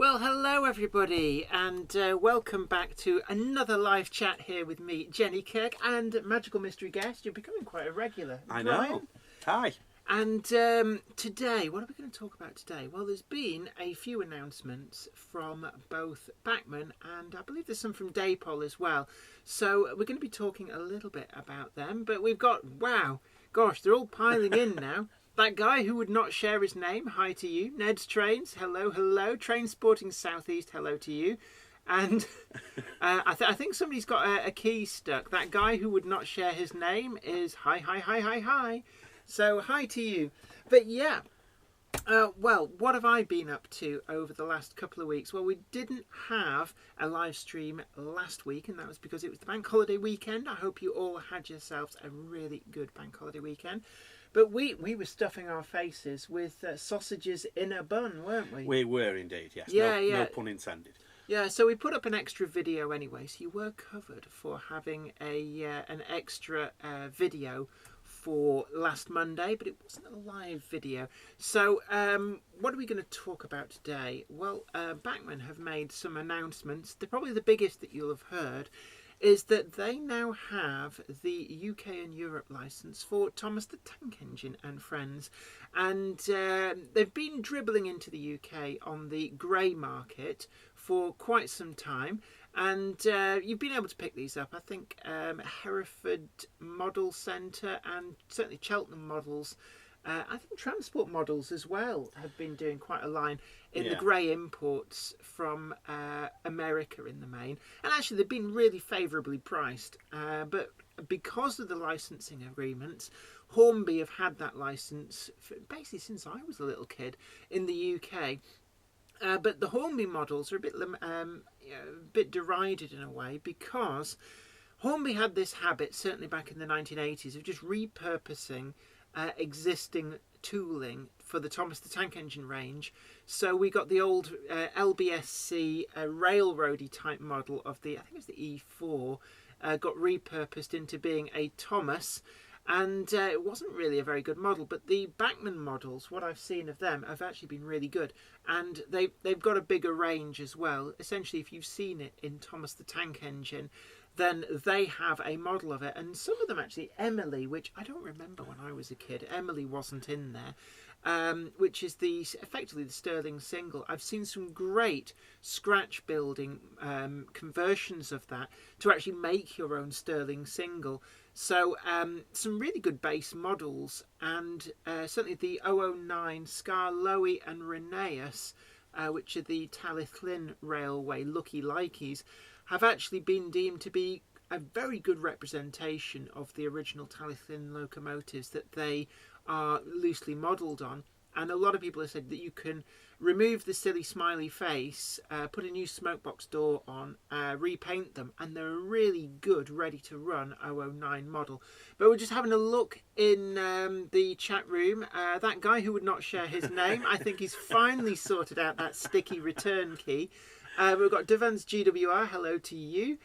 Well, hello everybody, and welcome back to another live chat here with me, Jenny Kirk, and magical mystery guest. You're becoming quite a regular. I Brian. know. Hi. And today, what are we going to talk about today? Well, there's been a few announcements from both BACHMANN and I believe there's some from Dapol as well. So we're going to be talking a little bit about them, but we've got, wow, gosh, they're all piling in now. That guy who would not share his name, hi to you. Ned's Trains, hello, hello. Train Sporting Southeast, hello to you. And I think somebody's got a key stuck. That guy who would not share his name is hi, hi, hi, hi, hi. So hi to you. But yeah, well, what have I been up to over the last couple of weeks? Well, we didn't have a live stream last week, and that was because it was the bank holiday weekend. I hope you all had yourselves a really good bank holiday weekend. But we were stuffing our faces with sausages in a bun, weren't we? We were indeed, yes. Yeah, no, yeah. No pun intended. Yeah, so we put up an extra video anyway, so you were covered for having an extra video for last Monday, but it wasn't a live video. So what are we going to talk about today? Well, BACHMANN have made some announcements. They're probably the biggest that you'll have heard, is that they now have the UK and Europe licence for Thomas the Tank Engine and friends. And they've been dribbling into the UK on the grey market for quite some time. And you've been able to pick these up. I think Hereford Model Centre and certainly Cheltenham Models. I think Transport Models as well have been doing quite a line in the grey imports from America in the main. And actually they've been really favourably priced. But because of the licensing agreements, Hornby have had that licence basically since I was a little kid in the UK. But the Hornby models are a bit derided in a way because Hornby had this habit, certainly back in the 1980s, of just repurposing existing tooling for the Thomas the Tank Engine range. So we got the old LBSC railroady type model of the, I think it was the E4, got repurposed into being a Thomas. And it wasn't really a very good model, but the BACHMANN models, what I've seen of them, have actually been really good. And they've got a bigger range as well. Essentially, if you've seen it in Thomas the Tank Engine, then they have a model of it. And some of them actually, Emily, which I don't remember when I was a kid, Emily wasn't in there, which is effectively the Sterling single. I've seen some great scratch building conversions of that to actually make your own Sterling single. So some really good base models, and certainly the 009 Scarloey and Rheneas, which are the Talyllyn Railway Lucky Likeys, have actually been deemed to be a very good representation of the original Talyllyn locomotives that they are loosely modelled on. And a lot of people have said that you can remove the silly smiley face, put a new smokebox door on, repaint them, and they're a really good, ready-to-run 009 model. But we're just having a look in the chat room. That guy who would not share his name, I think he's finally sorted out that sticky return key. We've got Devans GWR, hello to you.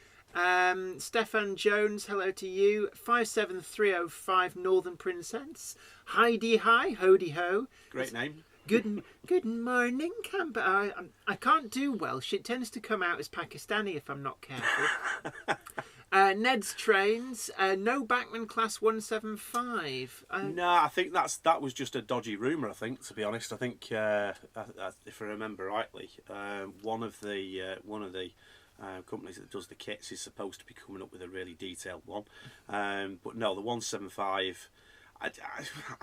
Stefan Jones, hello to you. 57305 Northern Princess. Heidi hi, hody ho. Great name. Good morning, camper. I can't do Welsh. It tends to come out as Pakistani if I'm not careful. Ned's Trains. No BACHMANN Class 175. No, I think that was just a dodgy rumour. I think, to be honest, I think if I remember rightly, one of the companies that does the kits is supposed to be coming up with a really detailed one. But no, the 175. I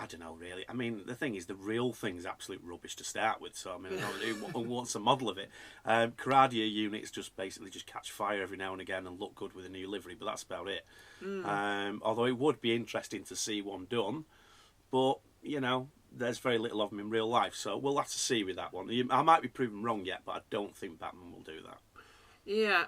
don't know really. I mean, the thing is, the real thing is absolute rubbish to start with. So I mean, I don't know what's a model of it. Caradia units just basically just catch fire every now and again and look good with a new livery, but that's about it. Although it would be interesting to see one done, but you know, there's very little of them in real life, so we'll have to see with that one. I might be proven wrong yet, but I don't think BACHMANN will do that. Yeah,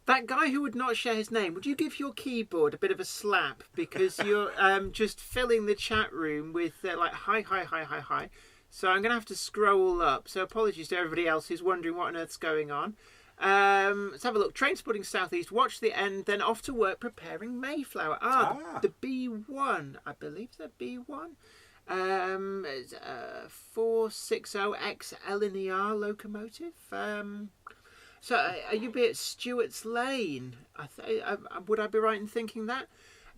that guy who would not share his name, would you give your keyboard a bit of a slap? Because you're just filling the chat room with like hi, hi, hi, hi, hi. So I'm going to have to scroll up. So apologies to everybody else who's wondering what on earth's going on. Let's have a look. Train Sporting Southeast, watch the end, then off to work preparing Mayflower. The B1. I believe the B1. It's 460X LNER locomotive. So are you be at Stewart's Lane? Would I be right in thinking that?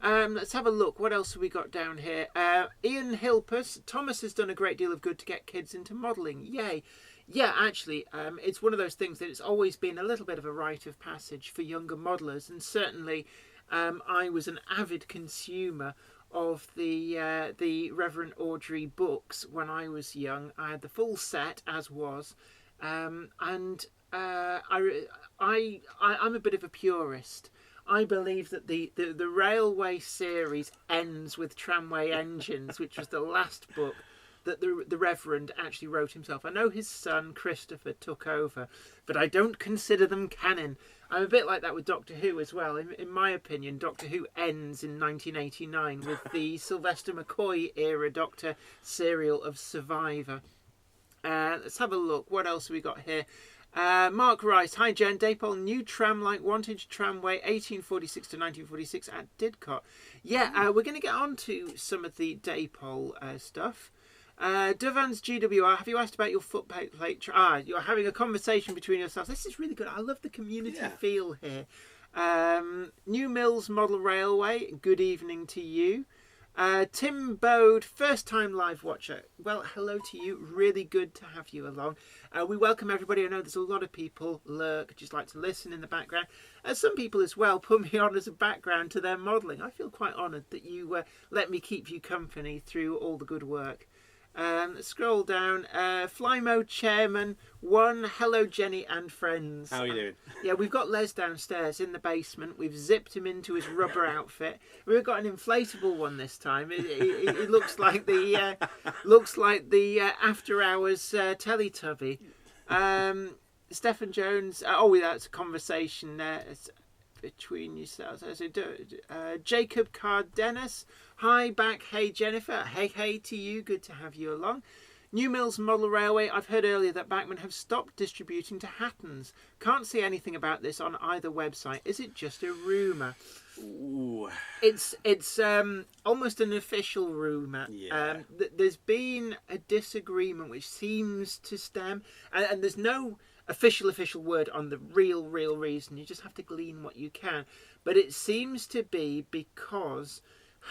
Let's have a look. What else have we got down here? Ian Hilpus. Thomas has done a great deal of good to get kids into modelling. Yay. Yeah, actually, it's one of those things that it's always been a little bit of a rite of passage for younger modellers, and certainly I was an avid consumer of the Reverend Audrey books when I was young. I had the full set, as was, and I'm a bit of a purist. I believe that the Railway series ends with Tramway Engines, which was the last book that the Reverend actually wrote himself. I know his son Christopher took over, but I don't consider them canon. I'm a bit like that with Doctor Who as well. In my opinion, Doctor Who ends in 1989 with the Sylvester McCoy era Doctor serial of Survivor. Let's have a look. What else have we got here? Mark Rice. Hi, Jen. Dapol new tram-like wantage tramway 1846 to 1946 at Didcot. Yeah, we're going to get on to some of the Dapol stuff. Dovans GWR, have you asked about your footplate? You're having a conversation between yourselves. This is really good. I love the community feel here. New Mills Model Railway, good evening to you. Tim Bode, first time live watcher. Well, hello to you. Really good to have you along. We welcome everybody. I know there's a lot of people just like to listen in the background. Some people as well put me on as a background to their modelling. I feel quite honoured that you let me keep you company through all the good work. Scroll down. Flymo Chairman 1. Hello, Jenny and friends. How are you doing? Yeah, we've got Les downstairs in the basement. We've zipped him into his rubber outfit. We've got an inflatable one this time. It looks like the after hours Teletubby. Stephen Jones. That's a conversation between yourselves. Jacob Cardenas. Hi back. Hey Jennifer. Hey to you. Good to have you along. New Mills Model Railway. I've heard earlier that Bachmann have stopped distributing to Hattons. Can't see anything about this on either website. Is it just a rumour? Ooh. It's almost an official rumour. Yeah. There's been a disagreement which seems to stem, and there's no official word on the real reason. You just have to glean what you can. But it seems to be because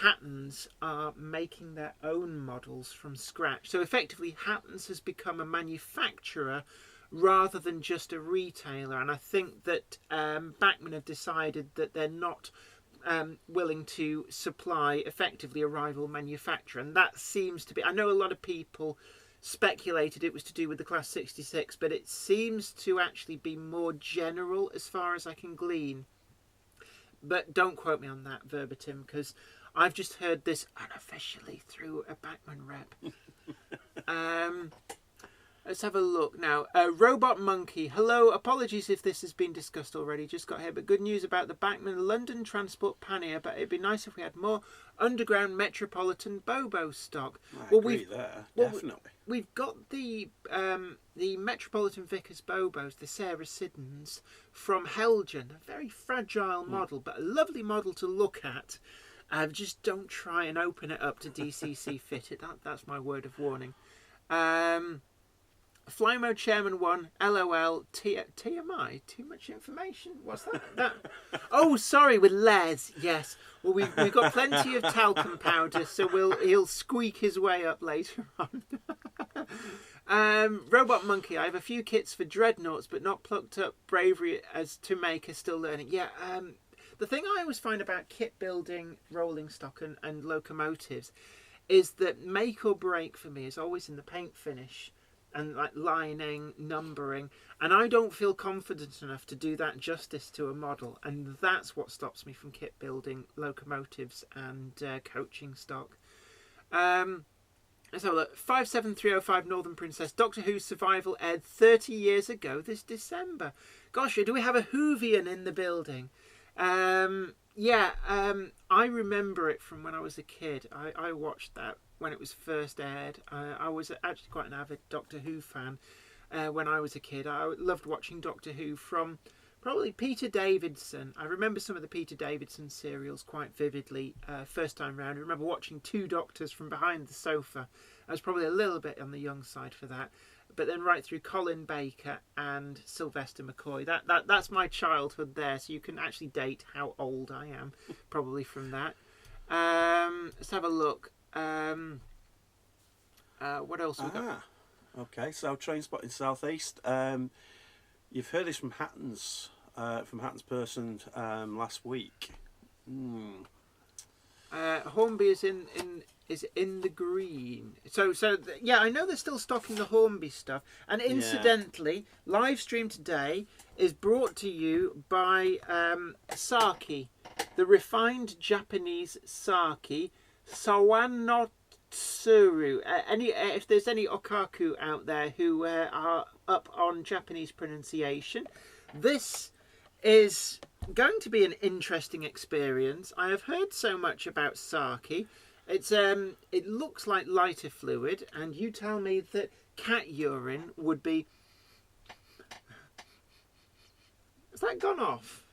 Hattons are making their own models from scratch. So effectively, Hattons has become a manufacturer rather than just a retailer. And I think that Bachmann have decided that they're not willing to supply effectively a rival manufacturer. And that seems to be... I know a lot of people speculated it was to do with the Class 66, but it seems to actually be more general as far as I can glean. But don't quote me on that verbatim, because I've just heard this unofficially through a Bachmann rep. Let's have a look now. Robot Monkey. Hello. Apologies if this has been discussed already. Just got here. But good news about the Bachmann London Transport Pannier. But it'd be nice if we had more underground Metropolitan Bobo stock. I agree there. Definitely. We've got the Metropolitan Vickers Bobos, the Sarah Siddons, from Helgen. A very fragile model, but a lovely model to look at. Just don't try and open it up to DCC fit it. That's my word of warning. Flymo Chairman 1, LOL, TMI, too much information? What's that? Oh, sorry, with Les, yes. Well, we've got plenty of talcum powder, so he'll squeak his way up later on. Robot Monkey, I have a few kits for dreadnoughts, but not plucked up bravery as to make are still learning. Yeah, the thing I always find about kit building, rolling stock and locomotives is that make or break for me is always in the paint finish and like lining, numbering, and I don't feel confident enough to do that justice to a model, and that's what stops me from kit building locomotives and coaching stock. Let's have a look. 57305 Northern Princess. Doctor Who Survival aired 30 years ago this December. Gosh, do we have a Whovian in the building? I remember it from when I was a kid. I watched that when it was first aired. I was actually quite an avid Doctor Who fan when I was a kid. I loved watching Doctor Who from Probably Peter Davidson. I remember some of the Peter Davidson serials quite vividly. First time round, I remember watching Two Doctors from behind the sofa. I was probably a little bit on the young side for that. But then right through Colin Baker and Sylvester McCoy. That's my childhood there. So you can actually date how old I am, probably from that. Let's have a look. What else we got? Okay, so Train Spotting South East. You've heard this from Hatton's person last week. Hornby is in the green. Yeah, I know they're still stocking the Hornby stuff. And incidentally, live stream today is brought to you by sake, the refined Japanese sake, Sawanotsuru. If there's any otaku out there who are up on Japanese pronunciation, this is going to be an interesting experience. I have heard so much about sake. It looks like lighter fluid, and you tell me that cat urine would be. Has that gone off?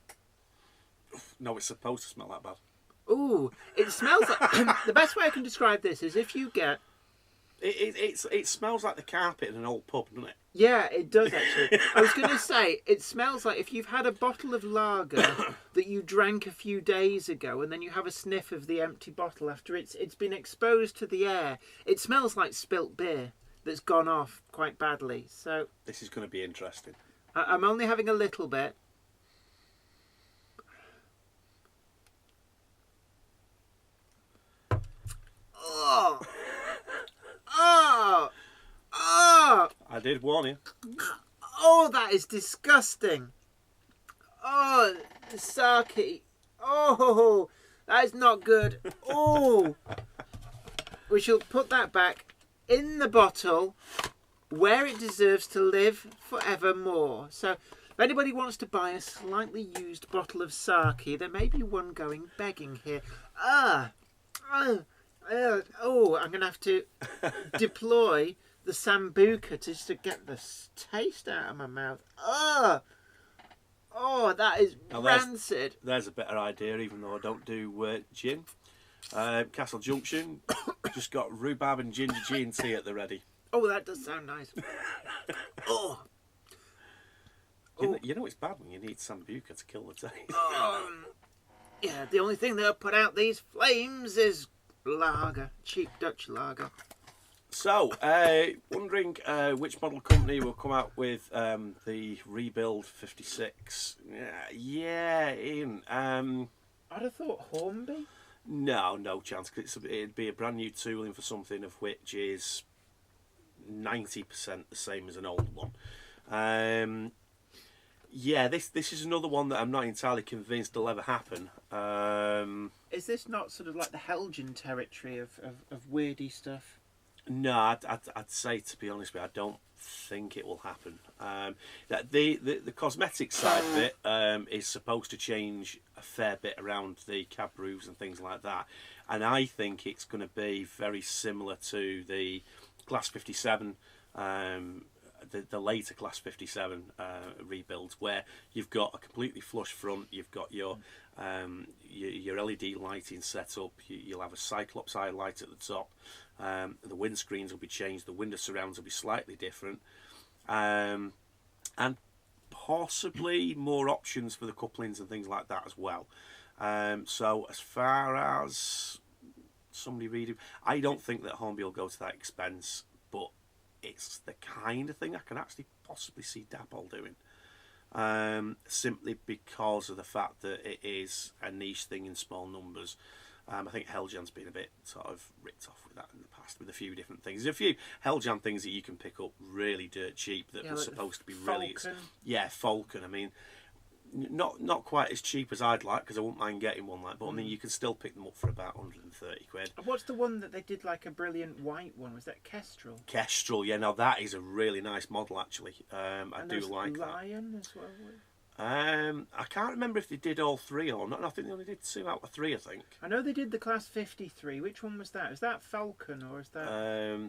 No, it's supposed to smell that bad. Ooh, it smells like. The best way I can describe this is if you get. It smells like the carpet in an old pub, doesn't it? Yeah, it does actually. I was going to say, it smells like if you've had a bottle of lager that you drank a few days ago and then you have a sniff of the empty bottle after it's been exposed to the air. It smells like spilt beer that's gone off quite badly. So this is going to be interesting. I'm only having a little bit. Oh! Oh! Oh! I did warn you. Oh, that is disgusting. Oh, the sake. Oh, that is not good. Oh. We shall put that back in the bottle where it deserves to live forevermore. So, if anybody wants to buy a slightly used bottle of sake, there may be one going begging here. I'm going to have to deploy the sambuca just to get the taste out of my mouth. Oh, that is rancid. There's a better idea, even though I don't do gin. Castle Junction just got rhubarb and ginger G&T at the ready. Oh, that does sound nice. Oh. You know it's bad when you need sambuca to kill the taste. Yeah, the only thing that'll put out these flames is lager, cheap Dutch lager. So, wondering which model company will come out with the Rebuild 56. Yeah, Ian. I'd have thought Hornby. No chance, because it'd be a brand new tooling for something of which is 90% the same as an old one. Yeah, this is another one that I'm not entirely convinced will ever happen. Is this not sort of like the Helgen territory of weirdy stuff? No, I'd say, to be honest with you, I don't think it will happen. The cosmetic side of it is supposed to change a fair bit around the cab roofs and things like that, and I think it's going to be very similar to the Class 57, the later Class 57 rebuilds, where you've got a completely flush front, you've got your LED lighting set up, you'll have a Cyclops eye light at the top. The windscreens will be changed, the window surrounds will be slightly different, and possibly more options for the couplings and things like that as well. So as far as somebody reading, I don't think that Hornby will go to that expense, but it's the kind of thing I can actually possibly see Dapol doing. Simply because of the fact that it is a niche thing in small numbers. I think Helgen's been a bit sort of ripped off with that in the past with a few different things. There's a few Helgen things that you can pick up really dirt cheap that were like supposed to be Falcon. really... Falcon. I mean, not quite as cheap as I'd like, because I wouldn't mind getting one like, but I mean, you can still pick them up for about 130 quid. What's the one that they did like a brilliant white one? Was that Kestrel? Kestrel, yeah. Now that is a really nice model, actually. I do like Lion as well. I can't remember if they did all three or not. I think they only did 2 out of 3, I think. I know they did the Class 53. Which one was that? Is that Falcon or is that...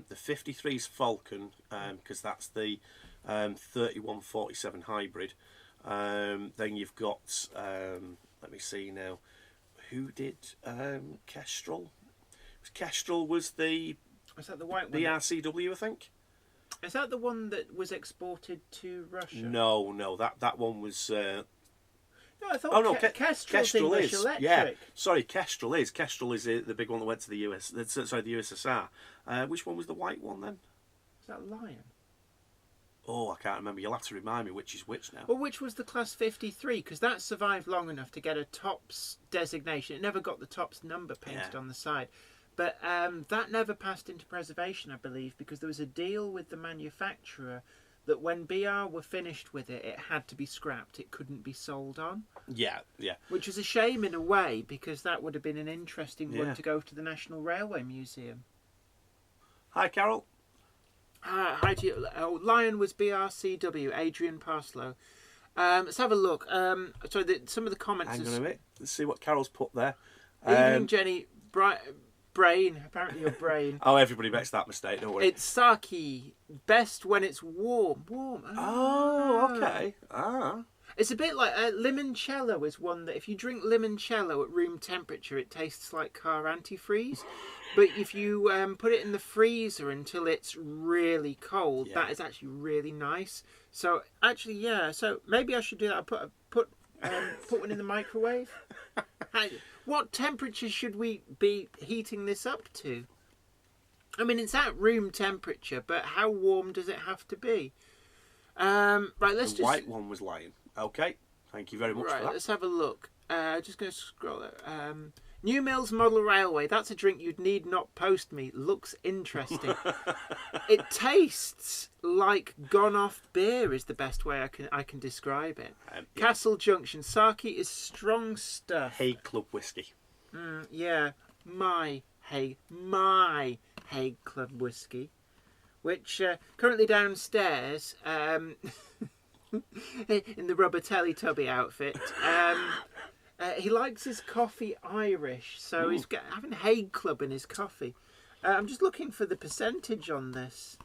The 53 is Falcon, because that's the 3147 hybrid. Then you've got, let me see now, who did Kestrel? Kestrel was the Is that the white one? BRCW, I think. Is that the one that was exported to Russia? No, that one was. No, I thought Kestrel's English is. Electric. Yeah, sorry, Kestrel is the big one that went to the US. Sorry, the USSR. Which one was the white one then? Is that Lion? Oh, I can't remember. You'll have to remind me which is which now. Well, which was the Class 53? Because that survived long enough to get a TOPS designation. It never got the TOPS number painted on the side. But that never passed into preservation, I believe, because there was a deal with the manufacturer that when BR were finished with it, it had to be scrapped. It couldn't be sold on. Yeah. Which is a shame in a way, because that would have been an interesting one to go to the National Railway Museum. Hi, Carol. Hi to you. Lion was BRCW, Adrian Parslow. Let's have a look. Some of the comments. Hang on a minute. Let's see what Carol's put there. Evening, Jenny. Brain. Apparently your brain. Oh, everybody makes that mistake, don't worry. It's sake. Best when it's warm. Oh, okay. It's a bit like limoncello is one that if you drink limoncello at room temperature, it tastes like car antifreeze. But if you put it in the freezer until it's really cold, that is actually really nice. So actually, yeah. So maybe I should do that. I'll put one in the microwave. What temperature should we be heating this up to? I mean, it's at room temperature, but how warm does it have to be? The white one was Lion. Okay, thank you very much for that. Let's have a look. Just going to scroll it. New Mills Model Railway. That's a drink you'd need not post me. Looks interesting. It tastes like gone off beer is the best way I can describe it. Castle Junction. Sake is strong stuff. Hague Club whiskey. My Hague Club whiskey, which currently downstairs in the rubber Teletubby outfit. He likes his coffee Irish, so he's having Hague Club in his coffee. I'm just looking for the percentage on this.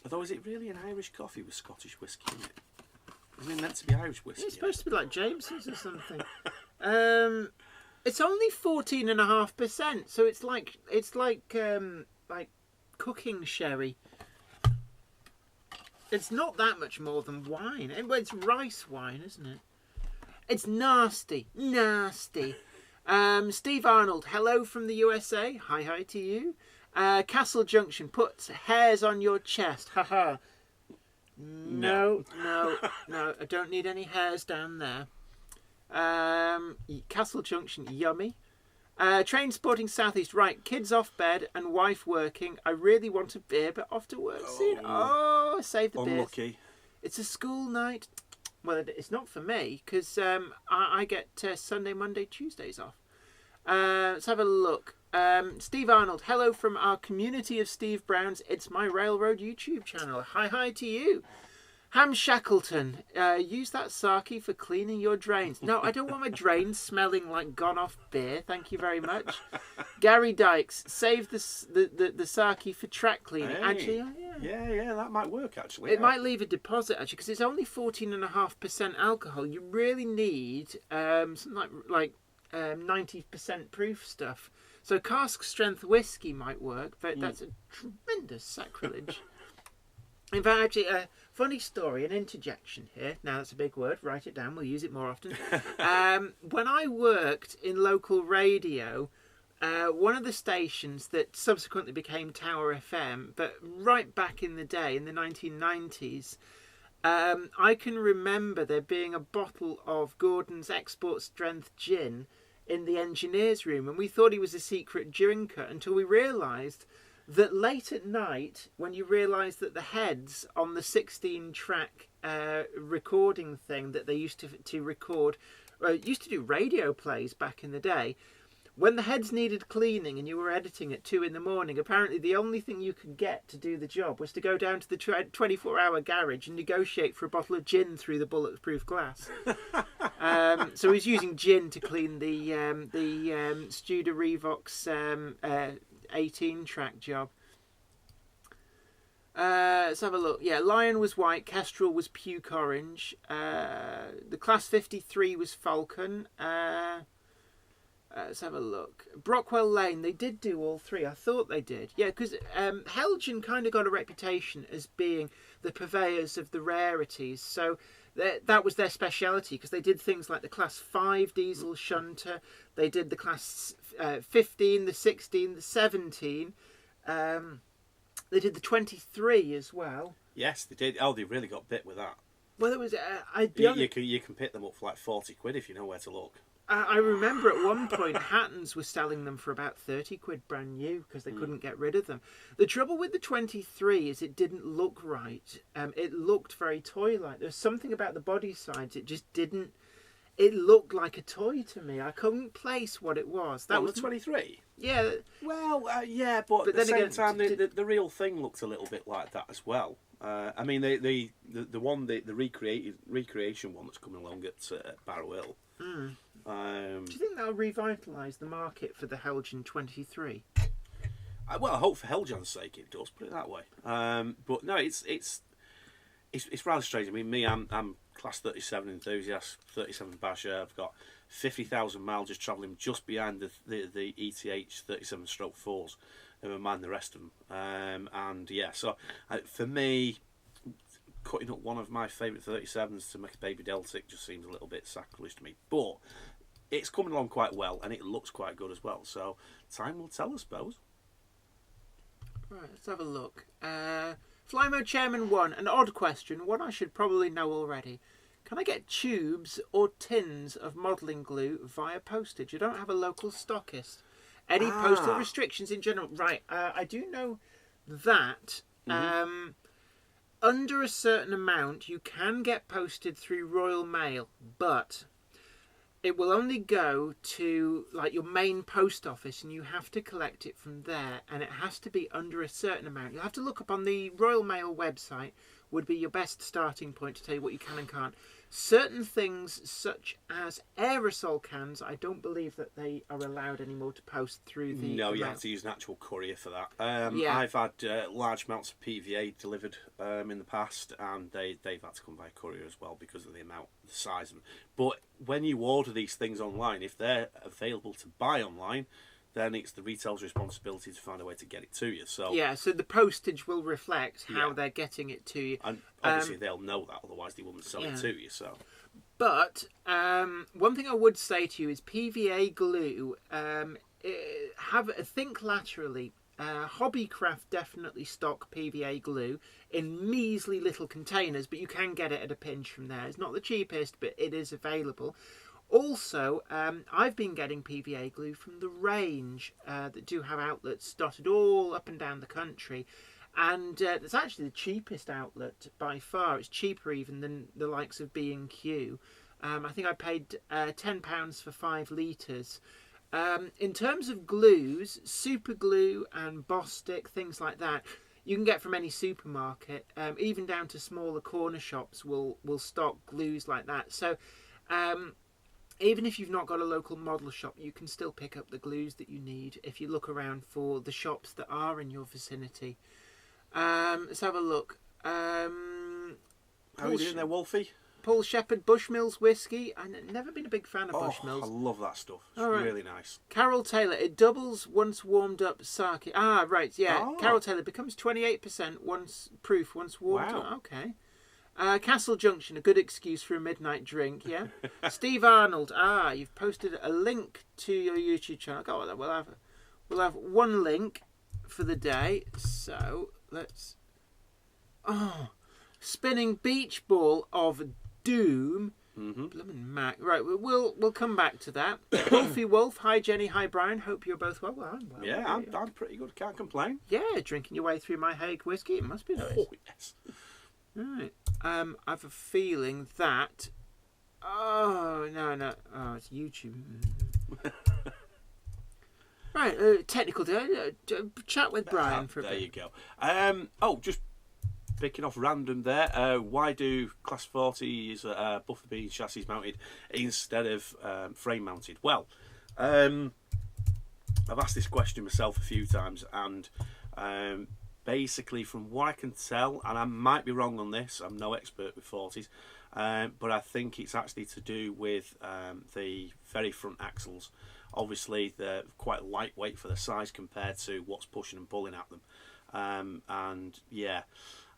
Although, is it really an Irish coffee with Scottish whiskey in it? Isn't it meant to be Irish whiskey? It's supposed to be like Jameson's or something. It's only 14.5%, so it's like cooking sherry. It's not that much more than wine. It's rice wine, isn't it? It's nasty. Steve Arnold, hello from the USA. Hi to you. Castle Junction, puts hairs on your chest. Haha. No, I don't need any hairs down there. Castle Junction, yummy. Train Sporting Southeast, right, kids off bed and wife working. I really want a beer, but off to work soon. Oh, save the beer. Unlucky. It's a school night. Well, it's not for me, because I get Sunday, Monday, Tuesdays off. Let's have a look. Steve Arnold, hello from our community of Steve Browns. It's my Railroad YouTube channel. Hi to you. Ham Shackleton, use that sake for cleaning your drains. No, I don't want my drains smelling like gone off beer. Thank you very much. Gary Dykes, save the sake for track cleaning. Hey. Actually, yeah, that might work actually. It might leave a deposit actually, because it's only 14.5% alcohol. You really need something like 90% proof stuff. So cask strength whiskey might work, but that's a tremendous sacrilege. In fact, actually, a funny story, an interjection here. Now, that's a big word. Write it down. We'll use it more often. When I worked in local radio, one of the stations that subsequently became Tower FM, but right back in the day, in the 1990s, I can remember there being a bottle of Gordon's Export Strength Gin in the engineer's room, and we thought he was a secret drinker until we realised that late at night, when you realise that the heads on the 16-track recording thing that they used to record, used to do radio plays back in the day, when the heads needed cleaning and you were editing at 2 a.m, apparently the only thing you could get to do the job was to go down to the 24-hour garage and negotiate for a bottle of gin through the bulletproof glass. So he was using gin to clean the Studer Revox 18-track job. Let's have a look. Yeah, Lion was white, Kestrel was puke orange. The Class 53 was Falcon. Let's have a look. Brockwell Lane, they did do all three. I thought they did. Yeah, because Helgen kind of got a reputation as being the purveyors of the rarities. So that was their speciality, because they did things like the Class 5 diesel shunter. They did the Class 15, the 16, the 17. They did the 23 as well. Yes, they did. Oh, they really got bit with that. Well, it was. I'd be honest. You can pick them up for like 40 quid if you know where to look. I remember at one point Hattons was selling them for about 30 quid brand new because they couldn't get rid of them. The trouble with the 23 is it didn't look right. It looked very toy-like. There's something about the body sides. It just didn't. It looked like a toy to me. I couldn't place what it was. That was the 23. Yeah. Well, yeah, but at the same time, the real thing looked a little bit like that as well. I mean, the recreation one that's coming along at Barrow Hill. Mm. Do you think that'll revitalise the market for the Helgen 23? Well, I hope for Helgen's sake it does. Put it that way. But no, it's rather strange. I mean, I'm Class 37 enthusiast, 37 basher. I've got 50,000 miles just travelling just behind the ETH 37/4s, and mind the rest of them. And yeah, so for me, cutting up one of my favourite 37s to make a baby Deltic just seems a little bit sacrilege to me. But it's coming along quite well, and it looks quite good as well. So time will tell, I suppose. Right, let's have a look. Flymo Chairman 1, an odd question, one I should probably know already. Can I get tubes or tins of modelling glue via postage? I don't have a local stockist. Any postal restrictions in general? Right, I do know that under a certain amount you can get posted through Royal Mail, but it will only go to like your main post office, and you have to collect it from there, and it has to be under a certain amount. You'll have to look up on the Royal Mail website, would be your best starting point to tell you what you can and can't. Certain things such as aerosol cans, I don't believe that they are allowed anymore to post through the No, you mail. have to use an actual courier for that. I've had large amounts of PVA delivered in the past, and they've had to come by courier as well because of the size of them. But when you order these things online, if they're available to buy online, then it's the retailer's responsibility to find a way to get it to you. So yeah, so the postage will reflect how they're getting it to you. And obviously they'll know that, otherwise they wouldn't sell it to you. So, but one thing I would say to you is PVA glue. Think laterally. Hobbycraft definitely stock PVA glue in measly little containers, but you can get it at a pinch from there. It's not the cheapest, but it is available. Also, I've been getting PVA glue from the Range that do have outlets dotted all up and down the country. And it's actually the cheapest outlet by far. It's cheaper even than the likes of B&Q. I think I paid £10 for 5 litres. In terms of glues, super glue and Bostik, things like that, you can get from any supermarket. Even down to smaller corner shops will stock glues like that. So even if you've not got a local model shop, you can still pick up the glues that you need if you look around for the shops that are in your vicinity. Let's have a look. how are you doing there, Wolfie? Paul Shepherd, Bushmills whiskey. I've never been a big fan of Bushmills. I love that stuff. It's right. really nice. Carol Taylor, it doubles once warmed up sake. Ah, right, yeah. Oh. Carol Taylor becomes 28% once warmed up. Okay. Castle Junction, a good excuse for a midnight drink, yeah. Steve Arnold, you've posted a link to your YouTube channel. Oh, we'll have one link for the day. So let's. Spinning beach ball of doom. Bloomin' Mac. Right, we'll come back to that. Wolfie Wolf, hi Jenny, hi Brian. Hope you're both well. Well, I'm well. Yeah, I'm pretty good. Can't complain. Yeah, drinking your way through my Hague whiskey. It must be nice. Oh yes. Right. I have a feeling that. Oh no! Oh, it's YouTube. Right. Technical. Chat with Brian for a bit. There you go. Just picking off random there. Why do Class 40s Buffer B chassis mounted instead of frame mounted? Well, I've asked this question myself a few times, and basically, from what I can tell, and I might be wrong on this, I'm no expert with 40s, but I think it's actually to do with the very front axles. Obviously, they're quite lightweight for the size compared to what's pushing and pulling at them. And yeah,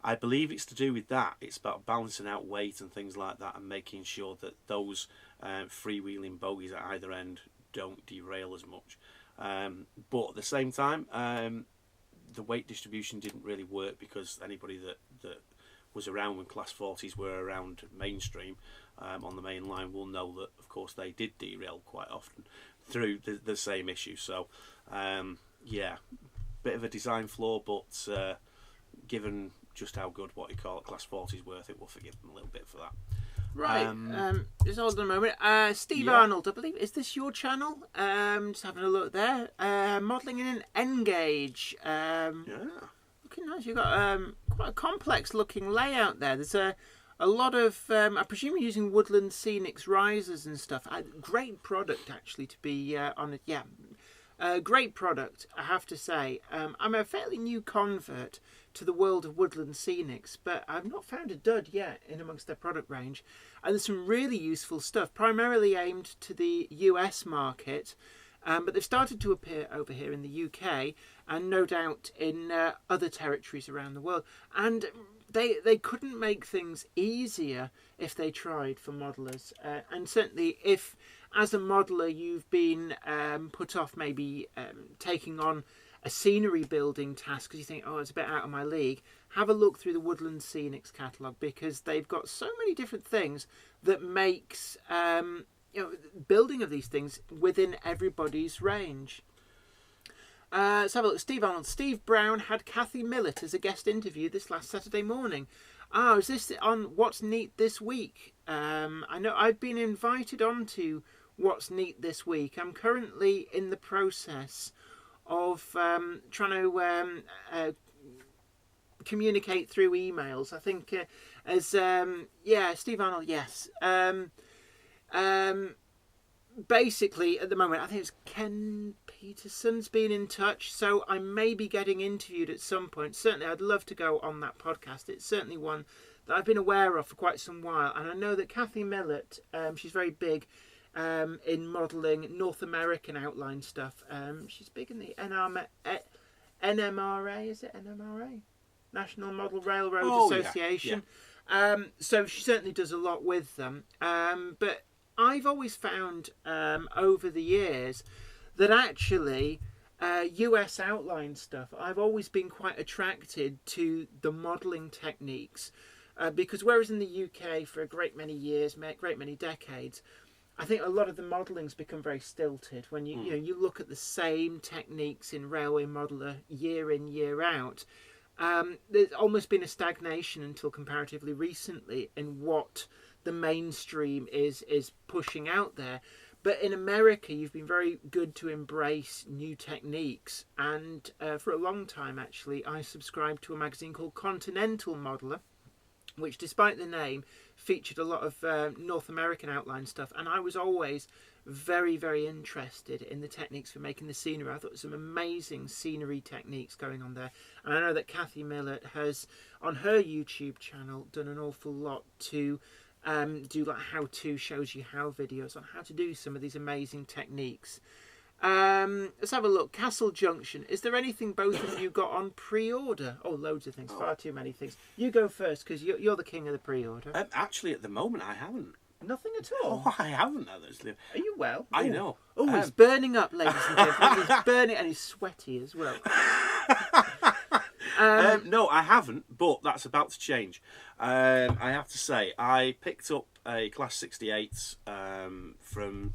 I believe it's to do with that. It's about balancing out weight and things like that, and making sure that those freewheeling bogies at either end don't derail as much. But at the same time, the weight distribution didn't really work, because anybody that was around when Class 40s were around mainstream on the main line will know that, of course, they did derail quite often through the same issue. So, yeah, bit of a design flaw, but given just how good what you call it Class 40s worth, it will forgive them a little bit for that. Right, just hold on a moment. Steve Yeah. Arnold, I believe, is this your channel? Just having a look there. Modelling in an N-gauge. Yeah. Looking nice. You've got quite a complex looking layout there. There's a lot of, I presume you're using Woodland Scenics risers and stuff. Great product, actually, to be honest. Yeah, great product, I have to say. I'm a fairly new convert to the world of Woodland Scenics, but I've not found a dud yet in amongst their product range. And there's some really useful stuff, primarily aimed to the US market, but they've started to appear over here in the UK, and no doubt in other territories around the world. And they couldn't make things easier if they tried for modelers. And certainly if, as a modeler, you've been put off maybe taking on a scenery building task because you think, oh, it's a bit out of my league, have a look through the Woodland Scenics catalogue, because they've got so many different things that makes building of these things within everybody's range. Let's have a look. Steve Arnold. Steve Brown had Kathy Millett as a guest interview this last Saturday morning. Is this on What's Neat This Week? I know I've been invited on to What's Neat This Week. I'm currently in the process of trying to communicate through emails. I think Steve Arnold, yes. Basically, at the moment, I think it's Ken Peterson's been in touch, so I may be getting interviewed at some point. Certainly, I'd love to go on that podcast. It's certainly one that I've been aware of for quite some while, and I know that Kathy Millett, she's very big in modelling North American outline stuff. She's big in the NMRA, is it NMRA? National Model Railroad Association. Yeah. So she certainly does a lot with them. But I've always found over the years that actually US outline stuff, I've always been quite attracted to the modelling techniques, because whereas in the UK for a great many years, great many decades, I think a lot of the modelling's become very stilted. When you look at the same techniques in Railway Modeller year in, year out, there's almost been a stagnation until comparatively recently in what the mainstream is pushing out there. But in America, you've been very good to embrace new techniques. And for a long time, actually, I subscribed to a magazine called Continental Modeller, which, despite the name, featured a lot of North American outline stuff. And I was always very, very interested in the techniques for making the scenery. I thought there was some amazing scenery techniques going on there. And I know that Kathy Millett has, on her YouTube channel, done an awful lot to do like how-to, shows you how videos on how to do some of these amazing techniques. Let's have a look. Castle Junction. Is there anything both of you got on pre-order? Oh, loads of things. Far too many things. You go first, because you're the king of the pre-order. Actually, at the moment, I haven't. Nothing at all? Oh, I haven't. Honestly. Are you well? I know. Oh, he's burning up, ladies and gentlemen. He's burning, and he's sweaty as well. No, I haven't, but that's about to change. I have to say, I picked up a Class 68 from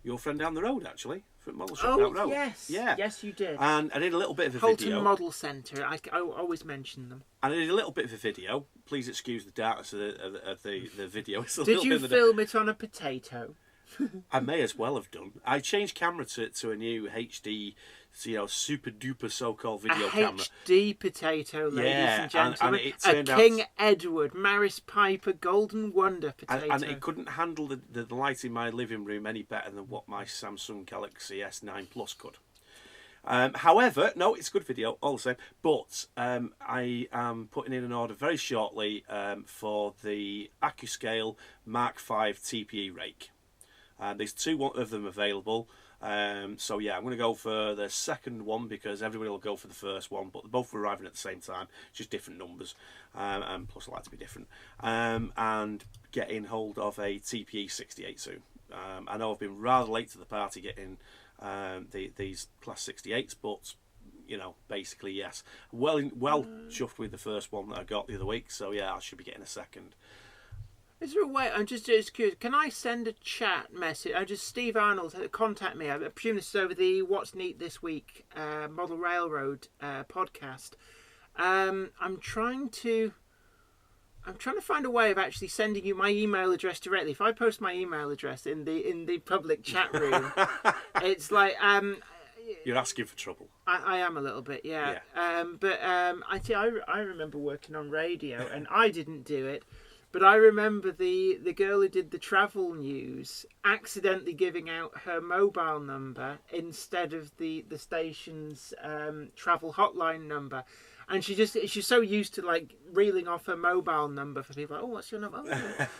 your friend down the road, actually, from Model Shop down the road. Yes, you did. And I did a little bit of a Holton video. Model Centre. I always mention them. And I did a little bit of a video. Please excuse the darkness of the video. It's a Did little you bit film it on a potato? I may as well have done. I changed camera to a new HD, super duper so-called video camera. HD potato, ladies and gentlemen. And it turned a King Edward, Maris Piper, Golden Wonder potato. And it couldn't handle the light in my living room any better than what my Samsung Galaxy S9 Plus could. However, no, it's a good video all the same. But I am putting in an order very shortly for the AccuScale Mark V TPE rake. There's 2 of them available. So yeah, I'm going to go for the second one because everybody will go for the first one, but they're both arriving at the same time, just different numbers, and plus I like to be different. And getting hold of a TPE 68 soon. I know I've been rather late to the party getting these Class 68s, but you know, basically yes, well chuffed with the first one that I got the other week. So yeah, I should be getting a second. Is there a way? I'm just curious. Can I send a chat message? Steve Arnold contact me. I presume this is over the What's Neat This Week Model Railroad podcast. I'm trying to find a way of actually sending you my email address directly. If I post my email address in the public chat room, it's like you're asking for trouble. I am a little bit, yeah. But I remember working on radio, and I didn't do it. But I remember the girl who did the travel news accidentally giving out her mobile number instead of the station's travel hotline number. And she's so used to like reeling off her mobile number for people. Like, oh, what's your number?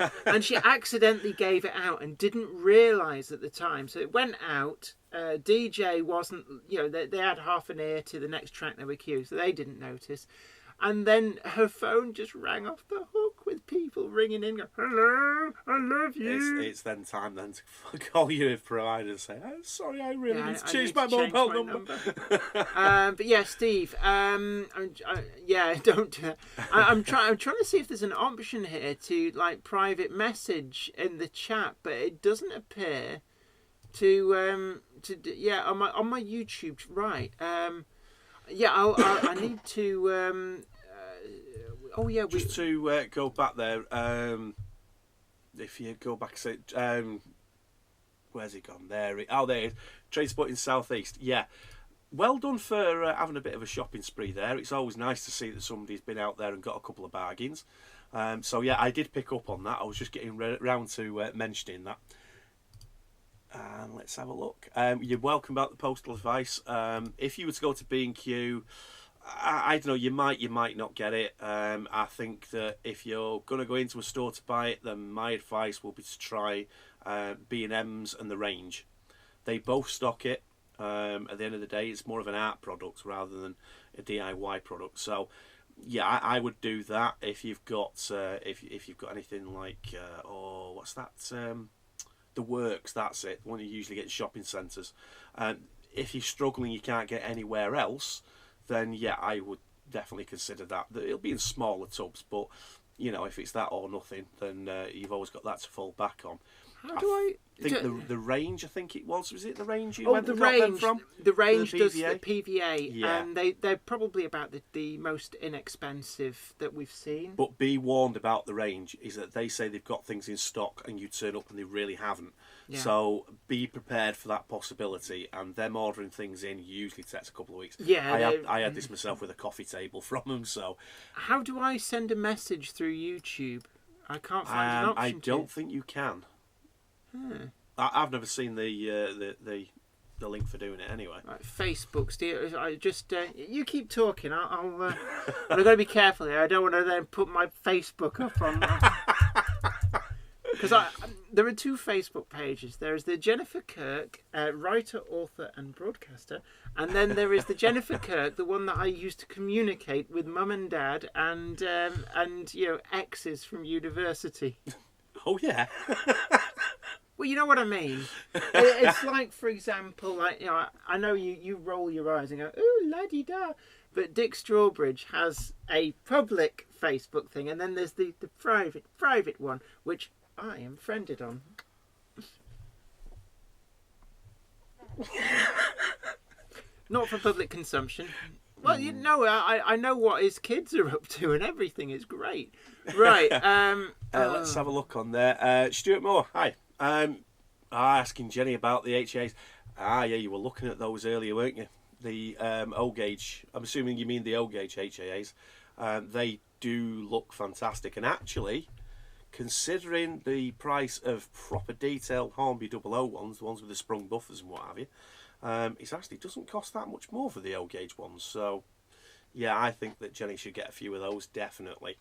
Oh, and she accidentally gave it out and didn't realise at the time. So it went out. DJ wasn't, they had half an ear to the next track they were queuing, so they didn't notice. And then her phone just rang off the hook with people ringing in, going, hello, I love you. It's then time to call your provider and say, oh, sorry, I really need to change my mobile number. But yeah, Steve, don't do that. I'm trying to see if there's an option here to like private message in the chat, but it doesn't appear to on my YouTube, right. I need to. Just to go back there. If you go back, say, where's he gone? There it is. Transporting Southeast. Yeah, well done for having a bit of a shopping spree there. It's always nice to see that somebody's been out there and got a couple of bargains. So yeah, I did pick up on that. I was just getting round to mentioning that. And let's have a look. You're welcome about the postal advice. If you were to go to B&Q, I don't know, you might not get it. I think that if you're going to go into a store to buy it, then my advice will be to try B&M's and the Range. They both stock it. At the end of the day, it's more of an art product rather than a DIY product. So yeah, I would do that if you've got if you've got anything like what's that? The Works, that's it. The one you usually get in shopping centres. If you're struggling, you can't get anywhere else, then yeah, I would definitely consider that. It'll be in smaller tubs, but if it's that or nothing, then you've always got that to fall back on. I think the Range, I think it was it the Range you went and got them from? The Range does the PVA, yeah. And they're probably about the most inexpensive that we've seen. But be warned about the Range, is that they say they've got things in stock and you turn up and they really haven't. Yeah. So be prepared for that possibility, and them ordering things in usually takes a couple of weeks. Yeah, I had this myself with a coffee table from them. So how do I send a message through YouTube? I can't find an option. I don't think you can. I've never seen the link for doing it anyway. Right, Facebook, Steve. I just you keep talking. I'm going to be careful here. I don't want to then put my Facebook up on because there are 2 Facebook pages. There is the Jennifer Kirk, writer, author, and broadcaster, and then there is the Jennifer Kirk, the one that I use to communicate with Mum and Dad and exes from university. Oh yeah. Well, you know what I mean. It's like, for example, I know you roll your eyes and go, "Ooh, la-di-da," but Dick Strawbridge has a public Facebook thing, and then there's the private one, which I am friended on. Not for public consumption. Well, I know what his kids are up to and everything. It's great. Right. Let's have a look on there. Stuart Moore, hi. Asking Jenny about the HAs. Yeah, you were looking at those earlier, weren't you? The O gauge. I'm assuming you mean the O gauge HAs. They do look fantastic, and actually, considering the price of proper detailed Hornby 001 ones, the ones with the sprung buffers and what have you, It actually doesn't cost that much more for the O gauge ones. So, yeah, I think that Jenny should get a few of those, definitely.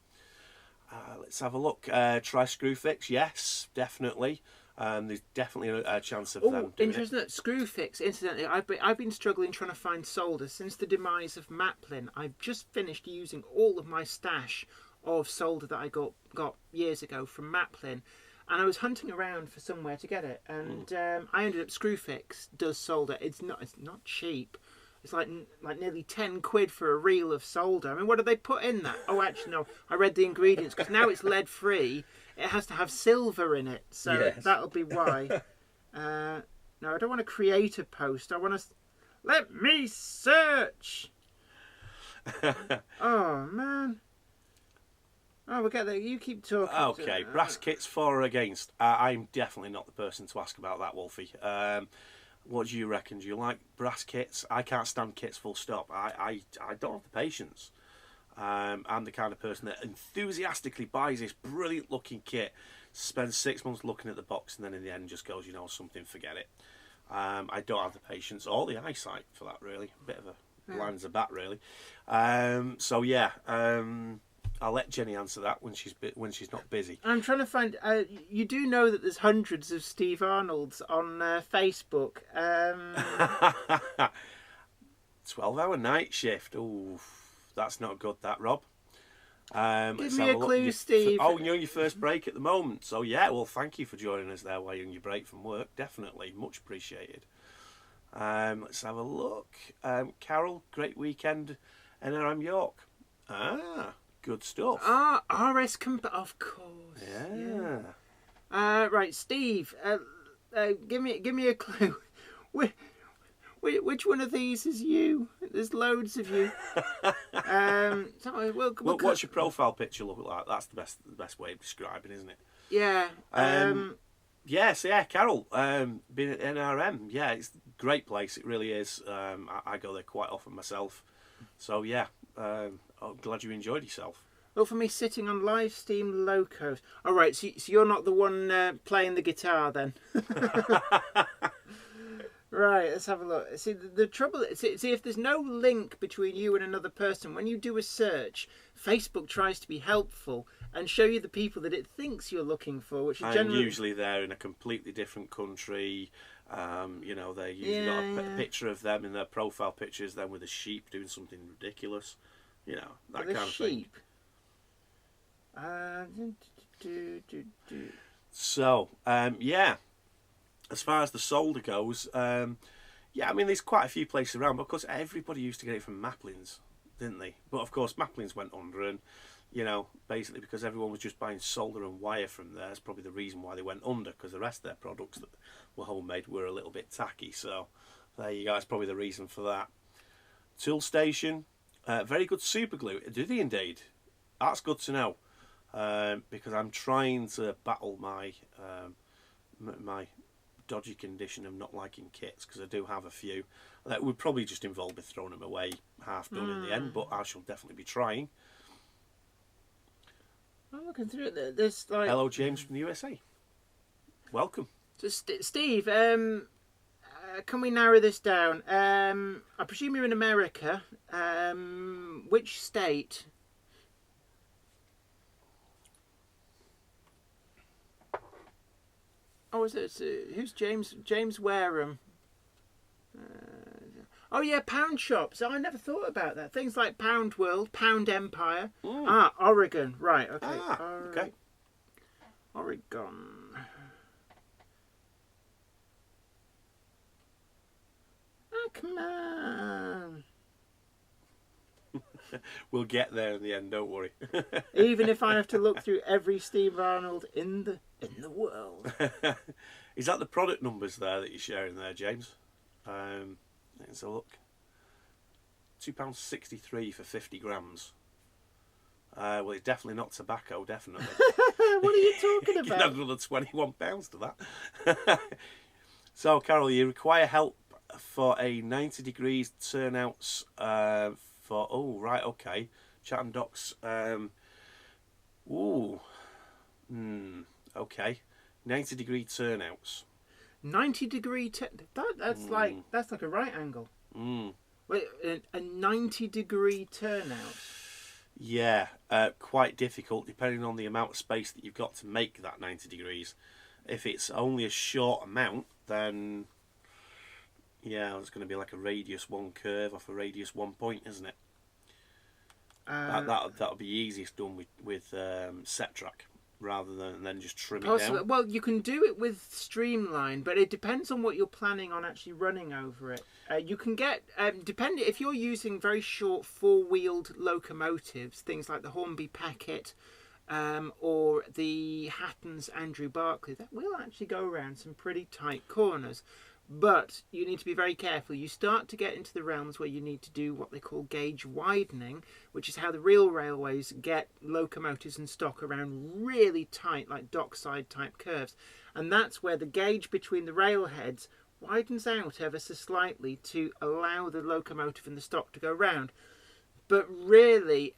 Let's have a look. Try Screwfix, yes, definitely. There's definitely a chance of them doing interesting. Screwfix, incidentally, I've been struggling trying to find solder since the demise of Maplin. I've just finished using all of my stash of solder that I got years ago from Maplin, and I was hunting around for somewhere to get it, and I ended up Screwfix does solder. It's not cheap. It's like nearly 10 quid for a reel of solder. I mean, what do they put in that? Oh, actually, no. I read the ingredients because now it's lead free. It has to have silver in it, so Yes. that'll be why. No, I don't want to create a post. I want to let me search. Oh man. Oh, we'll get there. You keep talking. Okay, brass kits for or against? I'm definitely not the person to ask about that, Wolfie. What do you reckon? Do you like brass kits? I can't stand kits full stop. I don't have the patience. I'm the kind of person that enthusiastically buys this brilliant looking kit, spends 6 months looking at the box, and then in the end just goes, you know, something, forget it. I don't have the patience or the eyesight for that, really. A bit of a blind as a bat, really. So yeah, I'll let Jenny answer that when she's not busy. I'm trying to find. You do know that there's hundreds of Steve Arnolds on Facebook. 12-hour night shift. Ooh, that's not good, that, Rob. Give me a clue, Steve. Oh, you're on your first break at the moment. So, yeah, well, thank you for joining us there while you're on your break from work. Definitely. Much appreciated. Let's have a look. Carol, great weekend. NRM York. Good stuff. RS of course. Yeah. Right, Steve. Give me a clue. Which one of these is you? There's loads of you. What's your profile picture look like? That's the best way of describing, isn't it? Yeah. Yes, yeah, Carol. Been at NRM. Yeah, it's a great place. It really is. I go there quite often myself. So yeah, I'm glad you enjoyed yourself. Well, for me, sitting on live Steam Locos. All right, so you're not the one playing the guitar then. Right, let's have a look. See, the trouble is, see, if there's no link between you and another person, when you do a search, Facebook tries to be helpful and show you the people that it thinks you're looking for, which is generally... usually they're in a completely different country. You know, they usually got a picture of them in their profile pictures, them with a sheep doing something ridiculous. You know, that kind of sheep. thing. So, yeah. As far as the solder goes, yeah, I mean, there's quite a few places around, but of course, everybody used to get it from Maplin's, didn't they? But of course, Maplin's went under, and, you know, basically because everyone was just buying solder and wire from there, that's probably the reason why they went under, because the rest of their products that were homemade were a little bit tacky. So, there you go, that's probably the reason for that. Tool Station, very good super glue. Do they indeed? That's good to know, because I'm trying to battle my my dodgy condition of not liking kits, because I do have a few that would probably just involve me throwing them away half done in the end, but I shall definitely be trying. I'm looking through it. There's like... Hello, James from the USA. Welcome. So, Steve, can we narrow this down? I presume you're in America. Which state? Oh, is it? Who's James? James Wareham. Oh yeah, pound shops. Oh, I never thought about that. Things like Pound World, Pound Empire. Oregon. Right. Okay. Okay. Oregon. Oh, come on. We'll get there in the end. Don't worry. Even if I have to look through every Steve Arnold in the world. Is that the product numbers there that you're sharing there, James? Let's have a look. £2.63 for 50 grams. Well, it's definitely not tobacco, definitely. What are you talking You about? can add another £21 to that. So, Carol, you require help for a 90 degrees turnouts for... Oh, right, okay. Chatham Docks. Okay. 90 degree turnouts. 90-degree that's like a right angle. Wait, a 90-degree turnout. Yeah, quite difficult depending on the amount of space that you've got to make that 90 degrees. If it's only a short amount, then yeah, it's going to be like a radius 1 curve off a radius 1 point, isn't it? That'll be easiest done with set track rather than just trim it down. Well, you can do it with Streamline, but it depends on what you're planning on actually running over it. You can get, depending if you're using very short 4-wheeled locomotives, things like the Hornby Packet or the Hatton's Andrew Barclay, that will actually go around some pretty tight corners. But you need to be very careful. You start to get into the realms where you need to do what they call gauge widening, which is how the real railways get locomotives and stock around really tight, like dockside type curves. And that's where the gauge between the railheads widens out ever so slightly to allow the locomotive and the stock to go round. But really,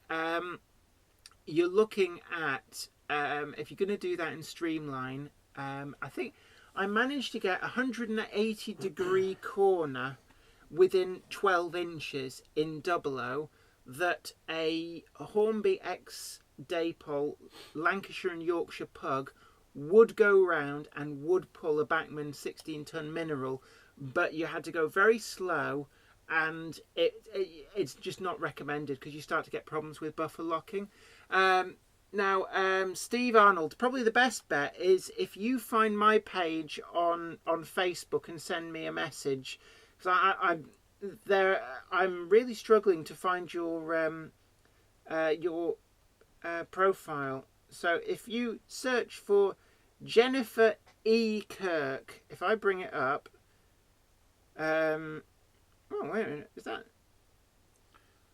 you're looking at, if you're going to do that in Streamline, I think I managed to get a 180-degree corner within 12 inches in Dapol that a Hornby X Dapol Lancashire and Yorkshire pug would go round and would pull a BACHMANN 16-ton mineral, but you had to go very slow, and it's just not recommended because you start to get problems with buffer locking. Now, Steve Arnold, probably the best bet is if you find my page on Facebook and send me a message, because I'm really struggling to find your profile. So if you search for Jennifer E. Kirk, if I bring it up, oh wait a minute, is that?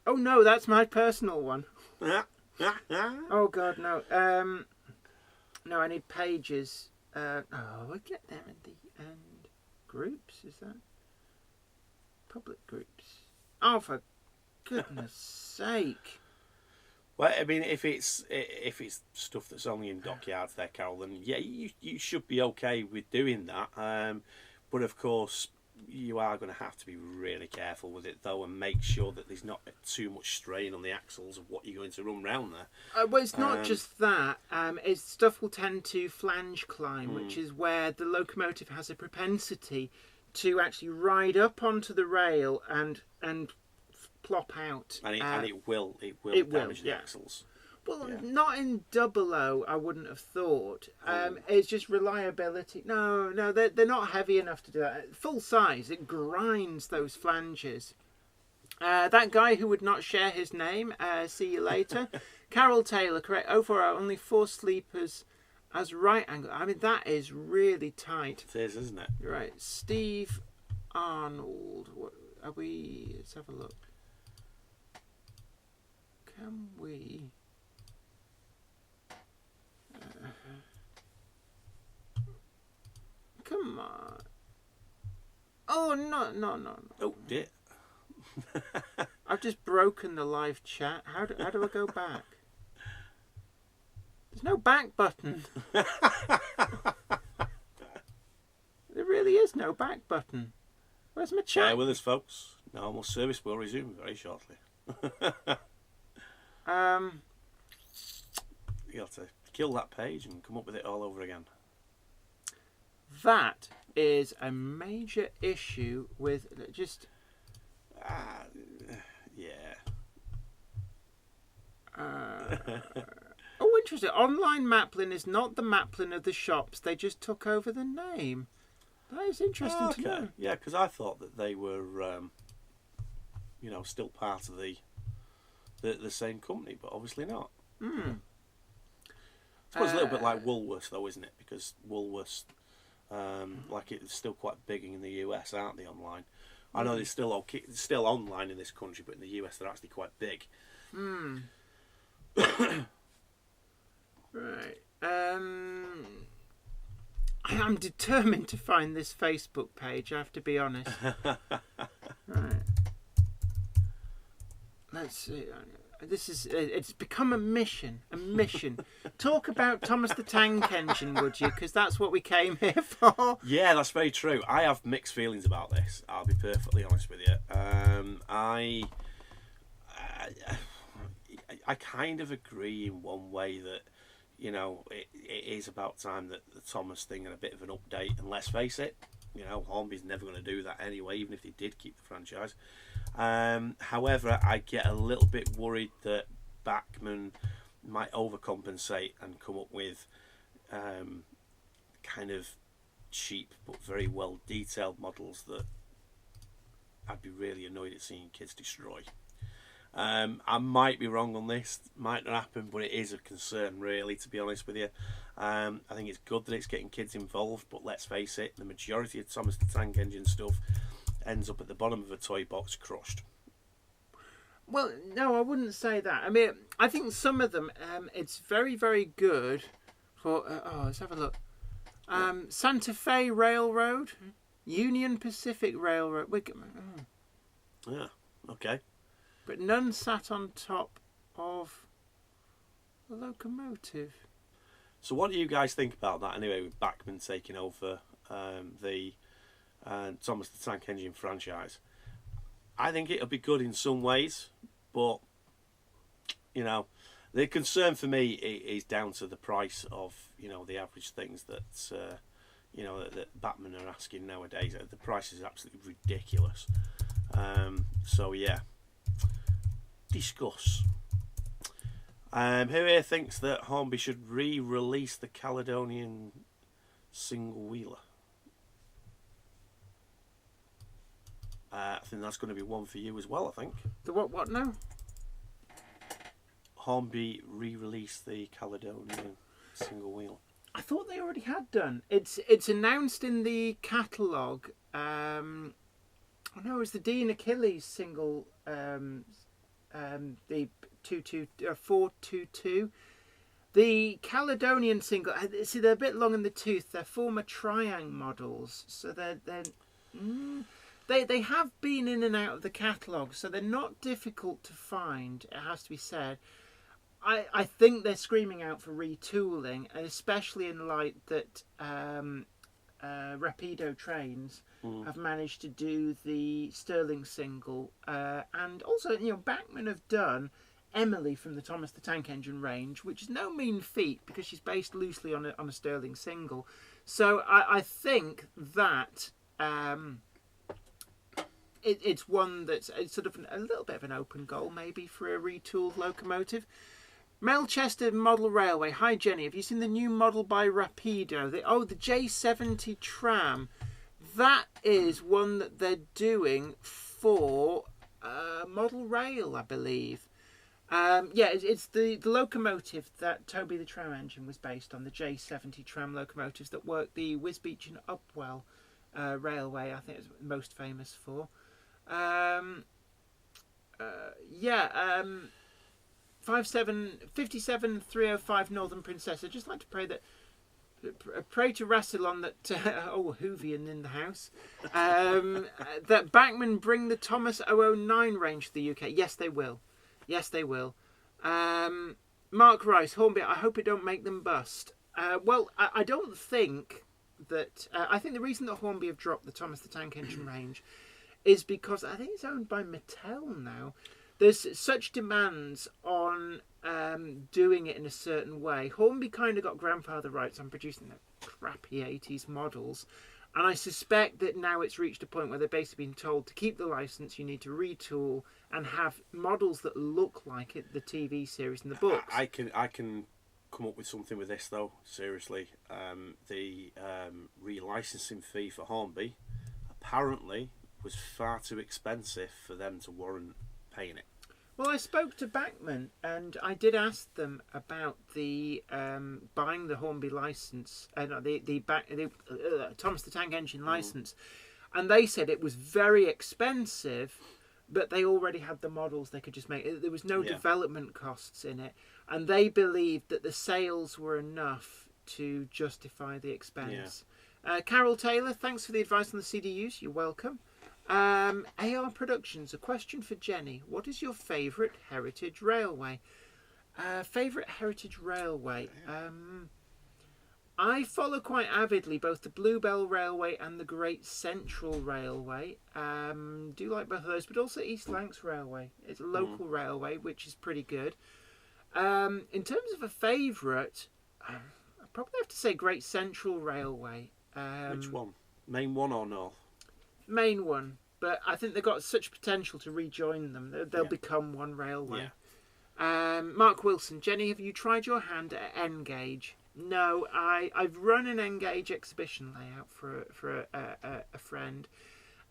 Oh no, that's my personal one. Oh God, no. No, I need pages. I get there in the end. Groups, is that? Public groups. Oh, for goodness sake. Well, I mean, if it's stuff that's only in dockyards there, Carol, then yeah, you should be okay with doing that. But of course, you are going to have to be really careful with it though, and make sure that there's not too much strain on the axles of what you're going to run round there. Well, it's not just that. It's stuff will tend to flange climb, which is where the locomotive has a propensity to actually ride up onto the rail and plop out. And it will damage the axles. Well, not in Dapol, I wouldn't have thought. It's just reliability. No, they're not heavy enough to do that. Full size, it grinds those flanges. That guy who would not share his name, see you later. Carol Taylor, correct. 040, only 4 sleepers as right angle. I mean, that is really tight. It is, isn't it? Right. Steve Arnold. What are we? Let's have a look. Can we... Come on. Oh, no. Oh, dear. I've just broken the live chat. How do I go back? There's no back button. There really is no back button. Where's my chat? Bear with us, folks. Normal service will resume very shortly. You have to kill that page and come up with it all over again. That is a major issue with just... yeah. Oh, interesting. Online Maplin is not the Maplin of the shops. They just took over the name. That is interesting to know. Yeah, because I thought that they were, still part of the same company, but obviously not. I suppose a little bit like Woolworths, though, isn't it? Because Woolworths, it's still quite big in the US, aren't they, online? I know they're still okay, still online in this country, but in the US they're actually quite big. Right. I'm determined to find this Facebook page, I have to be honest. Right. Let's see. It's become a mission talk about Thomas the Tank Engine, would you? Because that's what we came here for. Yeah, that's very true. I have mixed feelings about this. I'll be perfectly honest with you. I kind of agree in one way that, you know, it is about time that the Thomas thing had a bit of an update. And let's face it, you know, Hornby's never going to do that anyway, even if they did keep the franchise. However, I get a little bit worried that BACHMANN might overcompensate and come up with kind of cheap but very well detailed models that I'd be really annoyed at seeing kids destroy. I might be wrong on this, might not happen, but it is a concern, really, to be honest with you. I think it's good that it's getting kids involved, but let's face it, the majority of Thomas the Tank Engine stuff ends up at the bottom of a toy box crushed. Well, no, I wouldn't say that. I mean, I think some of them, it's very, very good for... let's have a look. Santa Fe Railroad, Union Pacific Railroad. Yeah, okay. But none sat on top of the locomotive. So what do you guys think about that anyway, with BACHMANN taking over the Thomas the Tank Engine franchise? I think it'll be good in some ways, but, you know, the concern for me is down to the price of, you know, the average things that, you know, that BACHMANN are asking nowadays. The price is absolutely ridiculous. So, yeah. Discuss. Who here thinks that Hornby should re-release the Caledonian single-wheeler? I think that's going to be one for you as well, I think. The what now? Hornby re-release the Caledonian single-wheel. I thought they already had done. It's announced in the catalogue. No, it was the Dean Achilles single... the 422. The Caledonian single, see, they're a bit long in the tooth. They're former Triang models, so they have been in and out of the catalogue, so they're not difficult to find, it has to be said. I think they're screaming out for retooling, and especially in light that Rapido Trains have managed to do the Sterling single, and also, you know, BACHMANN have done Emily from the Thomas the Tank Engine range, which is no mean feat because she's based loosely on a Sterling single. So I think that it's one that's sort of a little bit of an open goal maybe for a retooled locomotive. Melchester Model Railway. Hi Jenny, have you seen the new model by Rapido? The J70 tram. That is one that they're doing for Model Rail, I believe. It's the locomotive that Toby the Tram Engine was based on, the J70 tram locomotives that work the Wisbech and Upwell Railway, I think is most famous for. 57305 Northern Princess. I'd just like to pray to Rassilon that Hoovian in the house, that BACHMANN bring the Thomas 009 range to the UK. Yes, they will. Mark Rice, Hornby, I hope it don't make them bust. Well, I don't think that... I think the reason that Hornby have dropped the Thomas the Tank Engine range is because I think it's owned by Mattel now. There's such demands on doing it in a certain way. Hornby kind of got grandfather rights on producing the crappy 80s models. And I suspect that now it's reached a point where they're basically being told to keep the license, you need to retool and have models that look like it, the TV series and the books. I can come up with something with this, though, seriously. The relicensing fee for Hornby apparently was far too expensive for them to warrant paying it. Well, I spoke to BACHMANN and I did ask them about the buying the Hornby license, the Thomas the Tank Engine license, and they said it was very expensive, but they already had the models they could just make. There was no development costs in it, and they believed that the sales were enough to justify the expense. Yeah. Carol Taylor, thanks for the advice on the CDUs. You're welcome. AR Productions, a question for Jenny. What is your favourite heritage railway? Favourite heritage railway? I follow quite avidly both the Bluebell Railway and the Great Central Railway. Do like both of those, but also East Lancs Railway. It's a local railway, which is pretty good. In terms of a favourite, I'd probably have to say Great Central Railway. Which one? Main one or North? Main one, but I think they've got such potential to rejoin them. They'll become one railway. Yeah. Mark Wilson, Jenny, have you tried your hand at N-Gauge? No, I've run an N-Gauge exhibition layout for a friend,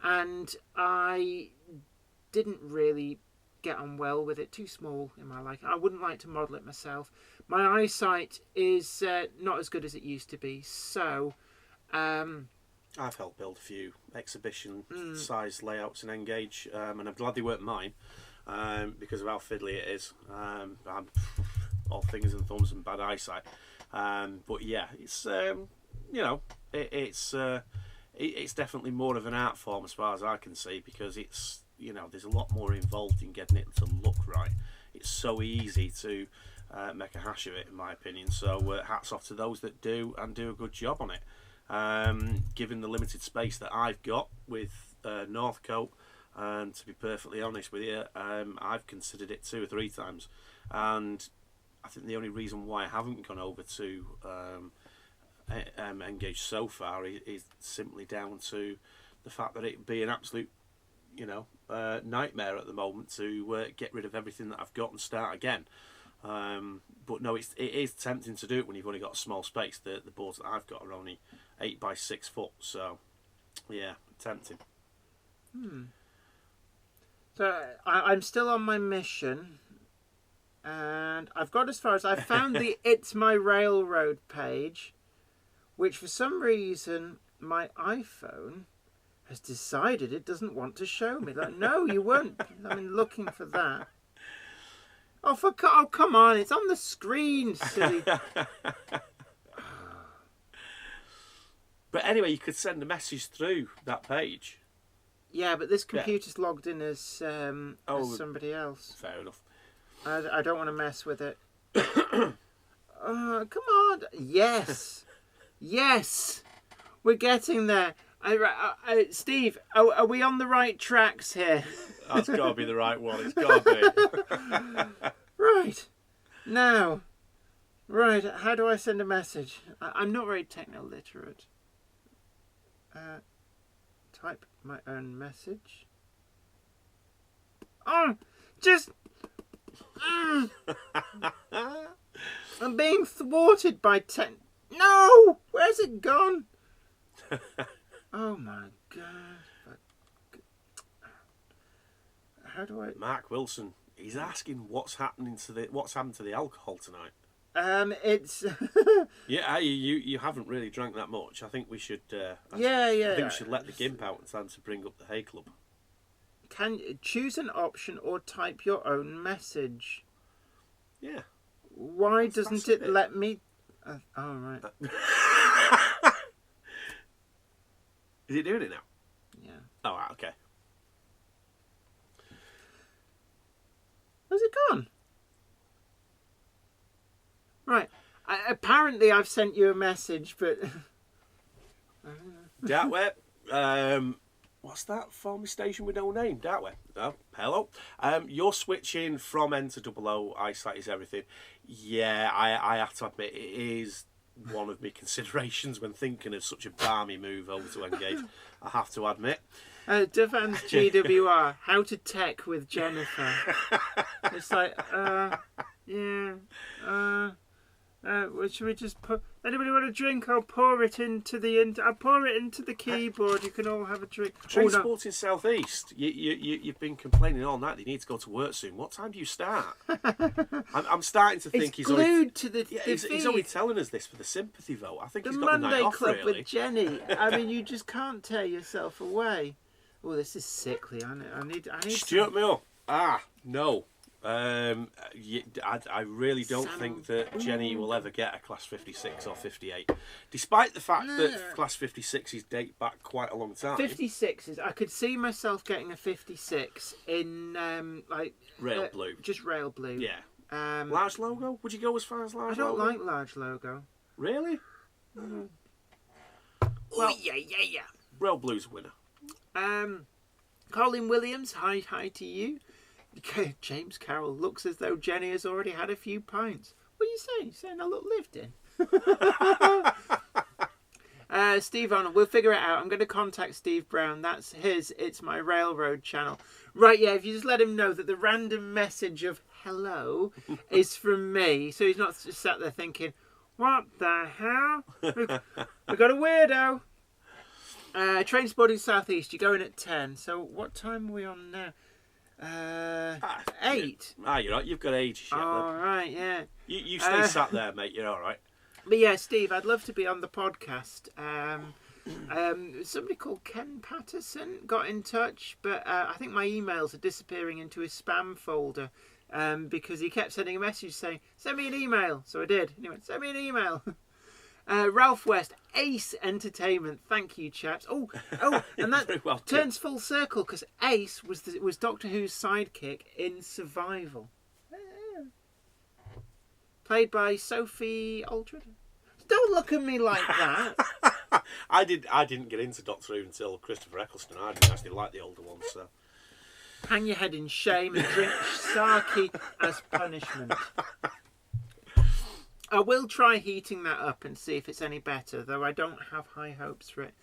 and I didn't really get on well with it. Too small in my liking. I wouldn't like to model it myself. My eyesight is not as good as it used to be, so I've helped build a few exhibition size layouts in N-Gauge, and I'm glad they weren't mine because of how fiddly it is. I'm all fingers and thumbs and bad eyesight. But yeah, it's it's definitely more of an art form as far as I can see, because it's, there's a lot more involved in getting it to look right. It's so easy to make a hash of it, in my opinion. So hats off to those that do, and do a good job on it. Given the limited space that I've got with Northcote, and to be perfectly honest with you, I've considered it 2 or 3 times, and I think the only reason why I haven't gone over to N-Gauge so far is simply down to the fact that it'd be an absolute, nightmare at the moment to get rid of everything that I've got and start again. But no, it is tempting to do it when you've only got a small space. The boards that I've got are only 8 by 6 foot, so yeah, tempting. So I'm still on my mission. And I've got as far as I found the It's My Railroad page, which for some reason my iPhone has decided it doesn't want to show me. Like, no, you weren't. Looking for that. Oh, come on! It's on the screen, silly. But anyway, you could send a message through that page. Yeah, but this computer's logged in as somebody else. Fair enough. I don't want to mess with it. Come on. Yes. Yes. We're getting there. Steve, are we on the right tracks here? That's got to be the right one. It's got to be. Right. Now. Right. How do I send a message? I'm not very techno-literate. Type my own message. Oh, just... I'm being thwarted by No! Where's it gone? Oh my god. How do I... Mark Wilson, he's asking what's happened to the alcohol tonight. It's... Yeah, you haven't really drank that much. I think we should... I think we should let the gimp out in time to bring up the Hay Club. Can choose an option or type your own message. Yeah. Why doesn't it let me... oh, right. Is it doing it now? Yeah. Oh, right, okay. Where's it gone? Right. Apparently I've sent you a message, but... Dartware. What's that? Former station with no name. Dartware. Oh, hello. You're switching from N to 00. Eyesight is everything. Yeah, I have to admit, it is one of my considerations when thinking of such a balmy move over to N-Gauge. I have to admit. Devan's GWR, how to tech with Jennifer. It's like, should we just put... Anybody want a drink? I'll pour it into the keyboard. You can all have a drink. Transporting South East. You've been complaining all night that you need to go to work soon. What time do you start? I'm starting to think he's glued to the he's only telling us this for the sympathy vote. I think the he's got Monday the night off, Club really. with Jenny. You just can't tear yourself away. Oh, this is sickly. I need. Stuart Mill. No. I really don't think that Jenny will ever get a Class 56 or 58, despite the fact that Class 56s date back quite a long time. 56s, I could see myself getting a 56 in rail blue. Just rail blue. Yeah, Large logo? Would you go as far as large I don't logo? like large logo. Really? Well, Well, yeah. Rail Blue's a winner. Colin Williams, hi to you. Okay, James Carroll looks as though Jenny has already had a few pints. What are you saying? You're saying I look lived in? Steve Arnold, we'll figure it out. I'm going to contact Steve Brown. That's his It's My Railroad channel. Right, yeah, if you just let him know that the random message of hello is from me, so he's not just sat there thinking, what the hell? We got a weirdo. Train spotting southeast, you're going at 10. So what time are we on now? 8. You're right. You've got ages yet. All right, yeah. You stay sat there, mate. You're all right. But yeah, Steve, I'd love to be on the podcast. Somebody called Ken Patterson got in touch, but I think my emails are disappearing into his spam folder because he kept sending a message saying, send me an email. So I did. And he went, send me an email. Ralph West, Ace Entertainment. Thank you, chaps. Oh, and that well turns full circle because Ace was Doctor Who's sidekick in Survival. Played by Sophie Aldred. Don't look at me like that. I didn't get into Doctor Who until Christopher Eccleston. I didn't actually like the older ones. So Hang your head in shame and drink sake as punishment. I will try heating that up and see if it's any better, though I don't have high hopes for it.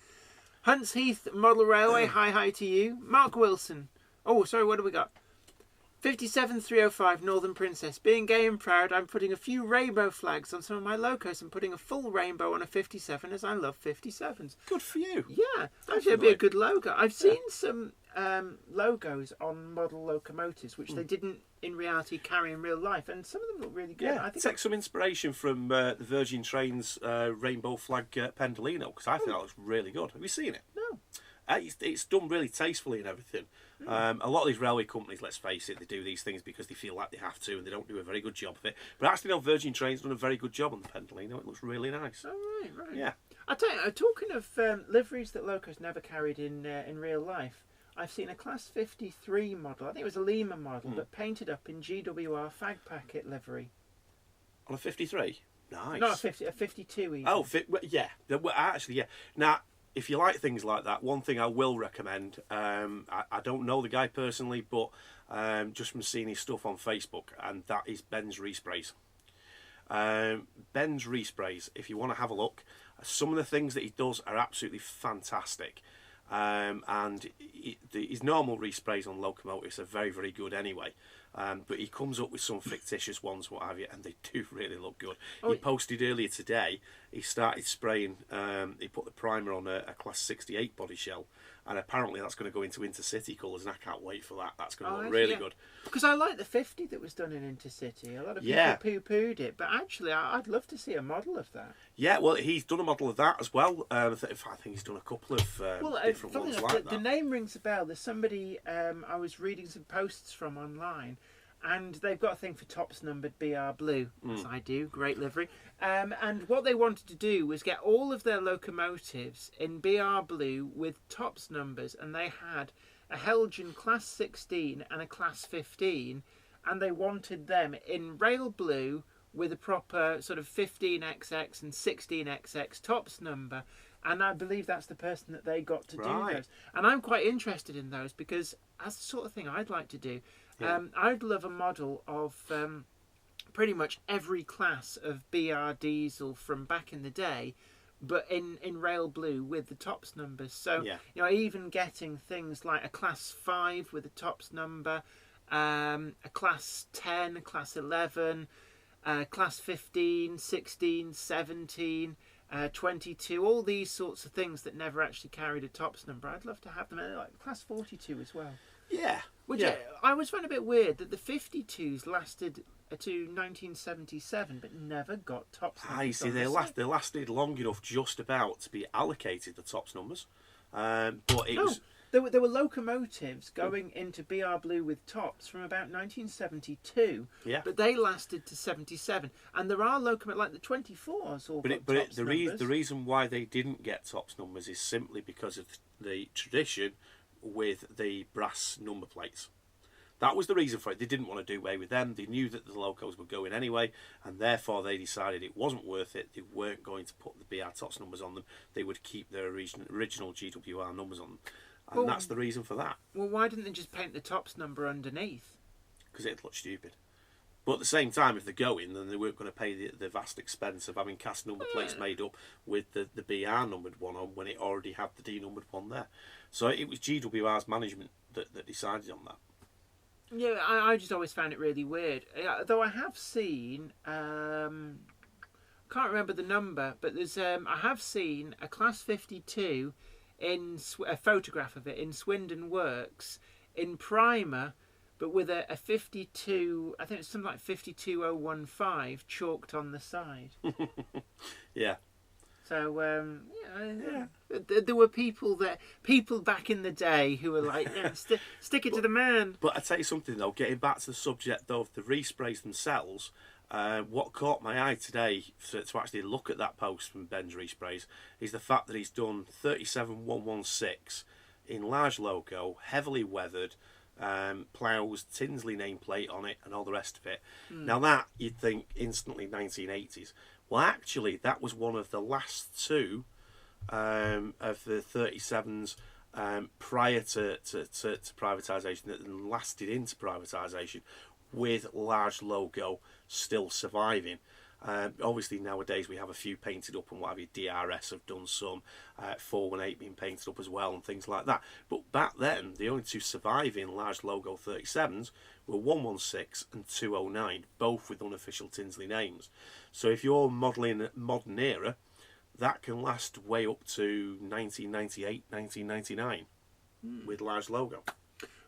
Hunts Heath Model Railway, hi to you. Mark Wilson. Oh, sorry, what do we got? 57305 Northern Princess. Being gay and proud, I'm putting a few rainbow flags on some of my locos and putting a full rainbow on a 57 as I love 57s. good for you. Yeah, actually it'd be a good logo. I've seen some logos on model locomotives which they didn't in reality carry in real life, and some of them look really good. Yeah, I think take some inspiration from the Virgin Trains rainbow flag Pendolino, because I think that looks really good. Have you seen it? No. It's done really tastefully and everything. A lot of these railway companies, let's face it, they do these things because they feel like they have to, and they don't do a very good job of it. But actually, no, Virgin Train's done a very good job on the Pendolino. It looks really nice. Oh, right. Yeah. I tell you, talking of liveries that locos never carried in real life, I've seen a Class 53 model. I think it was a Lima model, but painted up in GWR fag packet livery. On a 53? Nice. Not a 50, a 52 even. Oh, yeah. Well, actually, yeah. Now, if you like things like that, one thing I will recommend, I don't know the guy personally, but just from seeing his stuff on Facebook, and that is Ben's Resprays. Ben's Resprays, if you want to have a look, some of the things that he does are absolutely fantastic. And his normal resprays on locomotives are very, very good anyway. But he comes up with some fictitious ones, what have you, and they do really look good. He posted earlier today, he started spraying, he put the primer on a Class 68 body shell, and apparently that's going to go into Intercity colours, and I can't wait for that. That's going to look really good. Because I like the 50 that was done in Intercity. A lot of people poo-pooed it, but actually I'd love to see a model of that. Yeah, well, he's done a model of that as well. I think he's done a couple of different ones like that. The name rings a bell. There's somebody I was reading some posts from online, and they've got a thing for tops numbered BR Blue, as I do, great livery. And what they wanted to do was get all of their locomotives in BR Blue with tops numbers, and they had a Helgen Class 16 and a Class 15, and they wanted them in Rail Blue with a proper sort of 15XX and 16XX tops number. And I believe that's the person that they got to do those. And I'm quite interested in those because that's the sort of thing I'd like to do. Yeah. I'd love a model of pretty much every class of BR diesel from back in the day, but in Rail Blue with the tops numbers. So, you know, even getting things like a Class 5 with a tops number, a Class 10, a Class 11, Class 15, 16, 17... 22, all these sorts of things that never actually carried a tops number. I'd love to have them, like Class 42 as well. Yeah. I always found a bit weird that the 52s lasted to 1977 but never got tops numbers. I see, they lasted long enough just about to be allocated the tops numbers. But it was... There were locomotives going into BR Blue with tops from about 1972, but they lasted to 77. And there are locomotives, like the 24s, all got tops numbers. The reason why they didn't get tops numbers is simply because of the tradition with the brass number plates. That was the reason for it. They didn't want to do away with them. They knew that the locos were going anyway, and therefore they decided it wasn't worth it. They weren't going to put the BR TOTS numbers on them. They would keep their original GWR numbers on them. And that's the reason for that. Well, why didn't they just paint the TOPS number underneath? Because it'd look stupid. But at the same time, if they're going, then they weren't going to pay the vast expense of having cast number plates made up with the BR numbered one on when it already had the D numbered one there. So it was GWR's management that decided on that. Yeah, I just always found it really weird. Though I have seen, can't remember the number, but there's I have seen a Class 52 in a photograph of it in Swindon Works in primer, but with a 52, I think it's something like 52015 chalked on the side. Yeah. So there were people back in the day who were like, stick it to the man. But I tell you something though, getting back to the subject though of the resprays themselves, what caught my eye today to actually look at that post from Ben's Resprays is the fact that he's done 37116 in large logo, heavily weathered, ploughs, Tinsley nameplate on it, and all the rest of it. Now that you'd think instantly 1980s. Well, actually, that was one of the last two of the 37s prior to privatisation that lasted into privatisation, with large logo still surviving. Obviously nowadays we have a few painted up and what have you. DRS have done some, 418 being painted up as well and things like that. But back then the only two surviving large logo 37s were 116 and 209, both with unofficial Tinsley names. So if you're modelling modern era, that can last way up to 1998, 1999 with large logo.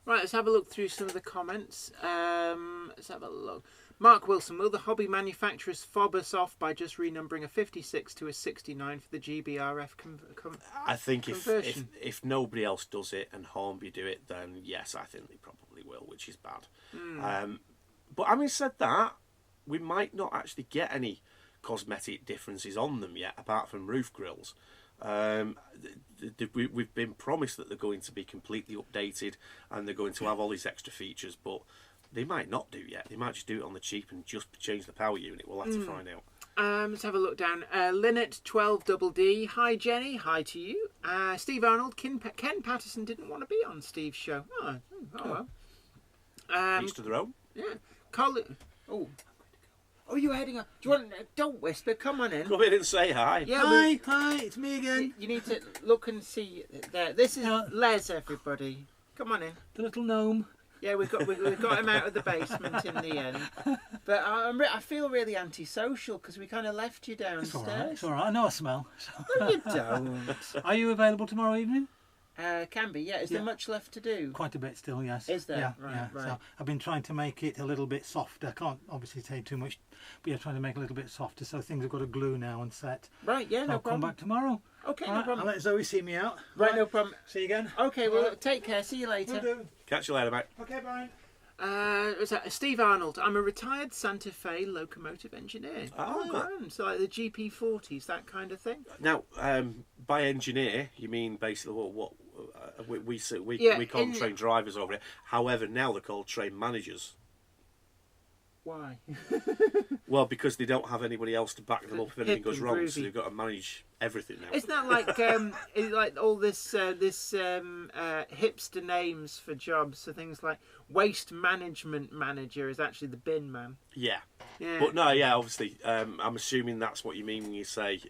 Right, let's have a look through some of the comments. Let's have a look. Mark Wilson, will the hobby manufacturers fob us off by just renumbering a 56 to a 69 for the GBRF I think conversion? if nobody else does it and Hornby do it, then yes, I think they probably will, which is bad. But having said that, we might not actually get any cosmetic differences on them yet, apart from roof grills. We've been promised that they're going to be completely updated and they're going to have all these extra features, but they might not do yet. They might just do it on the cheap and just change the power unit. We'll have to find out. Let's have a look down. Lynette 12DD. Hi Jenny. Hi to you. Steve Arnold. Ken Patterson didn't want to be on Steve's show. Oh well. Each to their own. Yeah. Colin. Oh, you're heading up. Do you want? Don't whisper. Come on in. Come in and say hi. Yeah, Hi, it's me again. You need to look and see there. This is Les, everybody. Come on in. The little gnome. Yeah, we got him out of the basement in the end. But I feel really antisocial because we kind of left you downstairs. It's all right. I know I smell. No, you don't. Are you available tomorrow evening? Can be, yeah. Is there much left to do? Quite a bit still, yes. Is there? Yeah, Right. So I've been trying to make it a little bit softer. I can't obviously say too much, but yeah, trying to make it a little bit softer so things have got a glue now and set. Right, yeah, So no I'll problem. come back tomorrow. Okay, All no right, problem. I'll let Zoe see me out. Right, no problem. See you again. Okay, well, take care. See you Will later. do. Catch you later, mate. Okay, bye. Was that Steve Arnold? I'm a retired Santa Fe locomotive engineer. Ah. Grand. So like the GP40s, that kind of thing. Now, by engineer, you mean basically what we call them train drivers over here. However, now they're called train managers. Why? Well, because they don't have anybody else to back them up if anything Hip goes and wrong, groovy. so they've got to manage everything now. Isn't that like like all this hipster names for jobs? So things like waste management manager is actually the bin man. Yeah. Yeah. But no, yeah, obviously, I'm assuming that's what you mean when you say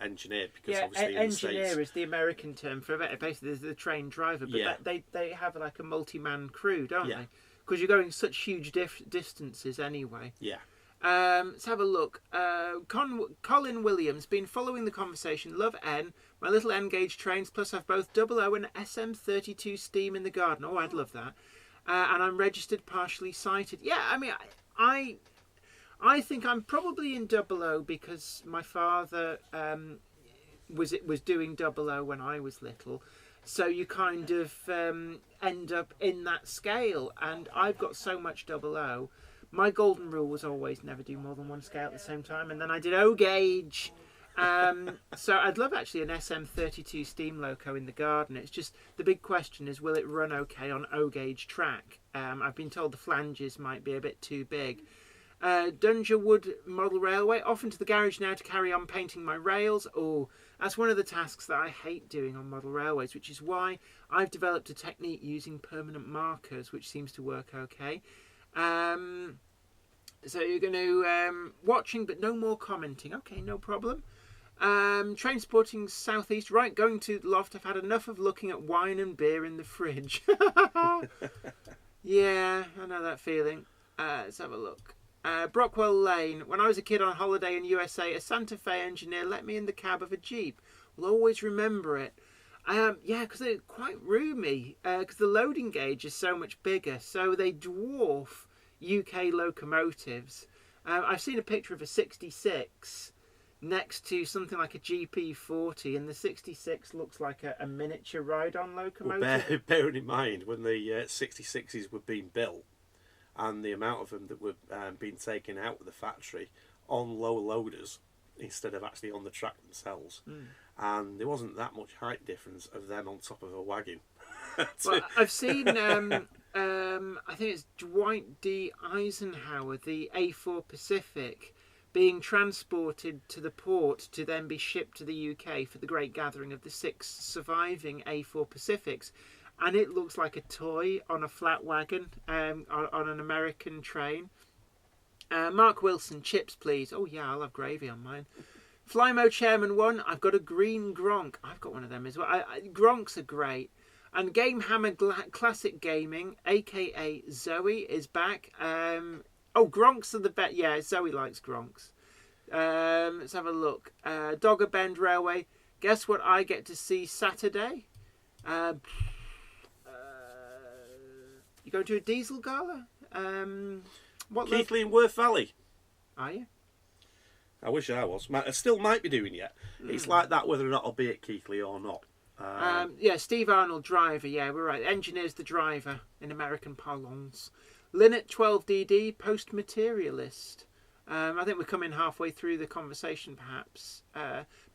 engineer, because obviously in the engineer States, is the American term for it. Basically, there's the train driver, but Yeah. they have like a multi-man crew, don't Yeah. they? Because you're going such huge distances anyway. yeah. Let's have a look. Colin Williams, been following the conversation. Love N. My little N gauge trains, plus I've both 00 and SM32 steam in the garden. Oh, I'd love that. And I'm registered partially sighted. Yeah, I mean, I think I'm probably in 00 because my father was doing 00 when I was little. So you kind of end up in that scale. And I've got so much 00. My golden rule was always never do more than one scale at the same time. And then I did O gauge So I'd love actually an SM32 steam loco in the garden. It's just the big question is, will it run okay on O-gauge track? I've been told the flanges might be a bit too big. Dunja Wood model railway, off into the garage now to carry on painting my rails. Oh, that's one of the tasks that I hate doing on model railways, which is why I've developed a technique using permanent markers, which seems to work okay. So you're going to watching, but no more commenting. Okay, no problem. Train sporting southeast. Right, going to the loft. I've had enough of looking at wine and beer in the fridge. Yeah, I know that feeling. Let's have a look. Brockwell Lane. When I was a kid on holiday in USA, a Santa Fe engineer let me in the cab of a Jeep. Will always remember it. Yeah, because they're quite roomy. Because the loading gauge is so much bigger, so they dwarf UK locomotives. I've seen a picture of a 66 next to something like a GP40, and the 66 looks like a miniature ride-on locomotive. Well, bearing in mind when the 66s were being built, and the amount of them that were being taken out of the factory on lower loaders instead of actually on the track themselves. And there wasn't that much height difference of them on top of a wagon. Well, I've seen, I think it's Dwight D. Eisenhower, the A4 Pacific, being transported to the port to then be shipped to the UK for the great gathering of the 6 surviving A4 Pacifics. And it looks like a toy on a flat wagon on an American train. Mark Wilson, chips please. Oh yeah, I'll have gravy on mine. Flymo Chairman 1, I've got a green Gronk. I've got one of them as well. Gronks are great. And Game Hammer Classic Gaming, aka Zoe, is back. Gronks are the best. Yeah, Zoe likes Gronks. Let's have a look. Dogger Bend Railway. Guess what I get to see Saturday? You go to a diesel gala? Keighley and Worth Valley. Are you? I wish I was. I still might be doing it. It's like that whether or not I'll be at Keighley or not. Yeah, Steve Arnold, driver. Yeah, we're right. Engineer's the driver in American parlance. Linnet 12DD, post-materialist. I think we're coming halfway through the conversation, perhaps.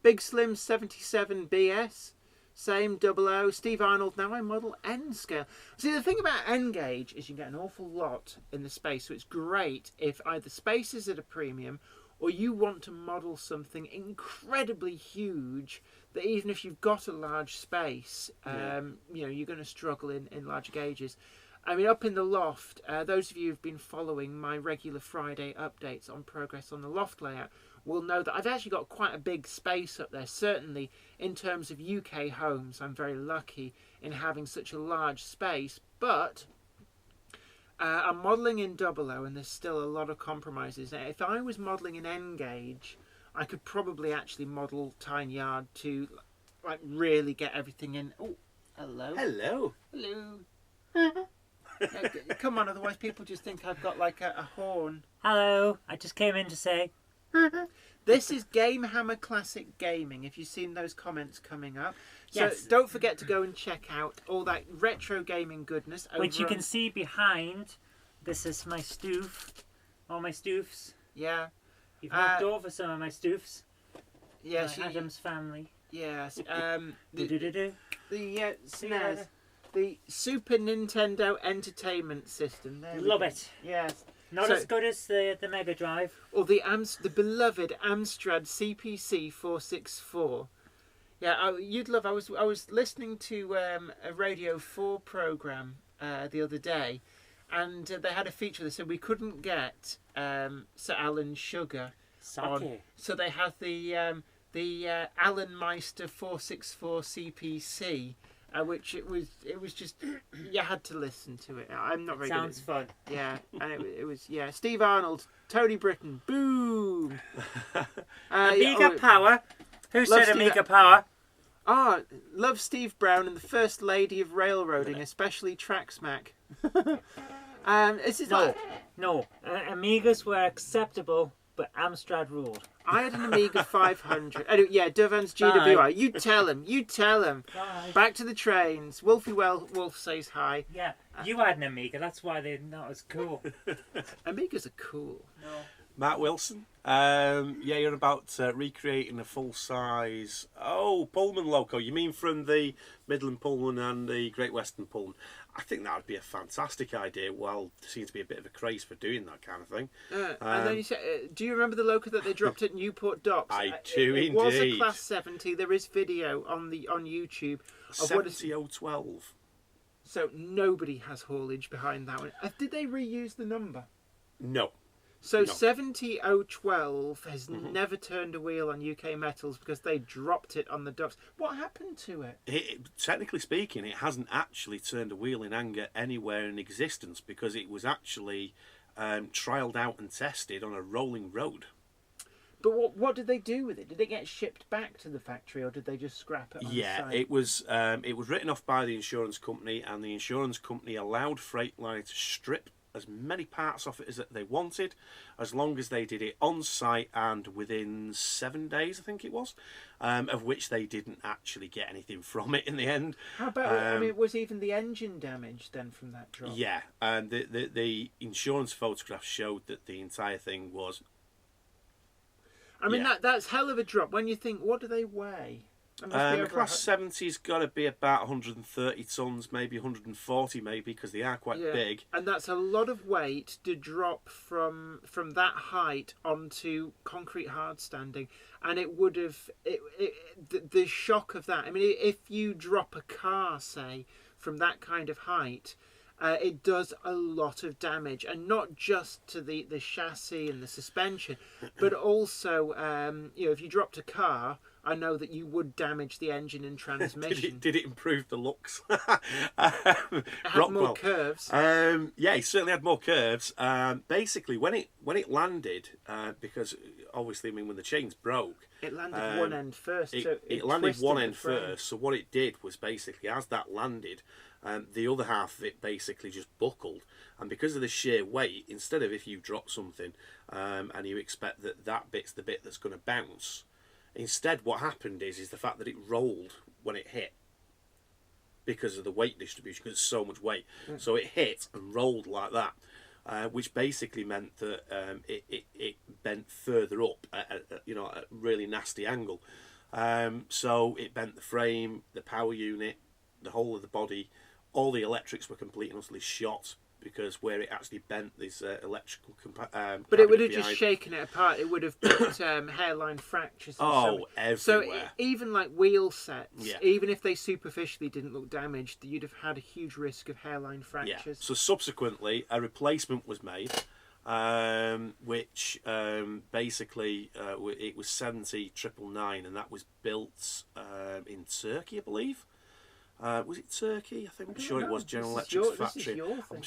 Big Slim 77BS. Same, 00. Steve Arnold, now I model N scale. See, the thing about N gauge is you get an awful lot in the space, so it's great if either space is at a premium or you want to model something incredibly huge that even if you've got a large space, you're going to struggle in larger gauges. I mean, up in the loft, those of you who've been following my regular Friday updates on progress on the loft layout will know that I've actually got quite a big space up there. Certainly, in terms of UK homes, I'm very lucky in having such a large space. But I'm modelling in 00, and there's still a lot of compromises. Now, if I was modelling in N gauge, I could probably actually model Tiny Yard to really get everything in. Oh, hello. Hello. Hello. Come on, otherwise people just think I've got like a horn. Hello, I just came in to say. This is Game Hammer Classic Gaming, if you've seen those comments coming up. So Yes. don't forget to go and check out all that retro gaming goodness. Which you over can see behind. This is my stoof. All my stoofs. Yeah. You've knocked over some of my stoofs. Yes. My Adam's family. Yes. Do-do-do-do. The SNES. The Super Nintendo Entertainment System. There we Love go. it. Yes. Not So- as good as the Mega Drive. Or the beloved Amstrad CPC 464. Yeah, you'd love. I was listening to a Radio 4 program the other day, and they had a feature that said we couldn't get Sir Alan Sugar on, Sake. so they had the Alan Meister 464 CPC. Which it was just you had to listen to it. I'm not very Sounds good. fun. Yeah, and it was Steve Arnold, Tony Britton, boom. Amiga Power. Who Love said Steve- Amiga Power? Love Steve Brown and the First Lady of Railroading, especially Tracksmack. This is like No. Amigas were acceptable, but Amstrad ruled. I had an Amiga 500. Anyway, yeah, Dovan's GWI. Bye. You tell him. Bye. Back to the trains. Wolfie Wolf says hi. Yeah, you had an Amiga. That's why they're not as cool. Amigas are cool. No. Matt Wilson. Yeah, you're about recreating a full-size... Oh, Pullman loco. You mean from the Midland Pullman and the Great Western Pullman? I think that would be a fantastic idea. Well, there seems to be a bit of a craze for doing that kind of thing. And then you said, do you remember the loco that they dropped at Newport Docks? I do it was a indeed. Class 70. There is video on YouTube of what is 70012. So nobody has haulage behind that one. Did they reuse the number? No. So No. 70012 has never turned a wheel on UK metals because they dropped it on the docks. What happened to it? Technically speaking, it hasn't actually turned a wheel in anger anywhere in existence because it was actually trialled out and tested on a rolling road. But what did they do with it? Did it get shipped back to the factory, or did they just scrap it on site? It was written off by the insurance company, and the insurance company allowed Freightliner to strip as many parts off it as they wanted, as long as they did it on site and within 7 days, I think it was, of which they didn't actually get anything from it in the end. How about, I mean, was even the engine damaged then from that drop? Yeah, and the insurance photographs showed that the entire thing was... I mean, that's hell of a drop. When you think, what do they weigh? The Class 70's got to be about 130 tonnes, maybe 140 maybe, because they are quite big. And that's a lot of weight to drop from that height onto concrete hard standing. And it would have... the shock of that... I mean, if you drop a car, say, from that kind of height... it does a lot of damage, and not just to the chassis and the suspension, but also, if you dropped a car, I know that you would damage the engine and transmission. Did it improve the looks? It had more curves. Yeah, it certainly had more curves. Basically, when it landed, because obviously, I mean, when the chains broke, it landed one end first. It landed one end first. So what it did was basically, as that landed, the other half of it basically just buckled, and because of the sheer weight, instead of if you drop something and you expect that bit's the bit that's going to bounce, instead what happened is the fact that it rolled when it hit because of the weight distribution, because it's so much weight. So it hit and rolled like that, which basically meant that it bent further up at a really nasty angle. So it bent the frame, the power unit, the whole of the body. All the electrics were completely and utterly shot because where it actually bent this electrical but it would have just shaken it apart. It would have put hairline fractures and everywhere. So even like wheel sets, even if they superficially didn't look damaged, you'd have had a huge risk of hairline fractures. So subsequently a replacement was made, which basically it was 70999, and that was built in Turkey, I believe. Was it Turkey? I'm sure it was General Electric's factory.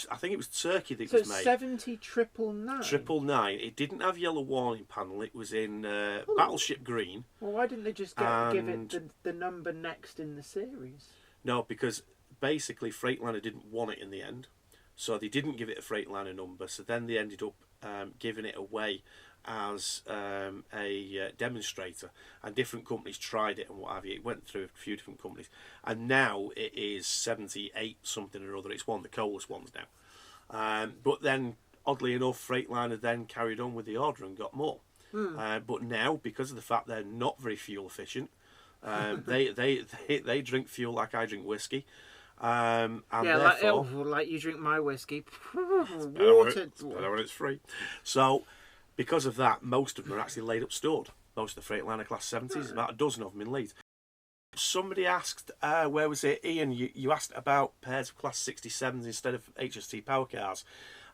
I think it was Turkey that it was made. 70999. 999. It didn't have yellow warning panel. It was in battleship green. Well, why didn't they just give it the number next in the series? No, because basically Freightliner didn't want it in the end, so they didn't give it a Freightliner number. So then they ended up giving it away as a demonstrator, and different companies tried it and what have you. It went through a few different companies, and now it is 78 something or other. It's one of the coolest ones now. But then, oddly enough, Freightliner then carried on with the order and got more. But now, because of the fact they're not very fuel efficient, they drink fuel like I drink whiskey. And therefore, like you drink my whiskey. Water. Better when it's free. So, because of that, most of them are actually laid up stored. Most of the Freightliner Class 70s, about a dozen of them in Leeds. Somebody asked, where was it, Ian? You asked about pairs of Class 67s instead of HST power cars,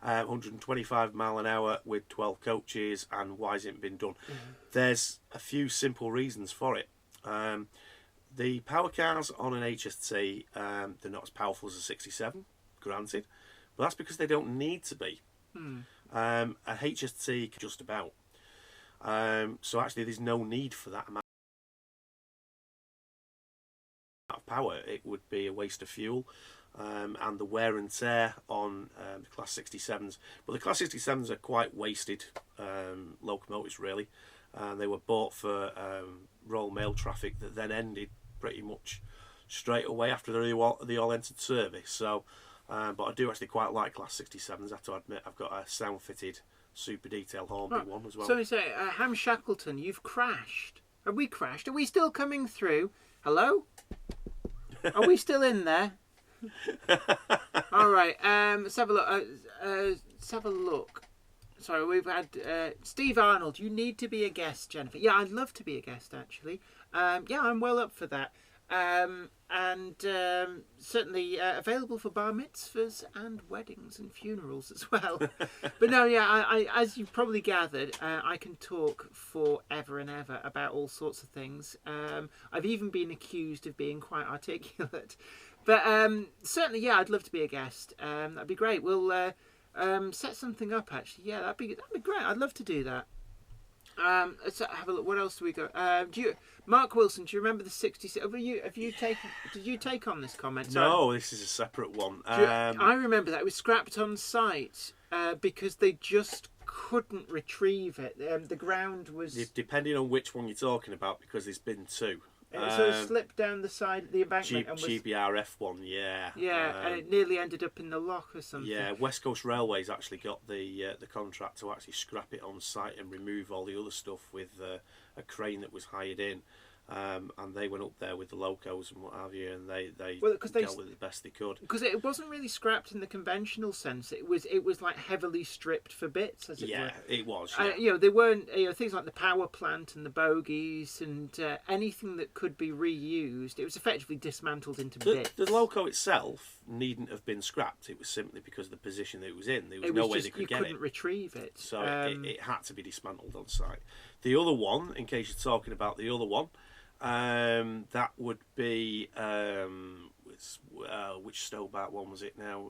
125 mile an hour with 12 coaches, and why hasn't it been done? There's a few simple reasons for it. The power cars on an HST, they're not as powerful as a 67, granted, but that's because they don't need to be. A HST just about. So actually there's no need for that amount of power. It would be a waste of fuel, and the wear and tear on the Class 67s. But the Class 67s are quite wasted locomotives really. They were bought for Royal Mail traffic that then ended pretty much straight away after they all entered service. So but I do actually quite like Class 67s. I have to admit, I've got a sound fitted super detail Hornby Right. one as well. So you say, Ham Shackleton, you've crashed. Have we crashed? Are we still coming through? Hello? Are we still in there? All right. Let's have a look. Let's have a look. Sorry, we've had Steve Arnold. You need to be a guest, Jennifer. Yeah, I'd love to be a guest actually. Yeah, I'm well up for that. Certainly available for bar mitzvahs and weddings and funerals as well. But no, yeah, I as you've probably gathered, I can talk forever and ever about all sorts of things. I've even been accused of being quite articulate. But certainly, yeah, I'd love to be a guest. That'd be great. We'll set something up actually. Yeah, that'd be great. I'd love to do that. Let's have a look. What else do we got? Mark Wilson? Do you remember the 66? Did you take on this comment? Sorry. No, this is a separate one. I remember that it was scrapped on site because they just couldn't retrieve it. The ground was Depending on which one you're talking about, because there's been two. so it slipped down the side of the embankment and was GBRF one, yeah. and it nearly ended up in the lock or something. Yeah, West Coast Railways actually got the contract to actually scrap it on site and remove all the other stuff with a crane that was hired in. And they went up there with the locos and what have you, and they dealt with it the best they could. Because it wasn't really scrapped in the conventional sense. It was like heavily stripped for bits, as it were. Yeah, it was. Yeah. You know, they weren't things like the power plant and the bogies and anything that could be reused. It was effectively dismantled into bits. The loco itself needn't have been scrapped. It was simply because of the position that it was in. There was no way they could get it. You couldn't retrieve it. So it had to be dismantled on site. The other one, in case you're talking about the other one, that would be which Stobart one was it now?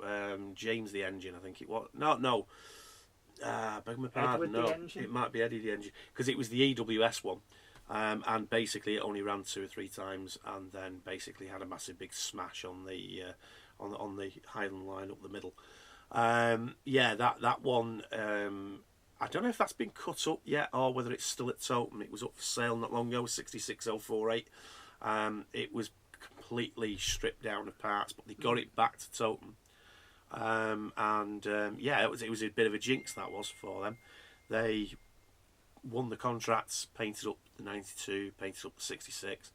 James the Engine, I think it was. No. Beg my pardon. No, it might be Eddie the Engine, because it was the EWS one, and basically it only ran 2 or 3 times, and then basically had a massive big smash on the Highland line up the middle. Yeah, that one. I don't know if that's been cut up yet or whether it's still at Totem. It was up for sale not long ago, 66048. It was completely stripped down of parts, but they got it back to Totem. Yeah, it was a bit of a jinx, that was, for them. They won the contracts, painted up the 92, painted up the 66.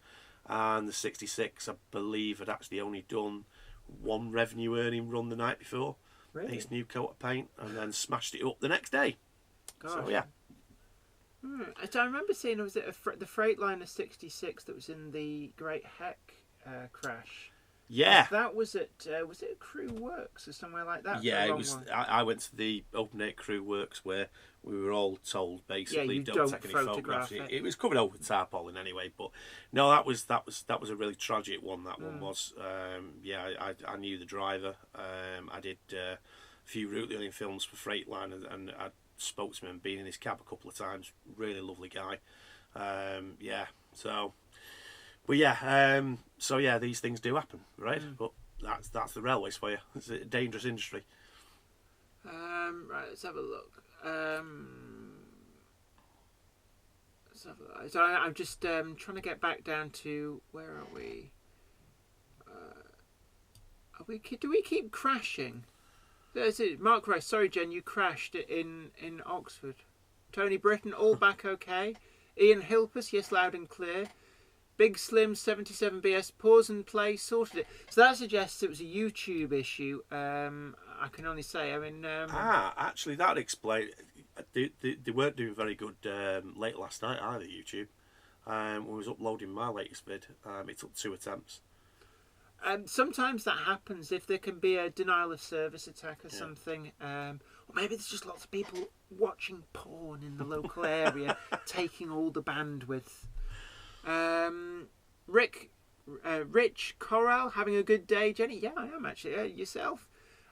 And the 66, I believe, had actually only done one revenue earning run the night before. Really? Its new coat of paint, and then smashed it up the next day. Gosh. So yeah. I remember seeing, was it the Freightliner 66 that was in the Great Heck crash? Yeah. That was at was it Crew Works or somewhere like that? Yeah, it was. I went to the Open Air Crew Works where we were all told basically don't take any photographs. It was covered over with tarpaulin anyway, but no, that was a really tragic one. That one was. Yeah, I knew the driver. I did a few route learning films for Freightliner, and I spoke to him, been in his cab a couple of times. Really lovely guy. Yeah, so. But yeah, so yeah, these things do happen, right? But that's the railways for you. It's a dangerous industry. Right, let's have a look. So I'm just trying to get back down to, where are we? Do we keep crashing? There's it. Mark Rice, sorry Jen, you crashed in Oxford. Tony Britton, all back okay. Ian Hilpus, yes, loud and clear. Big Slim 77BS, pause and play, sorted it. So that suggests it was a YouTube issue. I can only say, I mean... actually, that explains... They weren't doing very good late last night either, YouTube. When I was uploading my latest vid, it took 2 attempts. Sometimes that happens if there can be a denial of service attack or something. Or maybe there's just lots of people watching porn in the local area, taking all the bandwidth. Rich Corral, having a good day, Jenny? Yeah, I am actually. Yourself?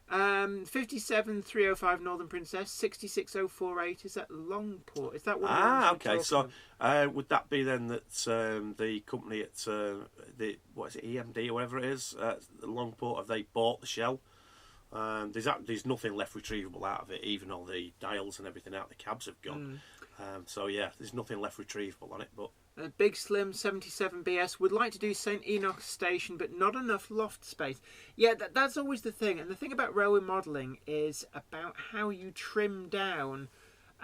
57305 Northern Princess, 66048. Is that Longport? Is that one? Okay. So would that be then that the company at what is it, EMD or whatever it is, Longport, have they bought the shell? There's nothing left retrievable out of it, even all the dials and everything out the cabs have gone. So yeah, there's nothing left retrievable on it, but. Big Slim 77BS would like to do St Enoch Station, but not enough loft space. Yeah, that's always the thing. And the thing about railway modelling is about how you trim down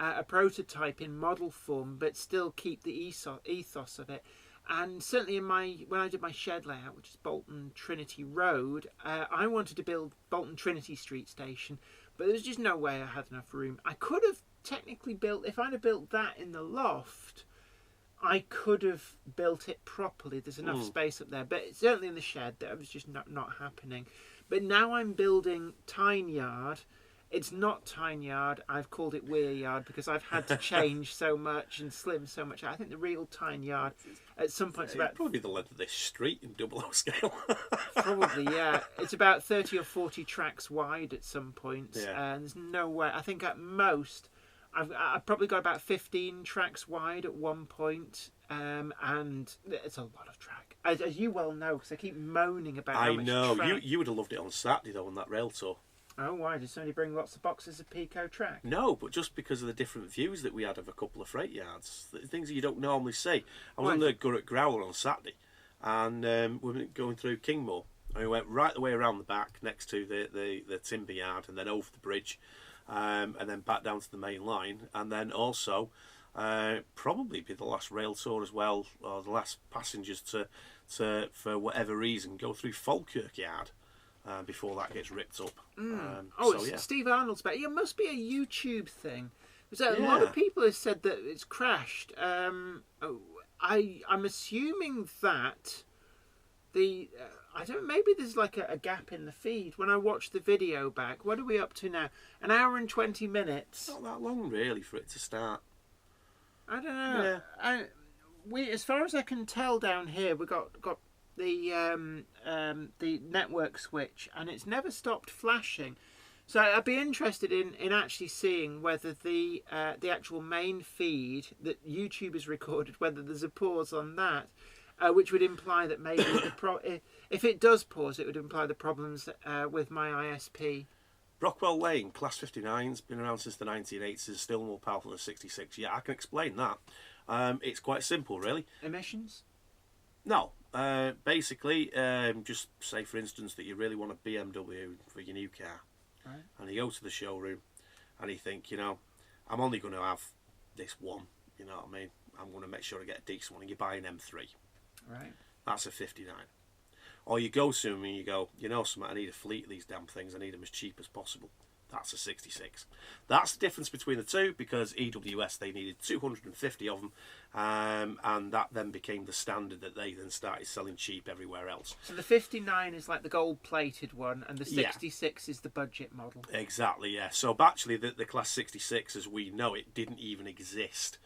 a prototype in model form, but still keep the ethos of it. And certainly when I did my shed layout, which is Bolton Trinity Road, I wanted to build Bolton Trinity Street Station, but there was just no way I had enough room. I could have technically built, if I'd have built that in the loft, I could have built it properly. There's enough space up there, but certainly in the shed, that was just not happening. But now I'm building Tine Yard. It's not Tine Yard. I've called it Weir Yard because I've had to change so much and slim so much. I think the real Tine Yard at some point is about... probably the length of this street in 00 scale. Probably, yeah. It's about 30 or 40 tracks wide at some point. Yeah. And there's no way... I think at most... I've probably got about 15 tracks wide at one point, and it's a lot of track, as you well know, because I keep moaning about how much track. You would have loved it on Saturday though on that rail tour. Oh, why? Did somebody bring lots of boxes of Pico track? No, but just because of the different views that we had of a couple of freight yards, things that you don't normally see. I was on the Gurrock Growler on Saturday, and we were going through Kingmore, and we went right the way around the back next to the timber yard, and then over the bridge. And then back down to the main line, and then also probably be the last rail tour as well, or the last passengers to for whatever reason go through Falkirk Yard before that gets ripped up. Steve Arnold's back. It must be a YouTube thing. A lot of people have said that it's crashed. I'm assuming that I don't. Maybe there's like a gap in the feed. When I watch the video back, what are we up to now? An hour and 20 minutes. Not that long, really, for it to start. I don't know. Yeah. We, as far as I can tell, down here we got the network switch, and it's never stopped flashing. So I'd be interested in actually seeing whether the actual main feed that YouTube has recorded, whether there's a pause on that. Which would imply that maybe if it does pause, it would imply the problems with my ISP. Brockwell Lane, Class 59's been around since the 1980s, still more powerful than 66. Yeah, I can explain that. It's quite simple, really. Emissions? No. Basically, just say, for instance, that you really want a BMW for your new car. Right. And you go to the showroom and you think, I'm only going to have this one, you know what I mean? I'm going to make sure I get a decent one. And you buy an M3. Right. That's a 59. Or you go to them and you go, something, I need a fleet of these damn things. I need them as cheap as possible. That's a 66. That's the difference between the two, because EWS, they needed 250 of them, and that then became the standard that they then started selling cheap everywhere else. So the 59 is like the gold-plated one, and the 66 is the budget model. Exactly, yeah. So actually the Class 66, as we know it, didn't even exist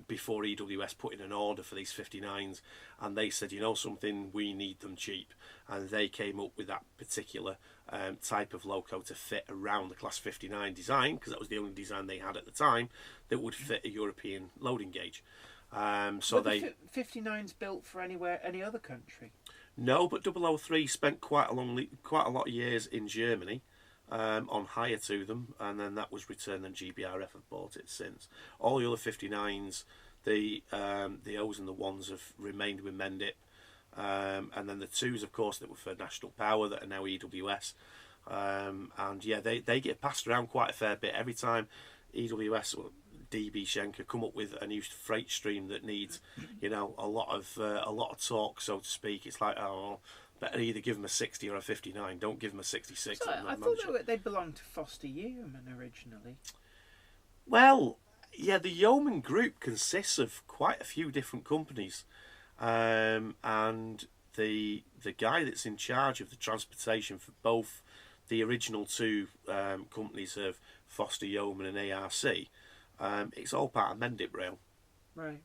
before EWS put in an order for these 59s, and they said, something, we need them cheap, and they came up with that particular type of loco to fit around the Class 59 design, because that was the only design they had at the time that would fit a European loading gauge. So the 59's built for any other country? No, but 003 spent quite a lot of years in Germany. On hire to them, and then that was returned, and GBRF have bought it since. All the other 59s, the O's and the 1s have remained with Mendip, and then the 2s, of course, that were for National Power, that are now EWS, and yeah, they get passed around quite a fair bit. Every time EWS or DB Schenker come up with a new freight stream that needs, a lot of torque, so to speak, it's like, better either give them a 60 or a 59. Don't give them a 66. So I thought they belonged to Foster Yeoman originally. Well, yeah, the Yeoman Group consists of quite a few different companies, and the guy that's in charge of the transportation for both the original two companies of Foster Yeoman and ARC, it's all part of Mendip Rail. Right.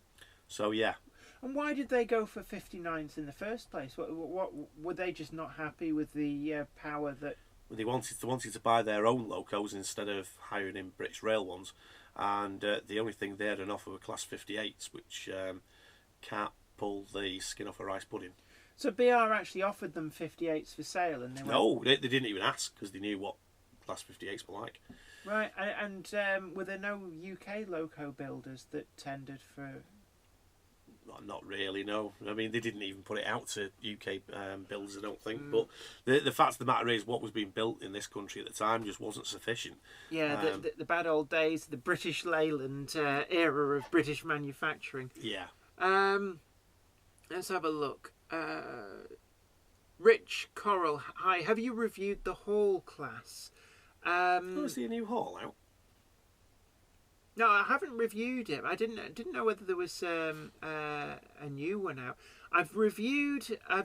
So yeah. And why did they go for 59s in the first place? What were they just not happy with the power that? Well, they wanted to buy their own locos instead of hiring in British Rail ones, and the only thing they had on offer were Class 58s, which can't pull the skin off a rice pudding. So BR actually offered them 58s for sale, and they went... No, they didn't even ask, because they knew what Class 58s were like. Right, and were there no UK loco builders that tendered for? Not really, no. I mean, they didn't even put it out to UK builders, I don't think. But the fact of the matter is, what was being built in this country at the time just wasn't sufficient. Yeah, the bad old days, the British Leyland era of British manufacturing. Yeah. Let's have a look. Rich Coral, hi. Have you reviewed the Hall class? Was there a new Hall out? No, I haven't reviewed it. I didn't know whether there was a new one out. I've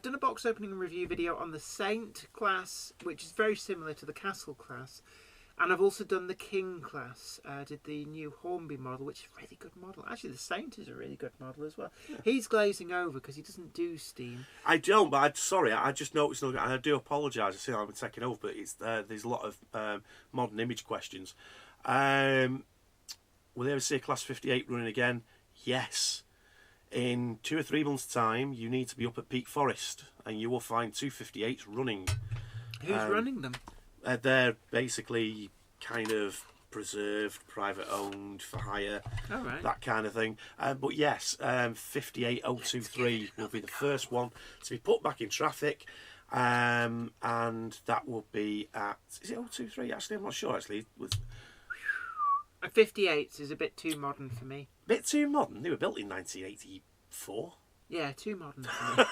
done a box opening and review video on the Saint class, which is very similar to the Castle class. And I've also done the King class. I did the new Hornby model, which is a really good model. Actually, the Saint is a really good model as well. Yeah. He's glazing over because he doesn't do steam. I don't, but I just noticed, and I do apologise. I see I'm taking over, but there's a lot of modern image questions. Will they ever see a Class 58 running again? Yes. In 2 or 3 months' time, you need to be up at Peak Forest, and you will find 258s running. Who's running them? They're basically kind of preserved, private owned, for hire, that kind of thing. But yes, 58023 will be the first one to be put back in traffic, and that will be at, is it 023? Actually, I'm not sure. Actually, 58s is a bit too modern for me. Bit too modern. They were built in 1984. Yeah, too modern for me.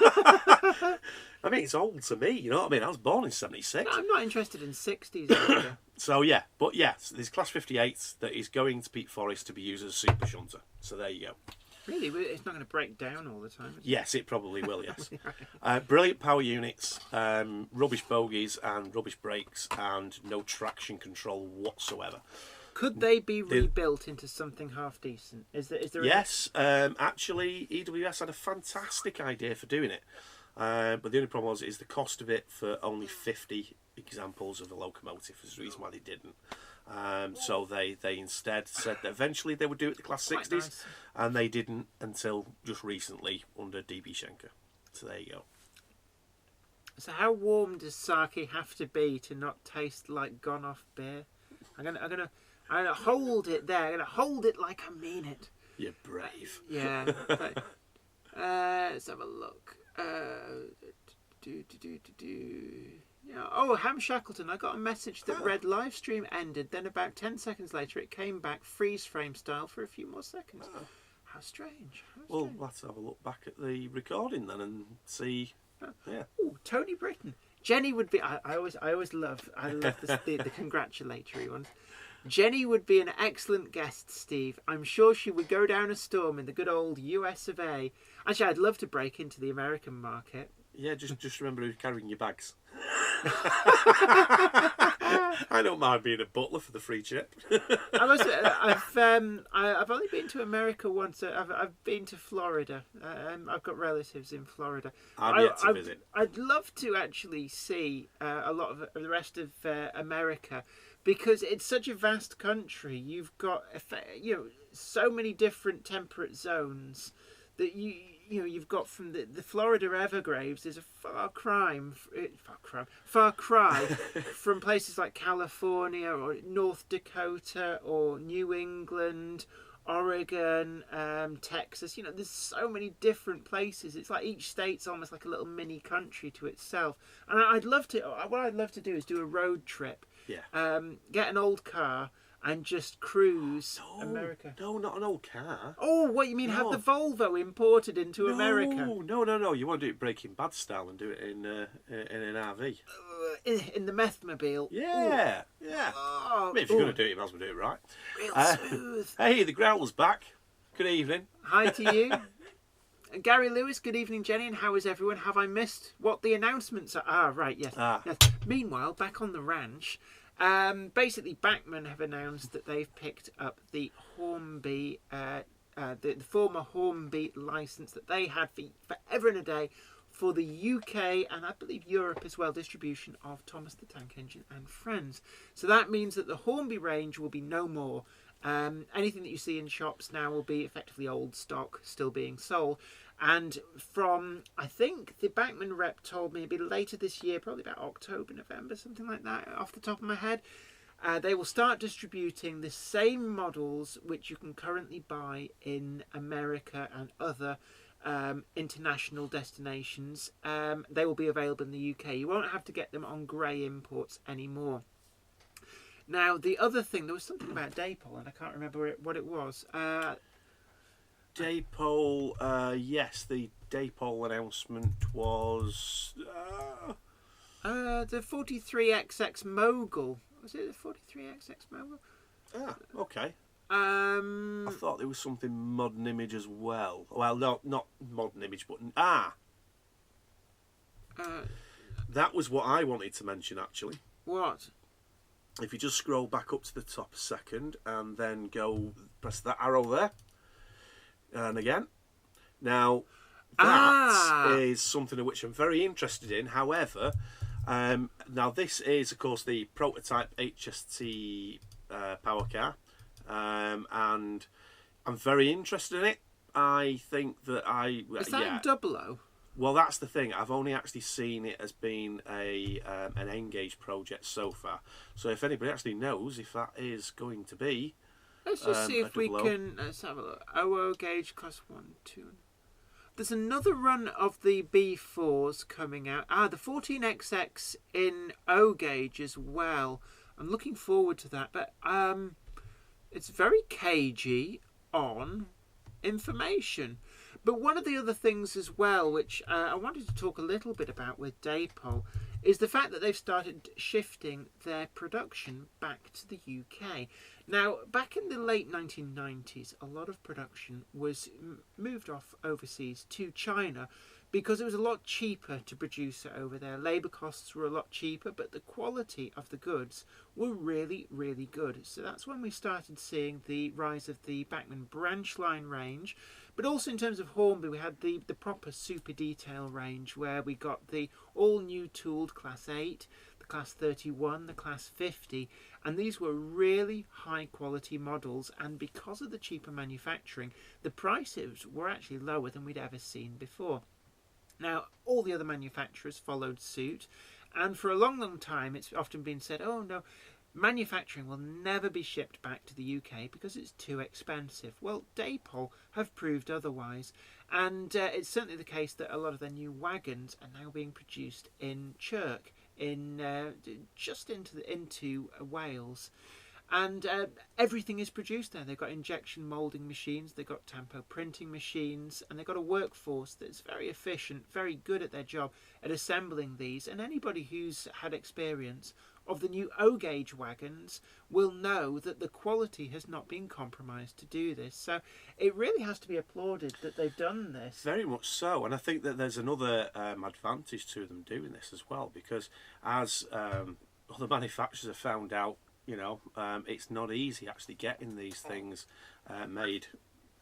I mean, it's old to me, you know what I mean? I was born in 76. No, I'm not interested in 60s either. So, yeah. But, yes, there's Class 58 that is going to Peak Forest to be used as a super shunter. So, there you go. Really? It's not going to break down all the time? Yes, it probably will, yes. Brilliant power units, rubbish bogies and rubbish brakes, and no traction control whatsoever. Could they be rebuilt into something half decent? Is there? Yes, actually, EWS had a fantastic idea for doing it, but the only problem is the cost of it for only 50 examples of a locomotive is the reason why they didn't. So they instead said that eventually they would do it the Class 60s, nice. And they didn't until just recently under DB Schenker. So there you go. So how warm does sake have to be to not taste like gone off beer? I'm gonna hold it there. I'm gonna hold it like I mean it. You're brave. Yeah. But, let's have a look. Yeah. Oh, Ham Shackleton. I got a message that Red live stream ended. Then about 10 seconds later, it came back freeze frame style for a few more seconds. How strange. Well, let's have a look back at the recording then and see. Yeah. Oh, Tony Britton. Jenny would be. I love the congratulatory ones. Jenny would be an excellent guest, Steve. I'm sure she would go down a storm in the good old US of A. Actually, I'd love to break into the American market. Yeah, just remember who's carrying your bags. I don't mind being a butler for the free trip. I've only been to America once. I've been to Florida. I've got relatives in Florida. I'm yet to visit. I'd love to actually see a lot of the rest of America, because it's such a vast country. You've got so many different temperate zones that you've got from the Florida Everglades is a far cry from places like California or North Dakota or New England, Oregon, Texas. There's so many different places. It's like each state's almost like a little mini country to itself. And what I'd love to do is do a road trip. Yeah. Get an old car and just cruise America. No, not an old car. Oh, what you mean? No. Have the Volvo imported into America? No. You want to do it Breaking Bad style and do it in an RV. In the Methmobile. Yeah, ooh. Yeah. I mean, if you're going to do it, you might as well do it right. Real smooth. Hey, the Growler's back. Good evening. Hi to you. Gary Lewis, good evening, Jenny, and how is everyone? Have I missed what the announcements are? Right, yes. Yes. Meanwhile, back on the ranch, basically BACHMANN have announced that they've picked up the Hornby, the former Hornby licence that they had for forever and a day for the UK and I believe Europe as well, distribution of Thomas the Tank Engine and Friends. So that means that the Hornby range will be no more. Anything that you see in shops now will be effectively old stock, still being sold. And from, I think the BACHMANN rep told me it'll be later this year, probably about October, November, something like that, off the top of my head. They will start distributing the same models which you can currently buy in America and other international destinations, they will be available in the UK. You won't have to get them on grey imports anymore. Now, the other thing, there was something about Dapol, and I can't remember what it was. Dapol, yes, the Dapol announcement was... The 43XX Mogul. Was it the 43XX Mogul? okay. Um, I thought there was something modern image as well. Well, no, not modern image, but that was what I wanted to mention actually. what? If you just scroll back up to the top a second and then press that arrow there, and again. Now, that is something of which I'm very interested in. However, now this is, of course, the prototype HST power car, and I'm very interested in it. I think that Is that in Double O? Well, that's the thing. I've only actually seen it as being an N-Gauge project so far. So if anybody actually knows if that is going to be... Let's just see if we can... Let's have a look. OO gauge class 1, 2... There's another run of the B4s coming out. The 14XX in O gauge as well. I'm looking forward to that. But it's very cagey on information. But one of the other things as well, which I wanted to talk a little bit about with Dapol, is the fact that they've started shifting their production back to the UK. Now, back in the late 1990s, a lot of production was moved off overseas to China because it was a lot cheaper to produce it over there. Labour costs were a lot cheaper, but the quality of the goods were really, really good. So that's when we started seeing the rise of the BACHMANN branch line range. But also in terms of Hornby, we had the proper super detail range where we got the all new tooled Class 8, the Class 31, the Class 50, and these were really high quality models, and because of the cheaper manufacturing, the prices were actually lower than we'd ever seen before. Now, all the other manufacturers followed suit, and for a long, long time it's often been said, oh no, manufacturing will never be shipped back to the UK because it's too expensive. Well, Dapol have proved otherwise, and it's certainly the case that a lot of their new wagons are now being produced in Chirk, just into Wales. And everything is produced there. They've got injection moulding machines, they've got tampo printing machines, and they've got a workforce that's very efficient, very good at their job at assembling these. And anybody who's had experience of the new O-gauge wagons will know that the quality has not been compromised to do this. So it really has to be applauded that they've done this. Very much so, and I think that there's another advantage to them doing this as well, because as other manufacturers have found out, you know, it's not easy actually getting these things made.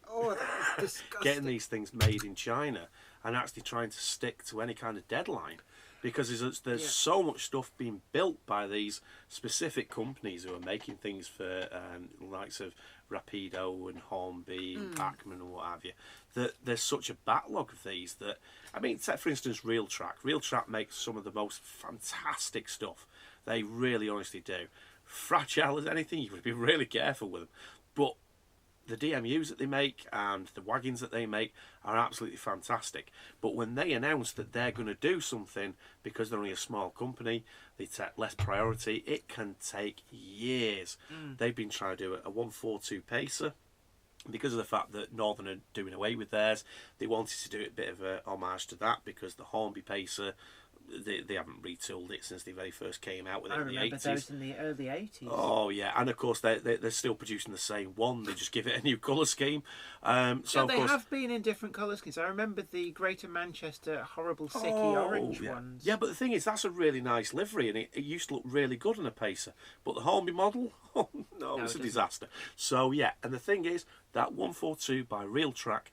Oh, that is disgusting. Getting these things made in China and actually trying to stick to any kind of deadline, because there's so much stuff being built by these specific companies who are making things for the likes of Rapido and Hornby and BACHMANN and what have you, that there's such a backlog of these that, I mean, take for instance Real Track. Real Track makes some of the most fantastic stuff. They really honestly do. Fragile as anything, you've got to be really careful with them. But the DMUs that they make and the wagons that they make are absolutely fantastic. But when they announce that they're going to do something, because they're only a small company, they take less priority, it can take years. They've been trying to do a 142 Pacer. Because of the fact that Northern are doing away with theirs, they wanted to do a bit of a homage to that, because the Hornby Pacer, they haven't retooled it since they very first came out with it in the 80s. I remember those in the early 80s. Oh yeah, and of course they're still producing the same one. They just give it a new colour scheme. So yeah, they of course, have been in different colour schemes. I remember the Greater Manchester horrible sicky orange ones. Yeah, but the thing is, that's a really nice livery, and it used to look really good on a Pacer. But the Hornby model, oh no, it's a disaster. So yeah, and the thing is, that 142 by Real Track,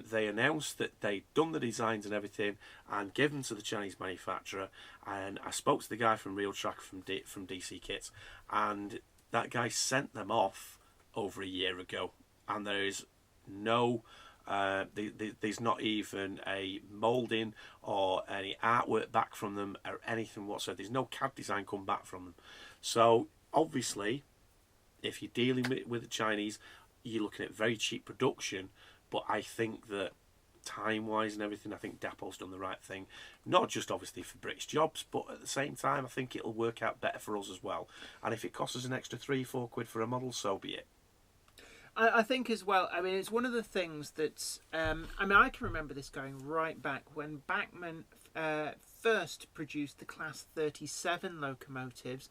they announced that they'd done the designs and everything and given them to the Chinese manufacturer. And I spoke to the guy from Real Track from DC Kits, and that guy sent them off over a year ago. And there is no, there's not even a moulding or any artwork back from them or anything whatsoever. There's no CAD design come back from them. So obviously, if you're dealing with the Chinese, you're looking at very cheap production. But I think that time-wise and everything, I think Dapol's done the right thing. Not just obviously for British jobs, but at the same time, I think it'll work out better for us as well. And if it costs us an extra £3-4 for a model, so be it. I think as well, I mean, it's one of the things that's, I mean, I can remember this going right back when BACHMANN first produced the Class 37 locomotives,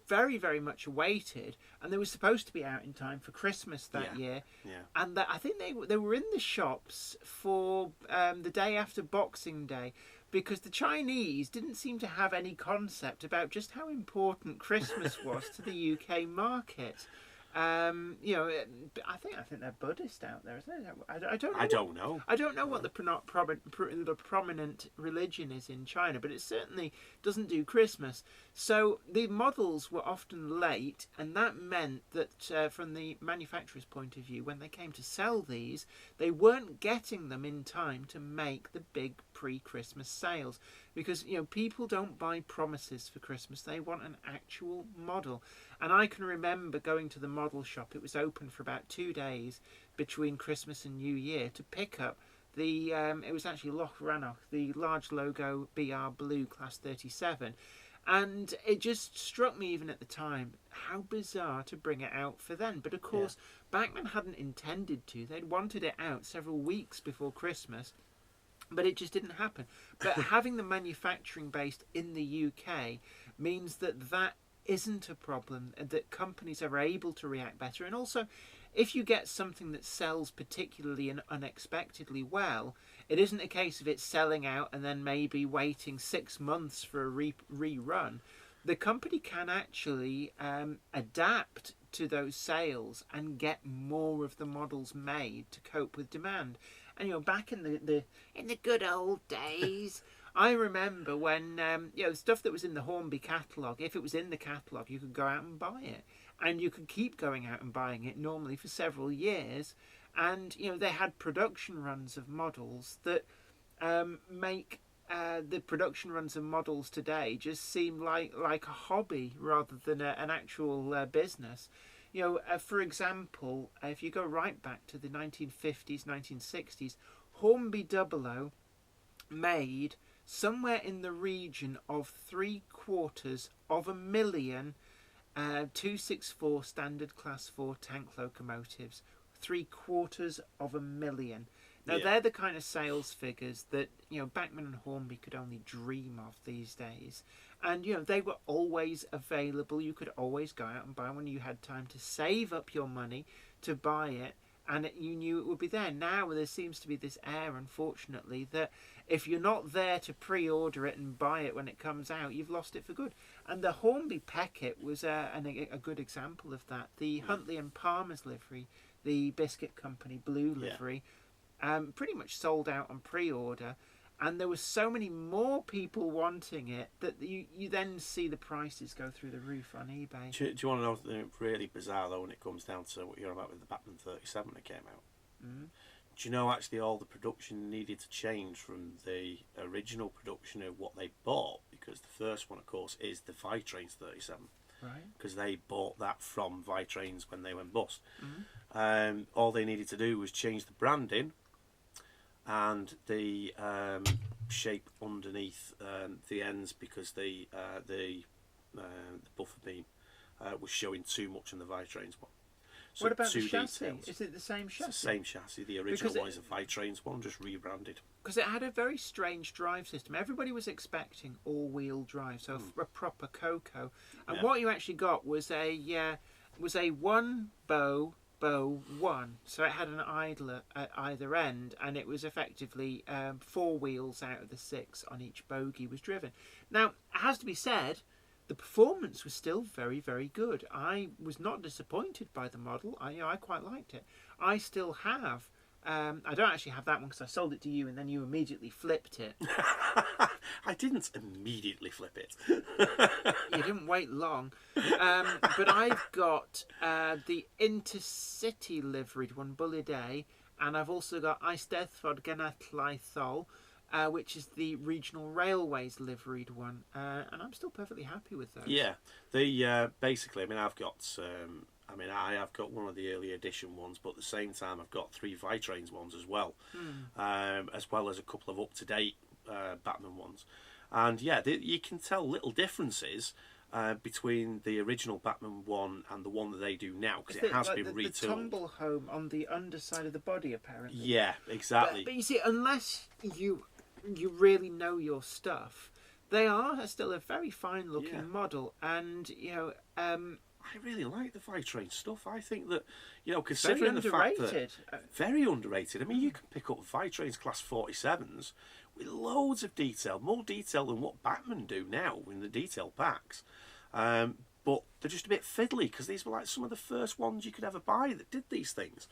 very, very much awaited, and they were supposed to be out in time for Christmas that year. Yeah. And I think they were in the shops for the day after Boxing Day, because the Chinese didn't seem to have any concept about just how important Christmas was to the UK market. You know, I think they're Buddhist out there, isn't it? I don't know. I don't know what the prominent religion is in China, but it certainly doesn't do Christmas. So the models were often late, and that meant that from the manufacturer's point of view, when they came to sell these, they weren't getting them in time to make the big pre-Christmas sales, because people don't buy promises for Christmas. They want an actual model. And I can remember going to the model shop. It was open for about 2 days between Christmas and New Year to pick up the, it was actually Loch Rannoch, the large logo BR Blue Class 37. And it just struck me even at the time how bizarre to bring it out for then. But of course, BACHMANN hadn't intended to. They'd wanted it out several weeks before Christmas, but it just didn't happen. But having the manufacturing based in the UK means that isn't a problem, that companies are able to react better. And also, if you get something that sells particularly and unexpectedly well, it isn't a case of it selling out and then maybe waiting 6 months for a rerun. The company can actually adapt to those sales and get more of the models made to cope with demand. And back in the good old days, I remember when stuff that was in the Hornby catalogue, if it was in the catalogue, you could go out and buy it, and you could keep going out and buying it normally for several years. And they had production runs of models that make the production runs of models today just seem like a hobby rather than an actual business. For example, if you go right back to the 1950s, 1960s, Hornby 00 made somewhere in the region of 750,000 264 standard class 4 tank locomotives. 750,000. Now they're the kind of sales figures that BACHMANN and Hornby could only dream of these days. And they were always available. You could always go out and buy when you had time to save up your money to buy it, and you knew it would be there. Now there seems to be this air, unfortunately, that if you're not there to pre-order it and buy it when it comes out, you've lost it for good. And the Hornby Peckett was a good example of that. The Huntley and Palmer's livery, the Biscuit Company blue livery, pretty much sold out on pre-order. And there were so many more people wanting it that you then see the prices go through the roof on eBay. Do you want to know something really bizarre, though, when it comes down to what you're about with the BACHMANN 37 that came out? Mm-hmm. Do you know actually all the production needed to change from the original production of what they bought? Because the first one, of course, is the Vitrains 37. Right. Because they bought that from Vitrains when they went bust. Mm-hmm. All they needed to do was change the branding and the shape underneath the ends, because the buffer beam was showing too much in the Vitrains one. So what about the chassis? Details. Is it the same chassis? It's the same chassis. The original one is a Vitrains one, just rebranded. Because it had a very strange drive system. Everybody was expecting all-wheel drive, so a proper Coco. And what you actually got was a one bow one. So it had an idler at either end, and it was effectively 4 wheels out of the 6 on each bogie was driven. Now, it has to be said, the performance was still very, very good. I was not disappointed by the model. I quite liked it. I still have. I don't actually have that one because I sold it to you and then you immediately flipped it. I didn't immediately flip it. You didn't wait long. But I've got the Intercity liveried one, Bully Day, and I've also got Eisteddfod Genedlaethol, which is the Regional Railways liveried one, and I'm still perfectly happy with those. Yeah, the basically, I mean, I've got I mean, I have got one of the early edition ones, but at the same time, I've got 3 Vitrains ones as well, as well as a couple of up-to-date Batman ones. And yeah, you can tell little differences between the original Batman one and the one that they do now, because it has been retooled. The tumble home on the underside of the body, apparently. Yeah, exactly. But you see, unless you really know your stuff, they are still a very fine-looking model, and I really like the Vitrain stuff. I think that, considering the fact that very underrated. I mean, you can pick up Vitrain's Class 47s with loads of detail, more detail than what Batman do now in the detail packs. But they're just a bit fiddly, because these were like some of the first ones you could ever buy that did these things.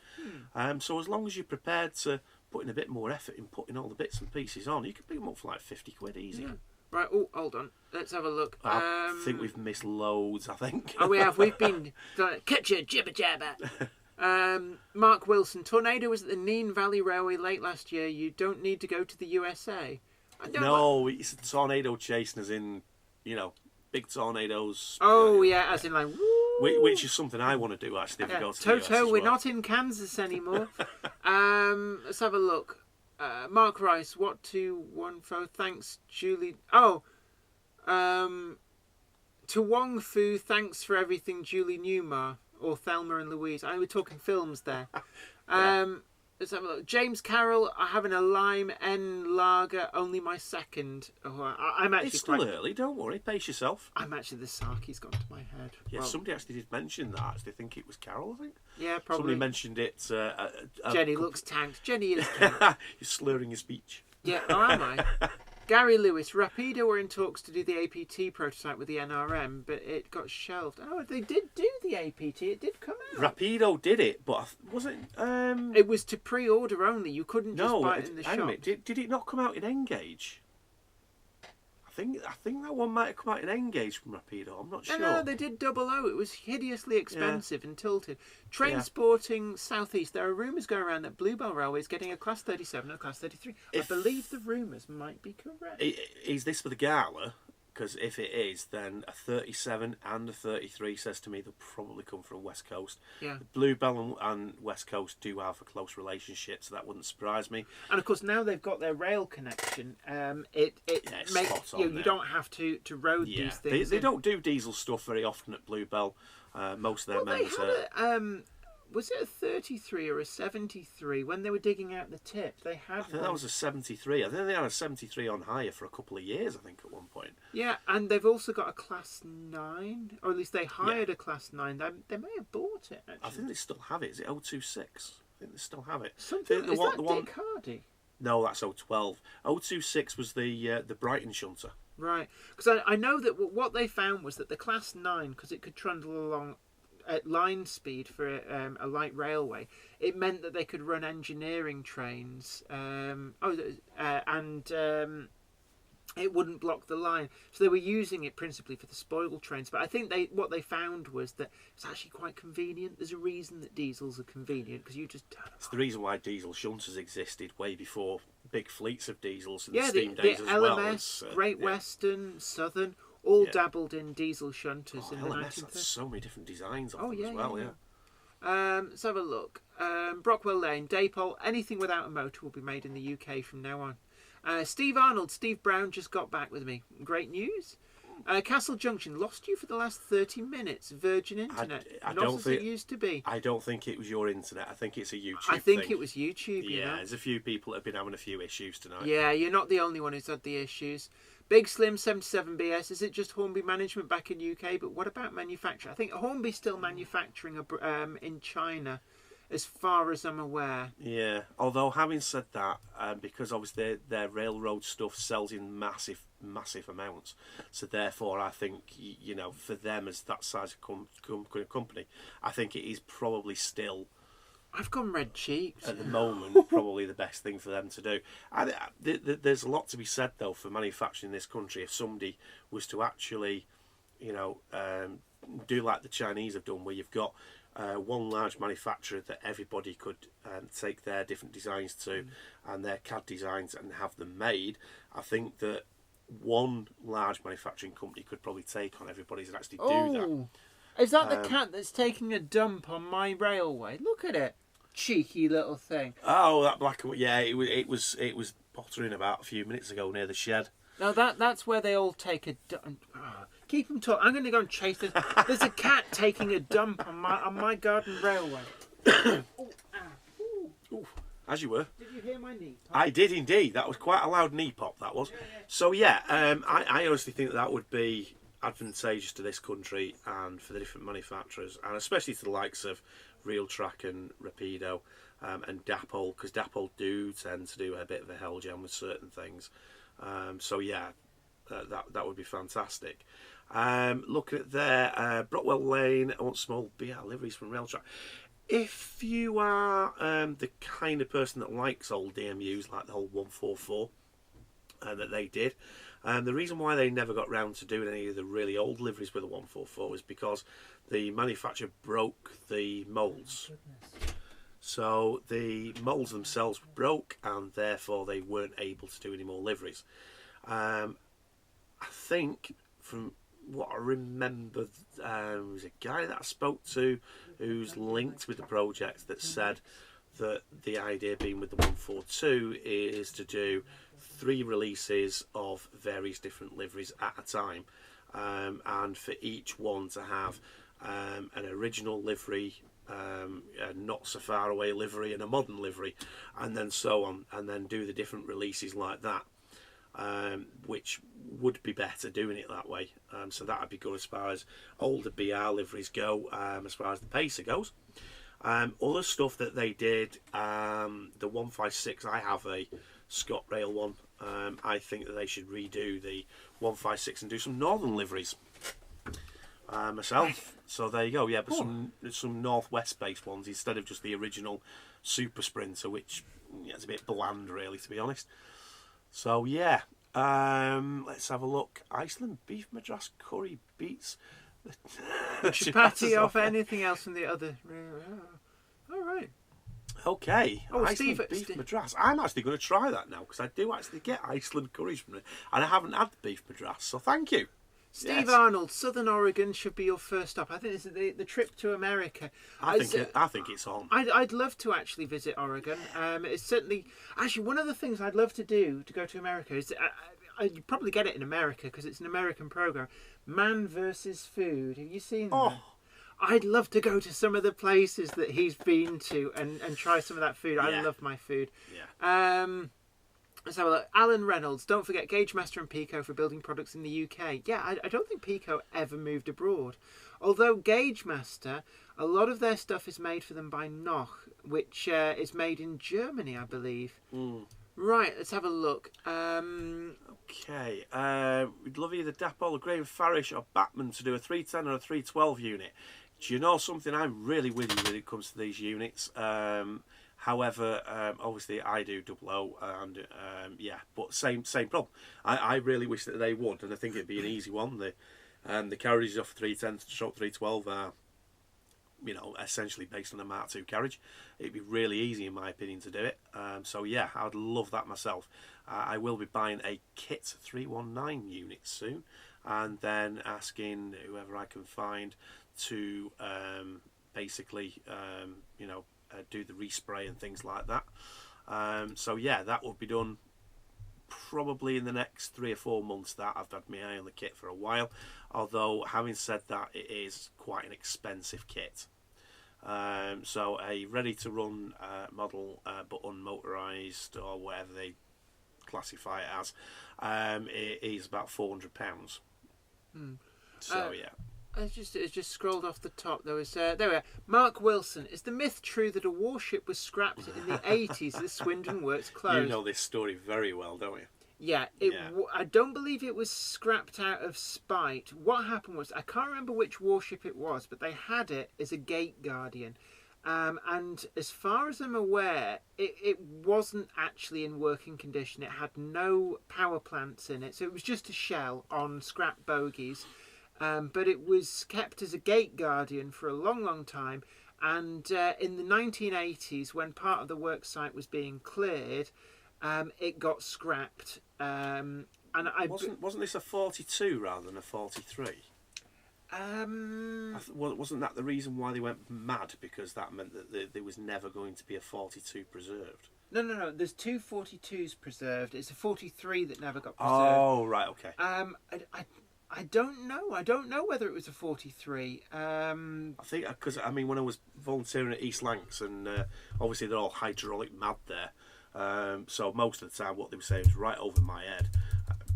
So as long as you're prepared to put in a bit more effort in putting all the bits and pieces on, you can pick them up for like 50 quid easy. Yeah. Right, oh, hold on. Let's have a look. I think we've missed loads, I think. Oh, we have. We've been... Catch a jibber jabber. Mark Wilson. Tornado was at the Neen Valley Railway late last year. You don't need to go to the USA. No, it's a tornado chasing us in, big tornadoes. Oh, yeah, as in like... Woo! Which is something I want to do, actually, if we go to the US Toto, as we're well. not in Kansas anymore. Let's have a look. Mark Rice, what to one for? Thanks, Julie. Oh, to Wong Fu, thanks for everything, Julie Newmar, or Thelma and Louise. We're talking films there. Let's have a look. James Carroll, I'm having a lime N lager, only my second. Oh, I'm actually It's still early, don't worry, pace yourself. I'm actually, the sake's gone to my head. Yeah, Well, somebody actually did mention that. Actually, I think it was Carol, I think. yeah, probably. Somebody mentioned it. Jenny looks tanked. Jenny is tanked. You're slurring your speech. Yeah, oh, am I? Gary Lewis, Rapido were in talks to do the APT prototype with the NRM, but it got shelved. Oh, they did do the APT. It did come out. Rapido did it, but was it? It was to pre-order only. You couldn't just buy it in the hang shop. a minute. Did it not come out in Engage? I think that one might have come out in Engage from Rapido. I'm not sure. No, they did 00. It was hideously expensive and tilted. Transporting Southeast. There are rumours going around that Bluebell Railway is getting a Class 37 and a Class 33. I believe the rumours might be correct. Is this for the Gala? Because if it is, then a 37 and a 33 says to me they'll probably come from West Coast. Yeah. Bluebell and West Coast do have a close relationship, so that wouldn't surprise me. And of course, now they've got their rail connection. It makes you don't have to road these things. They don't do diesel stuff very often at Bluebell. Most of their members was it a 33 or a 73 when they were digging out the tip? They had. I think that was a 73. I think they had a 73 on hire for a couple of years. I think at one point. Yeah, and they've also got a Class 9, or at least they hired a Class 9. They may have bought it. Actually. I think they still have it. Is it 026? I think they still have it. Something is that Dick Hardy? No, that's 012. 026 was the Brighton shunter. Right, because I know that what they found was that the Class 9, because it could trundle along at line speed for a light railway, it meant that they could run engineering trains, and it wouldn't block the line. So they were using it principally for the spoil trains. But I think what they found was that it's actually quite convenient. There's a reason that diesels are convenient, because you just turn them. It's the reason why diesel shunters existed way before big fleets of diesels and the steam the days as well. LMS, Great Western, Southern, all dabbled in diesel shunters in the LMS 1930s. had so many different designs of them as well, yeah. Let's have a look. Brockwell Lane, Dapol, anything without a motor will be made in the UK from now on. Steve Arnold, Steve Brown just got back with me. Great news. Castle Junction, lost you for the last 30 minutes. Virgin Internet, not as it used to be. I don't think it was your internet. I think it's a YouTube I think thing. it was YouTube, you know. There's a few people that have been having a few issues tonight. Yeah, you're not the only one who's had the issues. Big Slim 77BS, is it just Hornby management back in UK? But what about manufacture? I think Hornby's still manufacturing in China, as far as I'm aware. Yeah, although having said that, because obviously their railroad stuff sells in massive amounts, so therefore I think, for them as that size of company, I think it is probably still, I've gone red cheeks at the moment, probably the best thing for them to do. There's a lot to be said though for manufacturing in this country. If somebody was to actually, do like the Chinese have done, where you've got one large manufacturer that everybody could take their different designs to and their CAD designs and have them made, I think that one large manufacturing company could probably take on everybody's and actually do that. Is that the cat that's taking a dump on my railway? Look at it, cheeky little thing. Oh, that black and white. Yeah, it was pottering about a few minutes ago near the shed. No, that's where they all take a dump. Oh, keep them talking. I'm going to go and chase this. There's a cat taking a dump on my garden railway. Oh, Ooh, as you were. did you hear my knee? I did indeed. That was quite a loud knee pop. That was. So yeah, I honestly think that would be advantageous to this country and for the different manufacturers, and especially to the likes of Real Track and Rapido and Dapol, because Dapol do tend to do a bit of a hell jam with certain things. So yeah, that would be fantastic. Looking at there, Brockwell Lane. I want small BR liveries from Rail Track. If you are the kind of person that likes old DMUs, like the whole 144 that they did, the reason why they never got round to doing any of the really old liveries with the 144 was because the manufacturer broke the moulds. So the moulds themselves broke, and therefore they weren't able to do any more liveries. I think from what I remember, there was a guy that I spoke to who's linked with the project that said that the idea being with the 142 is to do 3 releases of various different liveries at a time, and for each one to have an original livery, a not so far away livery, and a modern livery, and then so on, and then do the different releases like that, which would be better doing it that way. So that would be good as far as older BR liveries go, as far as the Pacer goes. Other stuff that they did, the 156, I have a Scott Rail one. I think that they should redo the 156 and do some northern liveries myself. So there you go. Yeah, but some northwest based ones instead of just the original Super Sprinter, which is a bit bland, really, to be honest. So yeah, let's have a look. Iceland beef madras curry beats the Chapati off anything else from the other. All right. Okay. Oh, Iceland beef madras. I'm actually going to try that now, because I do actually get Iceland curries from it, and I haven't had the beef madras. So thank you. Steve Arnold, Southern Oregon should be your first stop. I think it's the trip to America. I think it's on. I'd love to actually visit Oregon. It's certainly actually one of the things I'd love to do to go to America is you probably get it in America because it's an American program. Man versus Food. Have you seen that? I'd love to go to some of the places that he's been to and try some of that food. I love my food. Yeah. Let's have a look. Alan Reynolds. Don't forget Gagemaster and Pico for building products in the UK. Yeah, I don't think Pico ever moved abroad. Although Gagemaster, a lot of their stuff is made for them by Noch, which is made in Germany, I believe. Right, let's have a look. Okay. We'd love either Dapol or Graham Farish or BACHMANN to do a 310 or a 312 unit. Do you know something? I'm really winning when it comes to these units. However, obviously I do 00, and but same problem. I really wish that they would, and I think it'd be an easy one. The carriages off 310 to 312 are, essentially based on a Mark II carriage. It'd be really easy, in my opinion, to do it. So yeah, I'd love that myself. I will be buying a Kit 319 unit soon, and then asking whoever I can find to basically, do the respray and things like that. So yeah, that will be done probably in the next 3 or 4 months. That I've had my eye on the kit for a while, although having said that, it is quite an expensive kit. So a ready to run model, but unmotorized or whatever they classify it as, it is about £400. So yeah. It's just scrolled off the top. There was there we are. Mark Wilson. Is the myth true that a warship was scrapped in the 80s? The Swindon Works closed. You know this story very well, don't you? Yeah, I don't believe it was scrapped out of spite. What happened was, I can't remember which warship it was, but they had it as a gate guardian. And as far as I'm aware, it wasn't actually in working condition. It had no power plants in it, so it was just a shell on scrap bogies. But it was kept as a gate guardian for a long, long time. And in the 1980s, when part of the work site was being cleared, it got scrapped. And wasn't this a 42 rather than a 43? Wasn't that the reason why they went mad? Because that meant that there was never going to be a 42 preserved. No. There's two 42s preserved. It's a 43 that never got preserved. Oh, right, okay. I don't know. I don't know whether it was a 43. I think, because, I mean, when I was volunteering at East Lancs, and obviously they're all hydraulic mad there, so most of the time what they were saying was right over my head.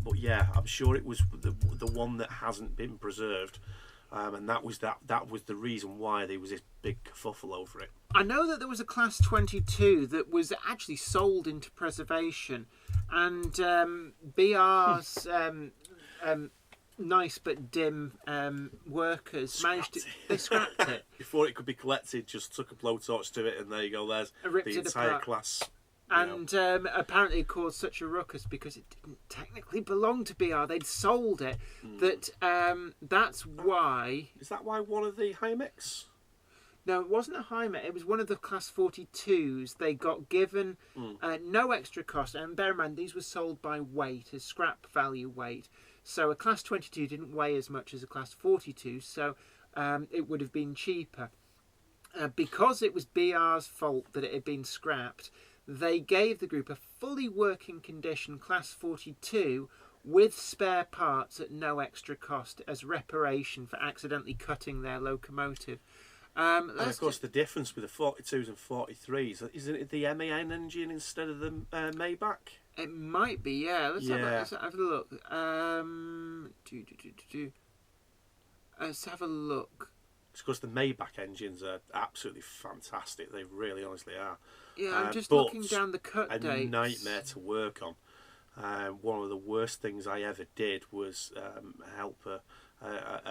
But yeah, I'm sure it was the one that hasn't been preserved, and that was the reason why there was this big kerfuffle over it. I know that there was a Class 22 that was actually sold into preservation, and BR's nice but dim workers managed to... They scrapped it. Before it could be collected, just took a blowtorch to it, and there you go, there's the entire apart. class. And apparently it caused such a ruckus because it didn't technically belong to BR. They'd sold it. That that's why... Is that why one of the Hymex? No, it wasn't a Hymet. It was one of the Class 42s. They got given no extra cost. And bear in mind, these were sold by weight, as scrap value weight. So a Class 22 didn't weigh as much as a Class 42, so it would have been cheaper. Because it was BR's fault that it had been scrapped, they gave the group a fully working condition Class 42 with spare parts at no extra cost as reparation for accidentally cutting their locomotive. And of course, the difference with the 42s and 43s, isn't it the MAN engine instead of the Maybach? It might be, yeah. Let's have a look. Let's have a look. It's because the Maybach engines are absolutely fantastic. They really, honestly are. Yeah, I'm just looking down the cut dates. A nightmare to work on. One of the worst things I ever did was help a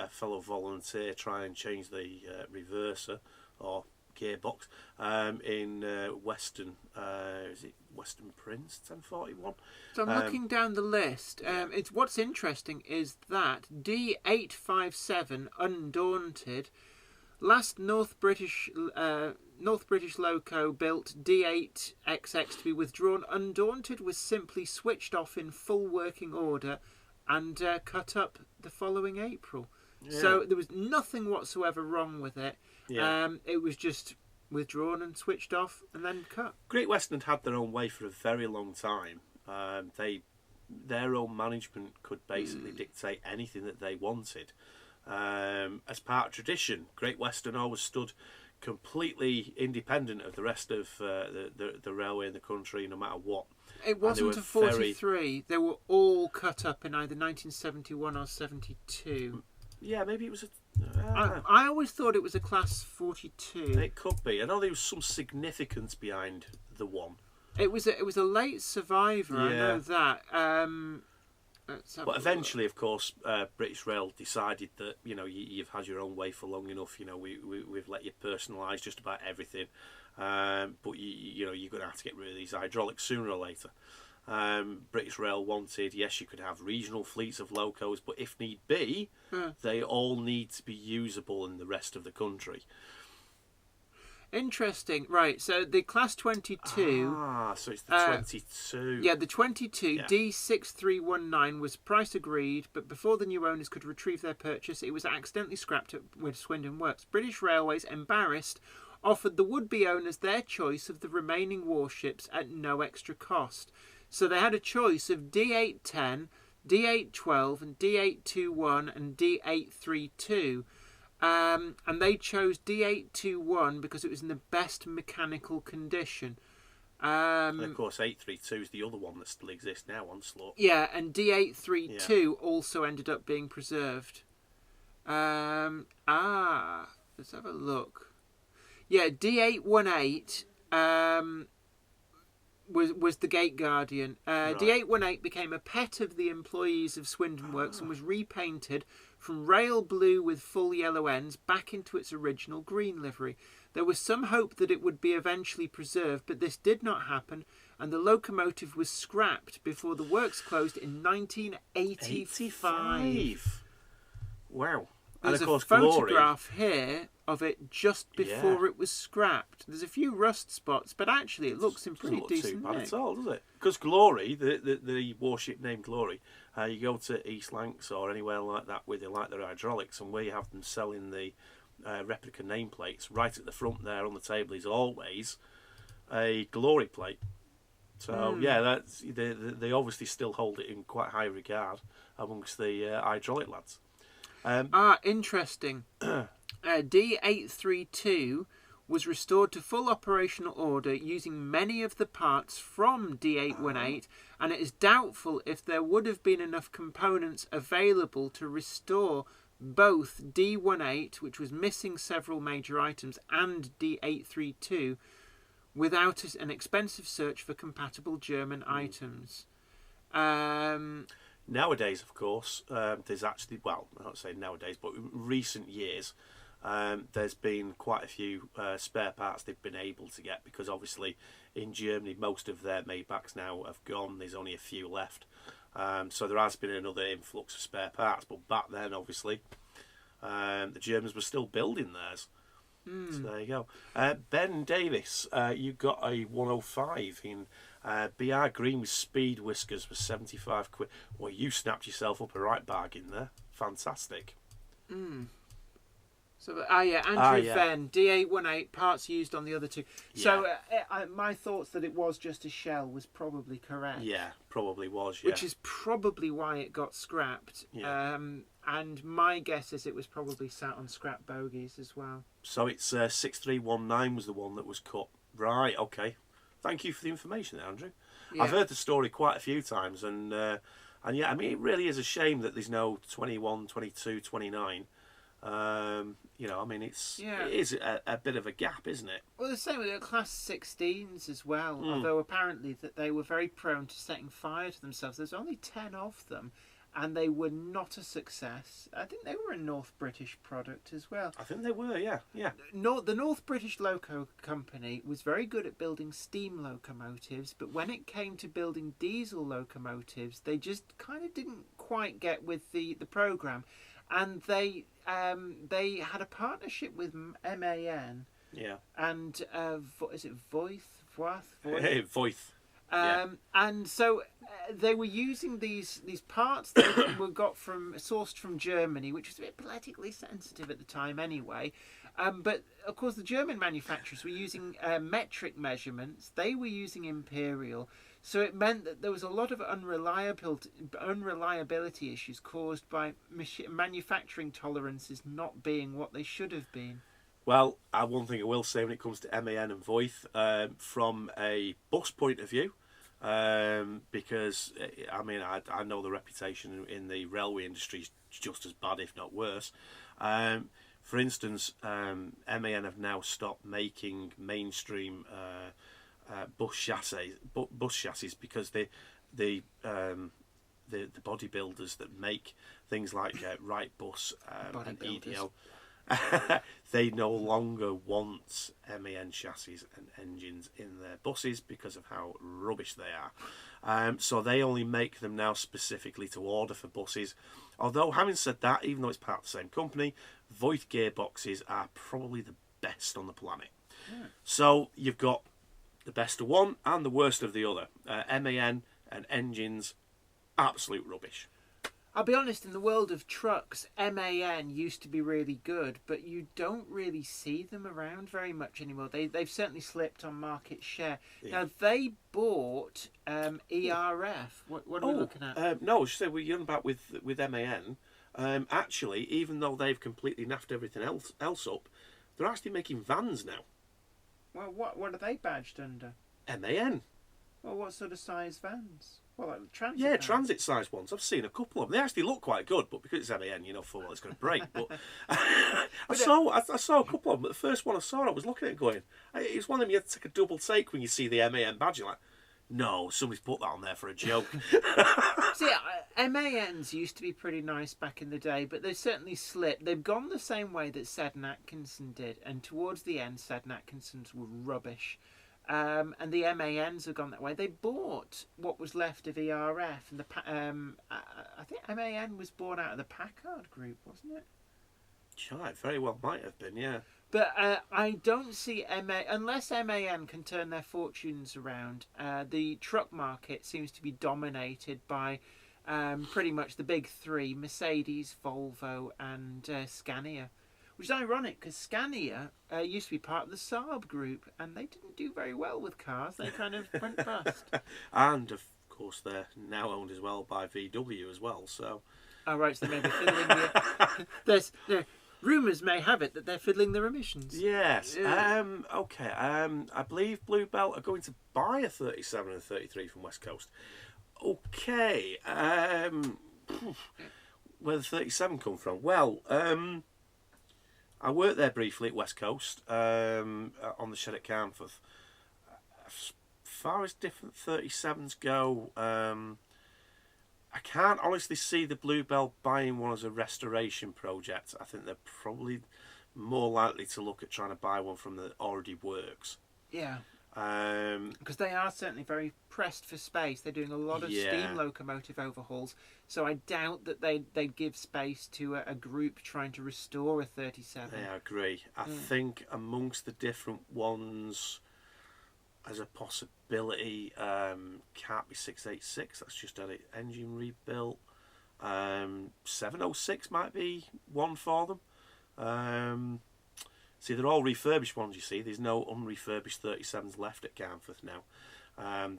fellow volunteer try and change the reverser or gearbox in Western. Is it Western Prince 1041? So I'm looking down the list. It's what's interesting is that D857 Undaunted, last North British loco built D8XX to be withdrawn. Undaunted was simply switched off in full working order and cut up the following April. Yeah. So there was nothing whatsoever wrong with it. Yeah. It was just withdrawn and switched off and then cut. Great Western had their own way for a very long time. Their own management could basically dictate anything that they wanted. As part of tradition, Great Western always stood completely independent of the rest of the railway in the country, no matter what. It wasn't a 43. They were all cut up in either 1971 or 72. Yeah, maybe it was I always thought it was a Class 42. It could be. I know there was some significance behind the one. It was a late survivor. Yeah. I know that. But eventually, of course, British Rail decided that you've had your own way for long enough. We've let you personalise just about everything. But you're going to have to get rid of these hydraulics sooner or later. British Rail wanted, yes, you could have regional fleets of locos, but if need be, they all need to be usable in the rest of the country. Interesting. Right, so the Class 22... so it's the 22. Yeah, the 22 D6319 was price agreed, but before the new owners could retrieve their purchase, it was accidentally scrapped with Swindon Works. British Railways, embarrassed, offered the would-be owners their choice of the remaining warships at no extra cost. So they had a choice of D810, D812, and D821 and D832. And they chose D821 because it was in the best mechanical condition. And of course, 832 is the other one that still exists now on slot. Yeah, and D832 also ended up being preserved. Let's have a look. Yeah, D818 was the Gate Guardian. Right. D818 became a pet of the employees of Swindon Works and was repainted from rail blue with full yellow ends back into its original green livery. There was some hope that it would be eventually preserved, but this did not happen, and the locomotive was scrapped before the works closed in 1985. Wow. There's of course, a Glory. photograph here of it just before it was scrapped. There's a few rust spots, but actually it looks in pretty Doesn't look decent too bad nick. at all, does it? Because Glory, the warship named Glory, you go to East Lancs or anywhere like that where they like their hydraulics, and where you have them selling the replica nameplates, right at the front there on the table is always a Glory plate. So yeah, that's they obviously still hold it in quite high regard amongst the hydraulic lads. Interesting. D832 was restored to full operational order using many of the parts from D818, and it is doubtful if there would have been enough components available to restore both D18, which was missing several major items, and D832 without an expensive search for compatible German items. Nowadays, of course, there's actually, well, I'm not saying nowadays, but in recent years, there's been quite a few spare parts they've been able to get, because obviously in Germany most of their Maybachs now have gone. There's only a few left. So there has been another influx of spare parts, but back then obviously the Germans were still building theirs. So there you go. Ben Davis, you got a 105 in BR Green with speed whiskers for 75 quid. Well, you snapped yourself up a right bargain there. Fantastic. So, Andrew Venn, D818, parts used on the other two. So, my thoughts that it was just a shell was probably correct. Yeah, probably was, yeah. Which is probably why it got scrapped. Yeah. And my guess is it was probably sat on scrap bogies as well. So it's 6319 was the one that was cut. Right, okay. Thank you for the information there, Andrew. Yeah. I've heard the story quite a few times, and yeah, I mean, it really is a shame that there's no 21, 22, 29. You know, I mean, it is a bit of a gap, isn't it? Well, the same with the Class 16s as well, although apparently that they were very prone to setting fire to themselves. There's only 10 of them, and they were not a success. I think they were a North British product as well. I think they were, yeah. The North British Loco Company was very good at building steam locomotives, but when it came to building diesel locomotives, they just kind of didn't quite get with the programme. And they had a partnership with MAN. Yeah. And is it Voith? Voith. And so they were using these parts that were sourced from Germany, which was a bit politically sensitive at the time anyway. But of course the German manufacturers were using metric measurements. They were using imperial. So it meant that there was a lot of unreliability issues caused by manufacturing tolerances not being what they should have been. Well, one thing I will say when it comes to MAN and Voith, from a bus point of view, because I mean I know the reputation in the railway industry is just as bad, if not worse. For instance, MAN have now stopped making mainstream bus chassis because the bodybuilders that make things like Wright Bus and EDL, they no longer want MAN chassis and engines in their buses because of how rubbish they are. So they only make them now specifically to order for buses. Although, having said that, even though it's part of the same company, Voith gearboxes are probably the best on the planet. Yeah. So you've got the best of one and the worst of the other. MAN and engines, absolute rubbish. I'll be honest, in the world of trucks, MAN used to be really good, but you don't really see them around very much anymore. They've certainly slipped on market share. Yeah. Now, they bought ERF. What are we looking at? No, I should say we're on about with MAN. Actually, even though they've completely naffed everything else up, they're actually making vans now. Well, what are they badged under? MAN. Well, what sort of size vans? Well, like transit. Yeah, transit-sized ones. I've seen a couple of them. They actually look quite good, but because it's MAN, you know full well it's going to break. But I saw a couple of them. But the first one I saw, I was looking at it going, it's one of them you have to take a double take when you see the MAN badge. You're like, no, somebody's put that on there for a joke. See, MANs used to be pretty nice back in the day, but they've certainly slipped. They've gone the same way that Seddon Atkinson did, and towards the end, Seddon Atkinsons were rubbish. And the MANs have gone that way. They bought what was left of ERF, and I think MAN was born out of the Packard group, wasn't it? Sure, it very well might have been, yeah. But I don't see unless MAN can turn their fortunes around. The truck market seems to be dominated by pretty much the big three: Mercedes, Volvo, and Scania. Which is ironic because Scania used to be part of the Saab group, and they didn't do very well with cars. They kind of went bust. And of course, they're now owned as well by VW as well. So. Oh right, so they may be fiddling the. Rumours may have it that they're fiddling their emissions. Yes. Yeah. Okay. I believe Blue Belt are going to buy a 37 and a 33 from West Coast. Okay. Where the 37 come from? Well, I worked there briefly at West Coast on the shed at Carnforth. As far as different 37s go, I can't honestly see the Bluebell buying one as a restoration project. I think they're probably more likely to look at trying to buy one from that already works. Yeah. Because they are certainly very pressed for space. They're doing a lot of steam locomotive overhauls. So I doubt that they'd give space to a group trying to restore a 37. Yeah, I agree. I think amongst the different ones, as a possibility, can't be 686. That's just had an engine rebuilt. 706 might be one for them. See, they're all refurbished ones, you see. There's no unrefurbished 37s left at Carnforth now.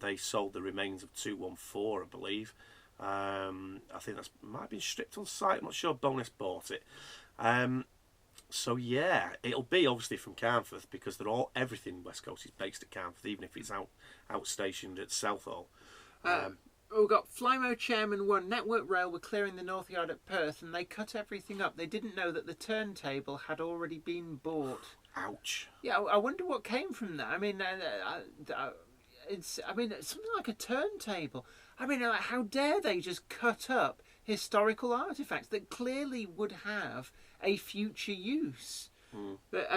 They sold the remains of 214, I believe. I think that might have been stripped on site. I'm not sure Bonus bought it. So yeah, it'll be obviously from Carnforth because everything West Coast is based at Carnforth, even if it's outstationed at Southall. We've got Flymo Chairman 1. Network Rail were clearing the North Yard at Perth and they cut everything up. They didn't know that the turntable had already been bought. Ouch. Yeah, I wonder what came from that. I mean, it's something like a turntable. I mean, like, how dare they just cut up historical artifacts that clearly would have a future use? But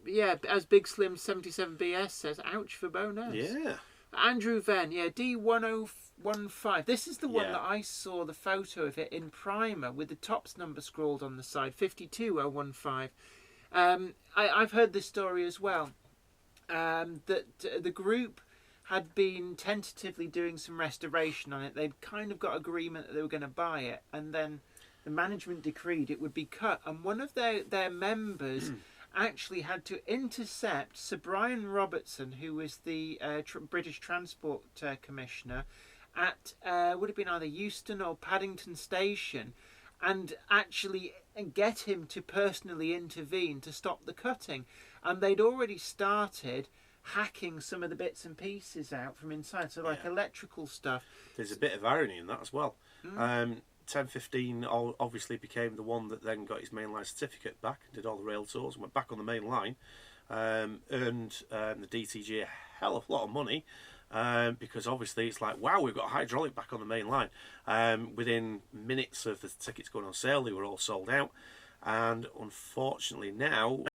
yeah, as Big Slim 77BS says, ouch for Bonus. Yeah. Andrew Venn, yeah, D1015. This is the one that I saw the photo of it in Primer with the tops number scrawled on the side, 52015. I've heard this story as well. That the group had been tentatively doing some restoration on it. They'd kind of got agreement that they were going to buy it, and then the management decreed it would be cut. And one of their members actually had to intercept Sir Brian Robertson, who was the British Transport Commissioner, at would have been either Euston or Paddington Station, and actually get him to personally intervene to stop the cutting. And they'd already started hacking some of the bits and pieces out from inside, so like electrical stuff. There's a bit of irony in that as well. 1015 obviously became the one that then got his mainline certificate back and did all the rail tours and went back on the main line. Earned the DTG a hell of a lot of money because obviously it's like, wow, we've got hydraulic back on the main line. Within minutes of the tickets going on sale, they were all sold out. And unfortunately now,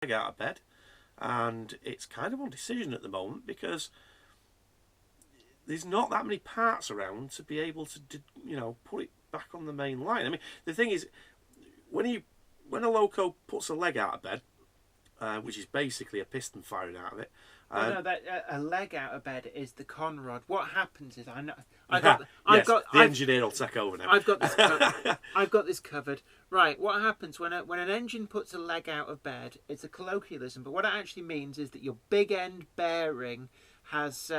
I get out of bed. And it's kind of on decision at the moment because there's not that many parts around to be able to, put it back on the main line. I mean, the thing is, when a loco puts a leg out of bed, which is basically a piston firing out of it. A leg out of bed is the conrod. What happens is the engineer will take over now. I've got this covered. I've got this covered. Right, what happens when an engine puts a leg out of bed? It's a colloquialism, but what it actually means is that your big end bearing has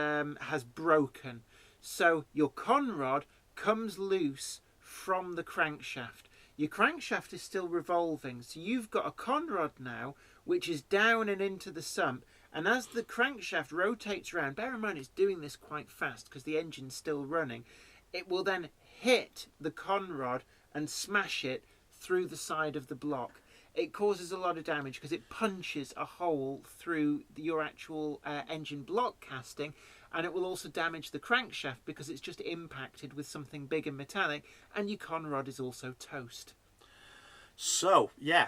broken. So your conrod comes loose from the crankshaft. Your crankshaft is still revolving, so you've got a conrod now which is down and into the sump, and as the crankshaft rotates around, bear in mind it's doing this quite fast because the engine's still running, it will then hit the conrod and smash it through the side of the block. It causes a lot of damage because it punches a hole through your actual engine block casting, and it will also damage the crankshaft because it's just impacted with something big and metallic, and your conrod is also toast. So, yeah,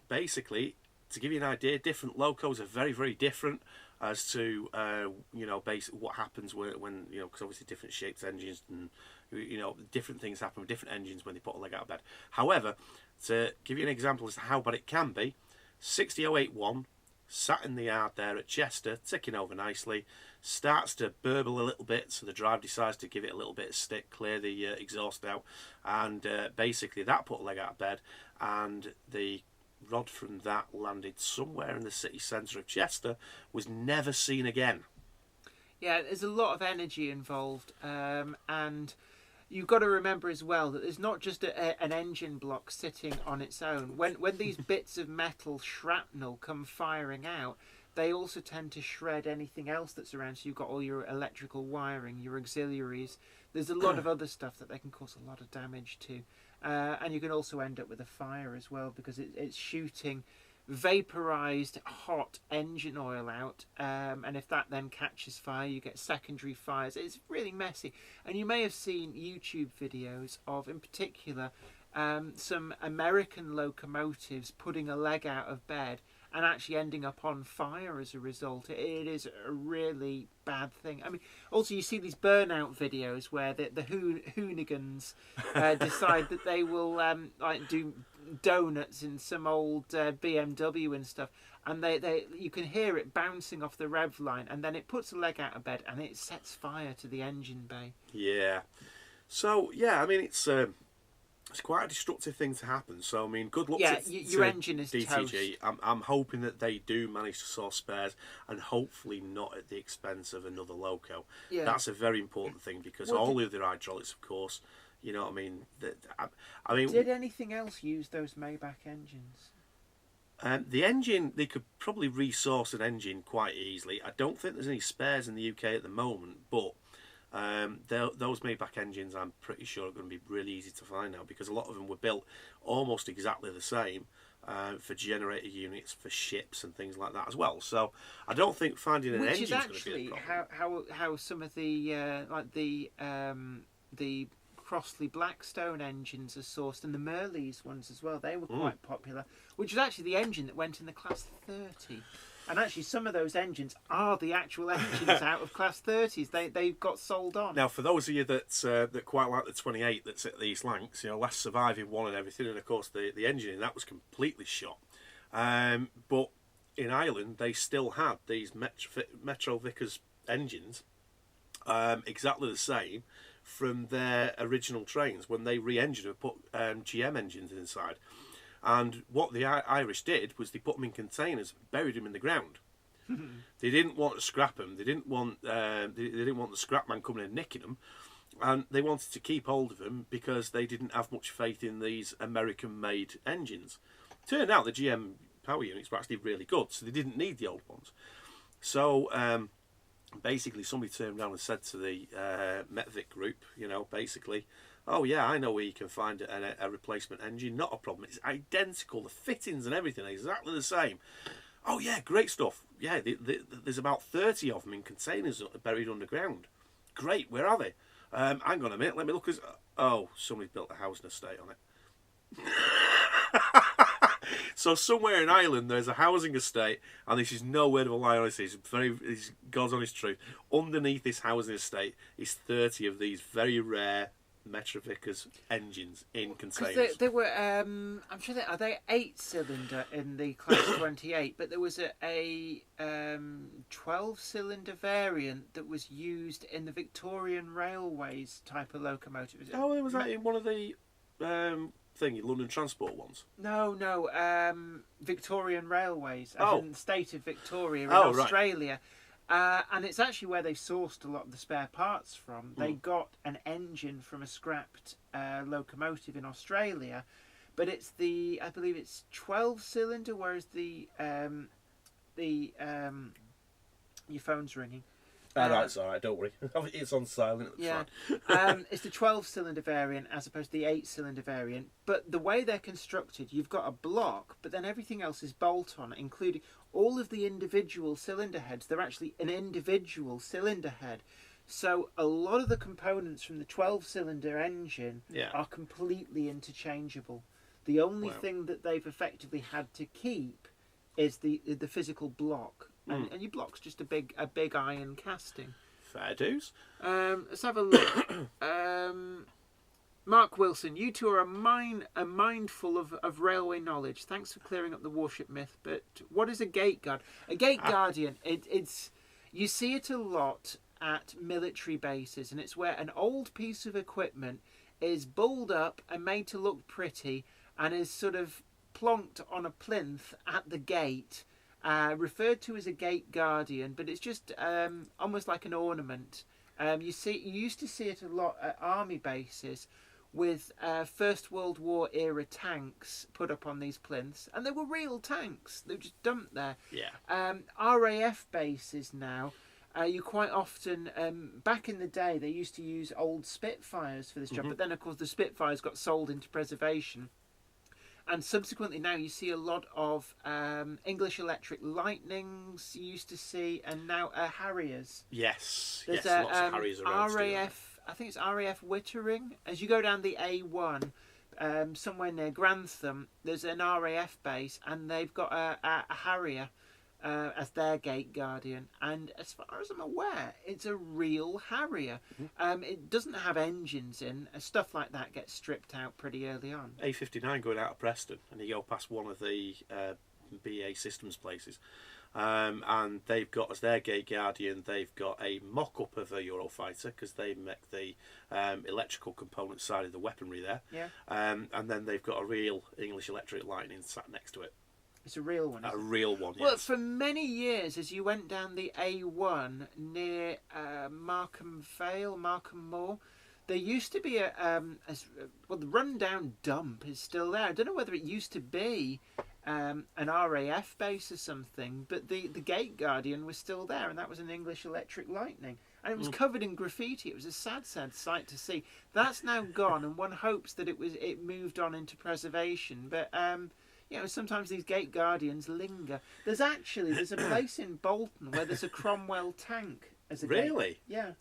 basically, to give you an idea, different locos are very, very different as to, basically what happens when because obviously different shaped engines and, different things happen with different engines when they put a leg out of bed. However, To give you an example as to how bad it can be, 60081 sat in the yard there at Chester, ticking over nicely, starts to burble a little bit, so the driver decides to give it a little bit of stick, clear the exhaust out, and basically that put a leg out of bed, and the rod from that landed somewhere in the city centre of Chester, was never seen again. Yeah, there's a lot of energy involved, and you've got to remember as well that there's not just an engine block sitting on its own. When these bits of metal shrapnel come firing out, they also tend to shred anything else that's around. So you've got all your electrical wiring, your auxiliaries. There's a lot of other stuff that they can cause a lot of damage to. And you can also end up with a fire as well, because it's shooting vaporized hot engine oil out, and if that then catches fire, you get secondary fires. It's really messy, and you may have seen YouTube videos of, in particular, some American locomotives putting a leg out of bed and actually ending up on fire as a result. It is a really bad thing. I mean, also you see these burnout videos where the hoonigans decide that they will like do donuts in some old BMW and stuff, and they you can hear it bouncing off the rev line, and then it puts a leg out of bed and it sets fire to the engine bay. Yeah. So yeah, I mean it's quite a destructive thing to happen. So I mean, good luck to your engine is DTG. toast. I'm hoping that they do manage to source spares, and hopefully not at the expense of another loco. Yeah. That's a very important thing, because all the other hydraulics, of course, you know what I mean. I mean, did anything else use those Maybach engines? The engine, they could probably resource an engine quite easily. I don't think there's any spares in the UK at the moment, but those Maybach engines, I'm pretty sure, are going to be really easy to find now, because a lot of them were built almost exactly the same for generator units for ships and things like that as well. So I don't think finding an engine is going to be a problem. How some of the like the Crossley Blackstone engines are sourced, and the Merleys ones as well. They were quite popular, which was actually the engine that went in the Class 30. And actually, some of those engines are the actual engines out of Class 30s. They got sold on. Now, for those of you that quite like the 28 that's at the East Lancs, you know, last surviving one and everything, and of course the engine in that was completely shot. But in Ireland, they still had these Metro Vickers engines, exactly the same, from their original trains when they re-engined and put GM engines inside. And what the Irish did was they put them in containers, buried them in the ground. They didn't want to scrap them. They didn't want the scrap man coming and nicking them, and they wanted to keep hold of them because they didn't have much faith in these American-made engines. Turned out the GM power units were actually really good, so they didn't need the old ones. So basically, somebody turned around and said to the Metvic group, you know, basically, oh yeah, I know where you can find a replacement engine, not a problem. It's identical, the fittings and everything are exactly the same. Oh yeah, great stuff. Yeah, there's about 30 of them in containers buried underground. Great, where are they? Hang on a minute, let me look. Oh, somebody's built a housing estate on it. So somewhere in Ireland there's a housing estate, and this is no word of a lie, honestly, it's God's honest truth. Underneath this housing estate is 30 of these very rare Metro Vickers engines in containers. They were, I'm sure are they 8-cylinder in the Class 28, but there was a 12-cylinder variant that was used in the Victorian Railways type of locomotive. Oh, was that in one of the London Transport ones? No, Victorian Railways, as in the state of Victoria in right. Australia. And it's actually where they sourced a lot of the spare parts from. They got an engine from a scrapped locomotive in Australia, but it's I believe it's 12-cylinder, whereas your phone's ringing. That's all right, don't worry. It's on silent. It's the 12-cylinder variant as opposed to the 8-cylinder variant. But the way they're constructed, you've got a block, but then everything else is bolt-on, including all of the individual cylinder heads. They're actually an individual cylinder head. So a lot of the components from the 12-cylinder engine are completely interchangeable. The only thing that they've effectively had to keep is the physical block. And your block's just a big iron casting. Fair dues. Let's have a look. Mark Wilson, you two are mindful of railway knowledge. Thanks for clearing up the warship myth. But what is a gate guard? A gate guardian, it's you see it a lot at military bases, and it's where an old piece of equipment is bulled up and made to look pretty, and is sort of plonked on a plinth at the gate, referred to as a gate guardian. But it's just almost like an ornament. You used to see it a lot at army bases, with First World War era tanks put up on these plinths, and they were real tanks. They were just dumped there. Yeah. RAF bases now, you quite often, back in the day, they used to use old Spitfires for this job, but then of course the Spitfires got sold into preservation. And subsequently now you see a lot of English Electric Lightnings you used to see, and now Harriers. Yes. There's yes. Lots of Harriers around still. RAF, I think it's RAF Wittering. As you go down the A1, somewhere near Grantham, there's an RAF base, and they've got a Harrier as their gate guardian. And as far as I'm aware, it's a real Harrier. It doesn't have engines in. Stuff like that gets stripped out pretty early on. A59 going out of Preston, and you go past one of the BA Systems places. And they've got, as their gate guardian, they've got a mock-up of a Eurofighter, because they make the electrical component side of the weaponry there. Yeah. And then they've got a real English Electric Lightning sat next to it. It's a real one. A real one, yes. Well, for many years, as you went down the A1 near Markham Vale, Markham Moor, there used to be the rundown dump is still there. I don't know whether it used to be an RAF base or something, but the gate guardian was still there, and that was an English Electric Lightning, and it was covered in graffiti. It was a sad sight to see. That's now gone, and one hopes that it moved on into preservation. But sometimes these gate guardians linger. There's a place in Bolton where there's a Cromwell tank as a Really? Gate. Yeah.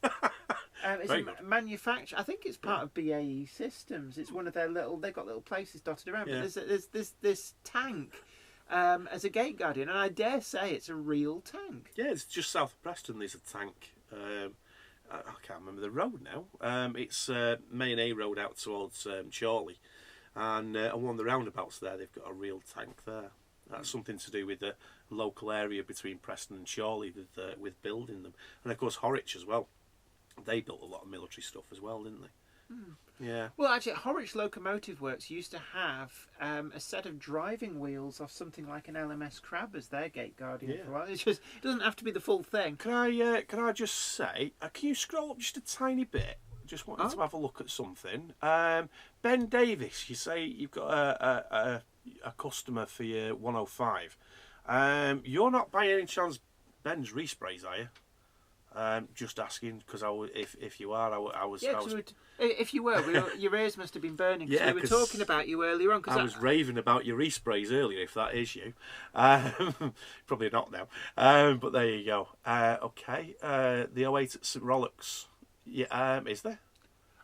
It's Very a good. manufacturer. I think it's part of BAE Systems. It's one of their they've got little places dotted around. Yeah. But there's this tank as a gate guardian, and I dare say it's a real tank. Yeah, it's just south of Preston. There's a tank. I can't remember the road now. It's Main A road out towards Chorley, and on one of the roundabouts there, they've got a real tank there. That's something to do with the local area between Preston and Chorley with building them, and of course Horwich as well. They built a lot of military stuff as well, didn't they? Yeah. Well, actually, Horwich Locomotive Works used to have a set of driving wheels off something like an LMS Crab as their gate guardian. Yeah. For a while. It doesn't have to be the full thing. Can I just say, can you scroll up just a tiny bit? Just wanted to have a look at something. Ben Davis, you say you've got a customer for your 105. You're not by any chance Ben's resprays, are you? Just asking, because if you are, I was. Yeah, if you were, your ears must have been burning. Yeah, we were talking about you earlier on. I was raving about your resprays earlier, if that is you. Probably not now. But there you go. Okay. The 08 at St Rollox. Yeah. Is there?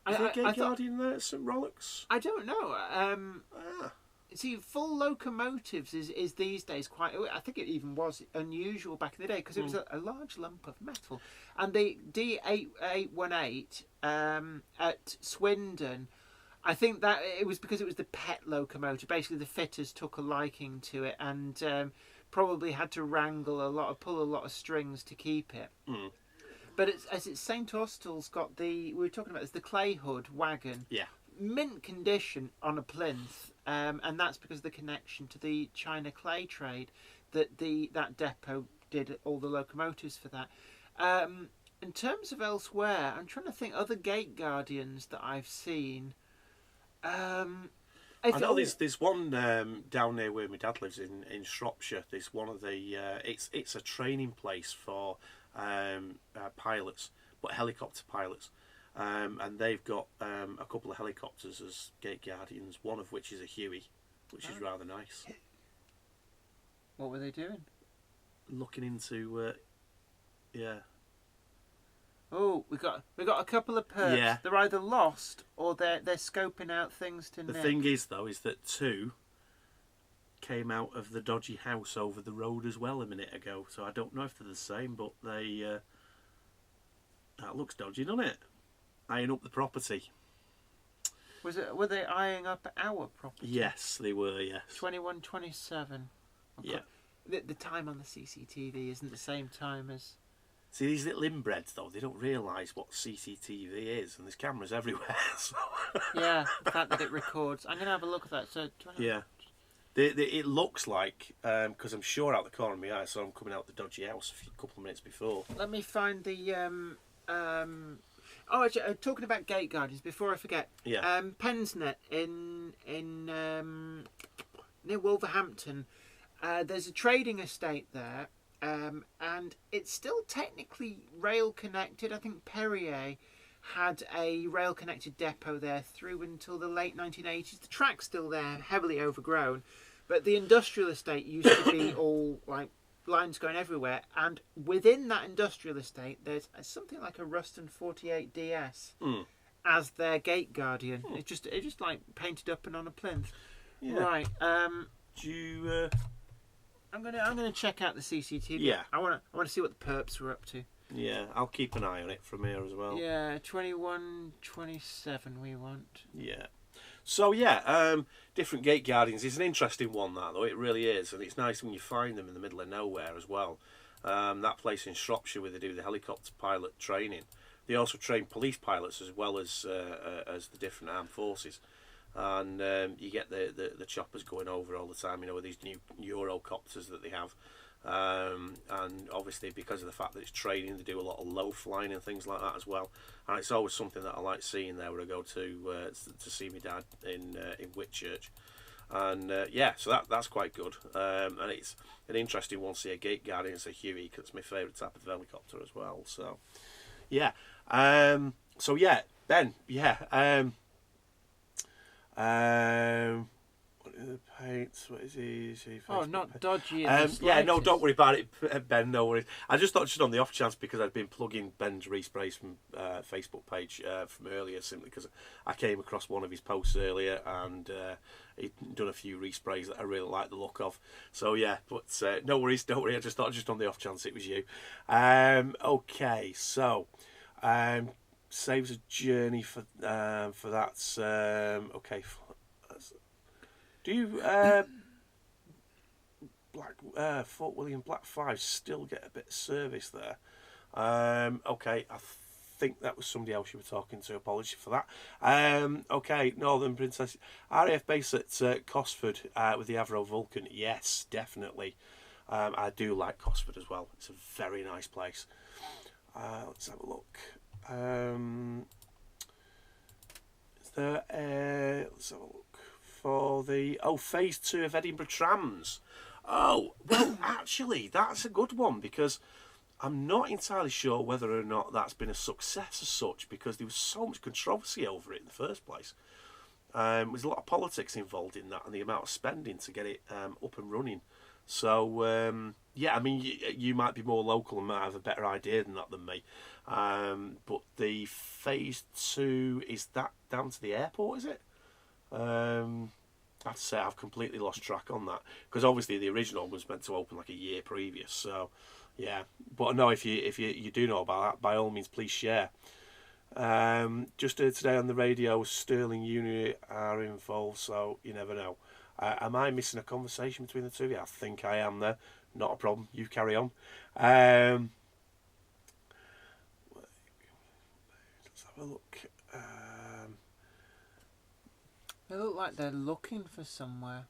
Is there a gate guardian there at St Rollox? I don't know. See, full locomotives is these days quite. I think it even was unusual back in the day because it was a large lump of metal. And the D818 at Swindon, I think that it was because it was the pet locomotive. Basically, the fitters took a liking to it and probably had to pull a lot of strings to keep it. But it's St Austell's got we were talking about this, the clay hood wagon. Yeah. Mint condition on a plinth, and that's because of the connection to the China clay trade that that depot did all the locomotives for that. In terms of elsewhere, I'm trying to think other gate guardians that I've seen. I know there's one down near where my dad lives in Shropshire. There's one of the it's a training place for pilots, but helicopter pilots. And they've got a couple of helicopters as gate guardians, one of which is a Huey, which is rather nice. What were they doing? Looking into, yeah. Oh, we got a couple of perps. Yeah. They're either lost or they're scoping out things to The nick. thing is, though, is that two came out of the dodgy house over the road as well a minute ago. So I don't know if they're the same, but they that looks dodgy, doesn't it? Eyeing up the property. Were they eyeing up our property? Yes, they were. Yes. 21:27. Yeah. The time on the CCTV isn't the same time as. See, these little inbreds, though, they don't realise what CCTV is, and there's cameras everywhere. So. Yeah, the fact that it records. I'm going to have a look at that. So, Yeah. It looks like, because I'm sure out the corner of my eye, so I'm coming out the dodgy house a couple of minutes before. let me find the. Oh, actually, talking about gate guardians, before I forget. Yeah. Pensnet in near Wolverhampton. There's a trading estate there. And it's still technically rail connected. I think Perrier had a rail connected depot there through until the late 1980s. The track's still there, heavily overgrown, but the industrial estate used to be all like lines going everywhere. And within that industrial estate, there's something like a Ruston 48 DS as their gate guardian. It's just like painted up and on a plinth. Yeah. Right. Do you? I'm gonna check out the CCTV. Yeah. I wanna see what the perps were up to. Yeah, I'll keep an eye on it from here as well. Yeah, 21:27 we want. Yeah. So yeah, different gate guardians is an interesting one, that though, it really is, and it's nice when you find them in the middle of nowhere as well. That place in Shropshire where they do the helicopter pilot training, they also train police pilots as well as the different armed forces. And you get the choppers going over all the time, with these new Eurocopters that they have. And obviously because of the fact that it's training, they do a lot of low flying and things like that as well. And it's always something that I like seeing there when I go to see my dad in Whitchurch. And yeah, so that's quite good. And it's an interesting one to see a gate guardian. It's a Huey, because it's my favourite type of helicopter as well. So yeah, so yeah, Ben, yeah. What are the paints? What is he? Oh, not dodgy. Yeah, no, don't worry about it, Ben. No worries. I just thought, just on the off chance, because I'd been plugging Ben's resprays from Facebook page from earlier, simply because I came across one of his posts earlier, and he'd done a few resprays that I really like the look of. So yeah, but no worries, don't worry. I just thought, just on the off chance it was you. Okay, so. Saves a journey for that. Okay. Do you Fort William Black 5 still get a bit of service there? Okay, I think that was somebody else you were talking to. Apologies for that. Okay, Northern Princess RAF base at Cosford with the Avro Vulcan. Yes, definitely. I do like Cosford as well. It's a very nice place. Let's have a look. Is there let's have a look for the phase 2 of Edinburgh trams. Oh, well, actually, that's a good one, because I'm not entirely sure whether or not that's been a success as such, because there was so much controversy over it in the first place. There's a lot of politics involved in that, and the amount of spending to get it up and running. So yeah, I mean, you might be more local and might have a better idea than that than me. But the phase 2, is that down to the airport, is it? I have to say I've completely lost track on that, because obviously the original was meant to open like a year previous. So yeah, but no, if you do know about that, by all means please share. Just heard today on the radio Sterling Uni are involved, so you never know. Am I missing a conversation between the two of you? I think I am there. Not a problem. You carry on. Let's have a look. They look like they're looking for somewhere.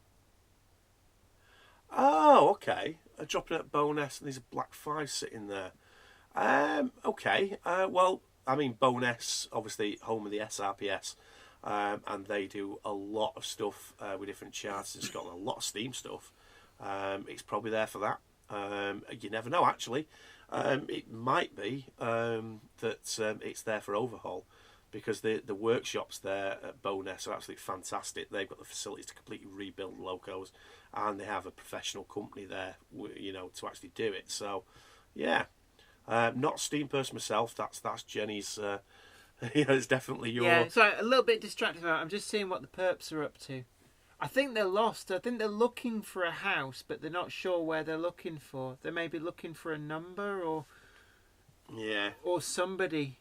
Oh, okay. Dropping at Bowness, and there's a Black 5 sitting there. Okay. Well, I mean, Bowness, obviously home of the SRPS. And they do a lot of stuff with different charters in Scotland, a lot of steam stuff. It's probably there for that. You never know, actually. It might be that it's there for overhaul, because the workshops there at Bowness are absolutely fantastic. They've got the facilities to completely rebuild locos, and they have a professional company there, to actually do it. So, yeah, not a steam person myself. That's Jenny's. It's definitely your. Yeah, so a little bit distracted. I'm just seeing what the perps are up to. I think they're lost. I think they're looking for a house, but they're not sure where they're looking for. They may be looking for a number or Yeah. Or somebody.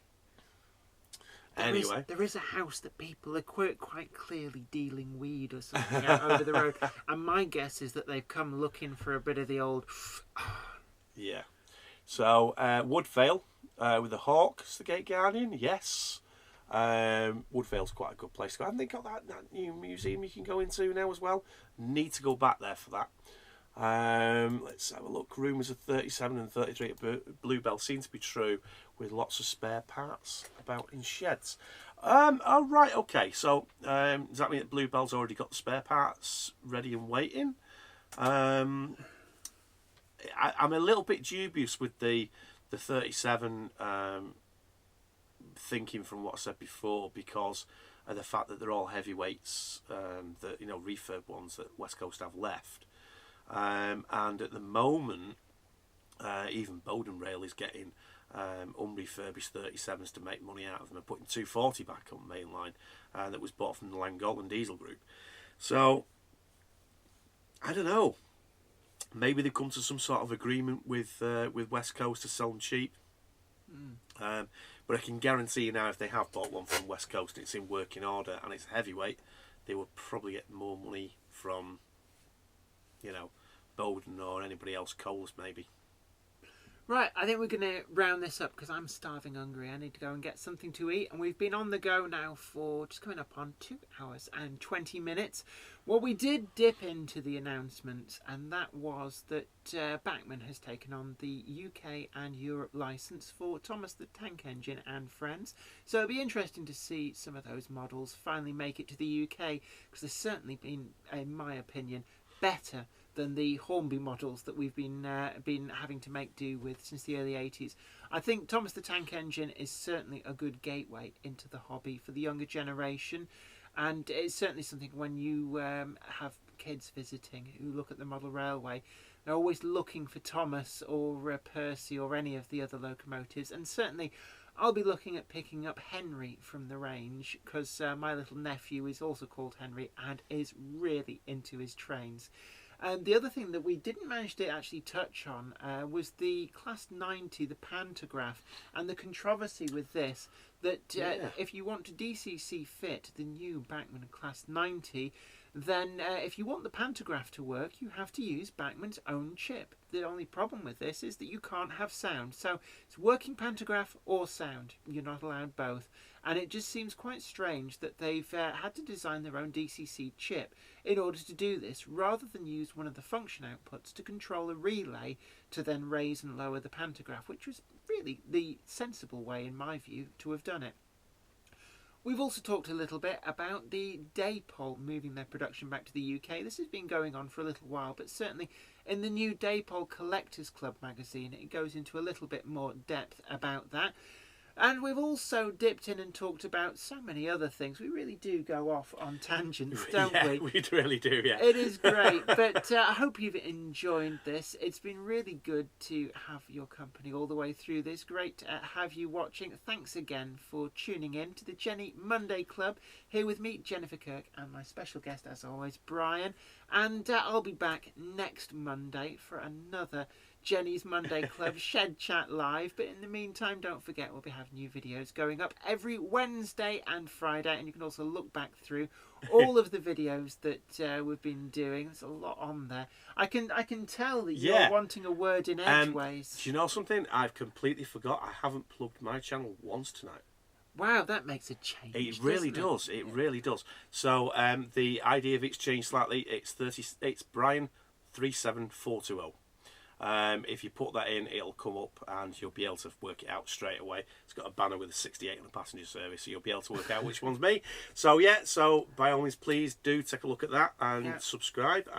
Anyway, there is a house that people are quite clearly dealing weed or something out over the road, and my guess is that they've come looking for a bit of the old. yeah. So Woodvale with the Hawks, the Gate Guardian, yes. Woodvale's quite a good place to go. Haven't they got that new museum you can go into now as well? Need to go back there for that. Let's have a look. Rumours of 37 and 33 at Bluebell seem to be true, with lots of spare parts about in sheds. Oh, right, okay. So does that mean that Bluebell's already got the spare parts ready and waiting? I'm a little bit dubious with the 37 thinking from what I said before, because of the fact that they're all heavyweights, that refurb ones that West Coast have left. And at the moment, even Bowden Rail is getting unrefurbished 37s to make money out of them, and putting 240 back on mainline that was bought from the Langolan Diesel Group. So I don't know. Maybe they've come to some sort of agreement with West Coast to sell them cheap. But I can guarantee you now, if they have bought one from West Coast and it's in working order and it's heavyweight, they will probably get more money from, Bowden or anybody else, Coles maybe. Right, I think we're going to round this up because I'm starving hungry. I need to go and get something to eat. And we've been on the go now for just coming up on 2 hours and 20 minutes. Well, we did dip into the announcement, and that was that BACHMANN has taken on the UK and Europe licence for Thomas the Tank Engine and friends. So it'll be interesting to see some of those models finally make it to the UK, because they've certainly been, in my opinion, better than the Hornby models that we've been having to make do with since the early 80s. I think Thomas the Tank Engine is certainly a good gateway into the hobby for the younger generation, and it's certainly something when you have kids visiting who look at the model railway, they're always looking for Thomas or Percy or any of the other locomotives, and certainly I'll be looking at picking up Henry from the range, because my little nephew is also called Henry and is really into his trains. And the other thing that we didn't manage to actually touch on was the Class 90, the pantograph, and the controversy with this, that if you want to DCC fit the new BACHMANN Class 90, then if you want the pantograph to work, you have to use BACHMANN's own chip. The only problem with this is that you can't have sound. So it's working pantograph or sound. You're not allowed both. And it just seems quite strange that they've had to design their own DCC chip in order to do this, rather than use one of the function outputs to control a relay to then raise and lower the pantograph, which was really the sensible way, in my view, to have done it. We've also talked a little bit about the Dapol moving their production back to the UK. This has been going on for a little while, but certainly in the new Dapol Collectors Club magazine, it goes into a little bit more depth about that. And we've also dipped in and talked about so many other things. We really do go off on tangents, don't we? We really do, yeah. It is great, but I hope you've enjoyed this. It's been really good to have your company all the way through this. Great to have you watching. Thanks again for tuning in to the Jenny Monday Club. Here with me, Jennifer Kirk, and my special guest, as always, Brian. And I'll be back next Monday for another Jenny's Monday Club Shed Chat Live. But in the meantime, don't forget, we'll be having new videos going up every Wednesday and Friday, and you can also look back through all of the videos that we've been doing. There's a lot on there. I can tell that you're wanting a word in edgeways. Do you know something? I've completely forgot. I haven't plugged my channel once tonight. Wow, that makes a change. It really does. It really does. So the ID of it's changed slightly. It's Brian 37420. If you put that in, it'll come up and you'll be able to work it out straight away. It's got a banner with a 68 on the passenger service, so you'll be able to work out which one's me. So so by all means, please do take a look at that and subscribe.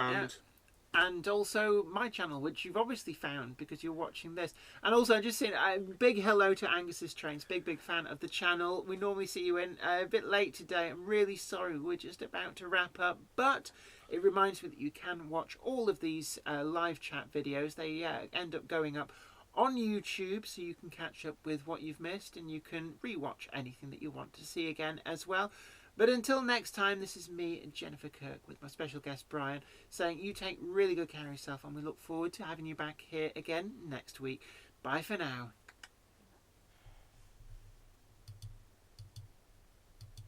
And also my channel, which you've obviously found because you're watching this. And also, just saying a big hello to Angus's Trains. Big fan of the channel. We normally see you in a bit late today. I'm really sorry, we're just about to wrap up. But it reminds me that you can watch all of these live chat videos. They end up going up on YouTube, so you can catch up with what you've missed, and you can rewatch anything that you want to see again as well. But until next time, this is me, Jennifer Kirk, with my special guest Brian, saying you take really good care of yourself, and we look forward to having you back here again next week. Bye for now.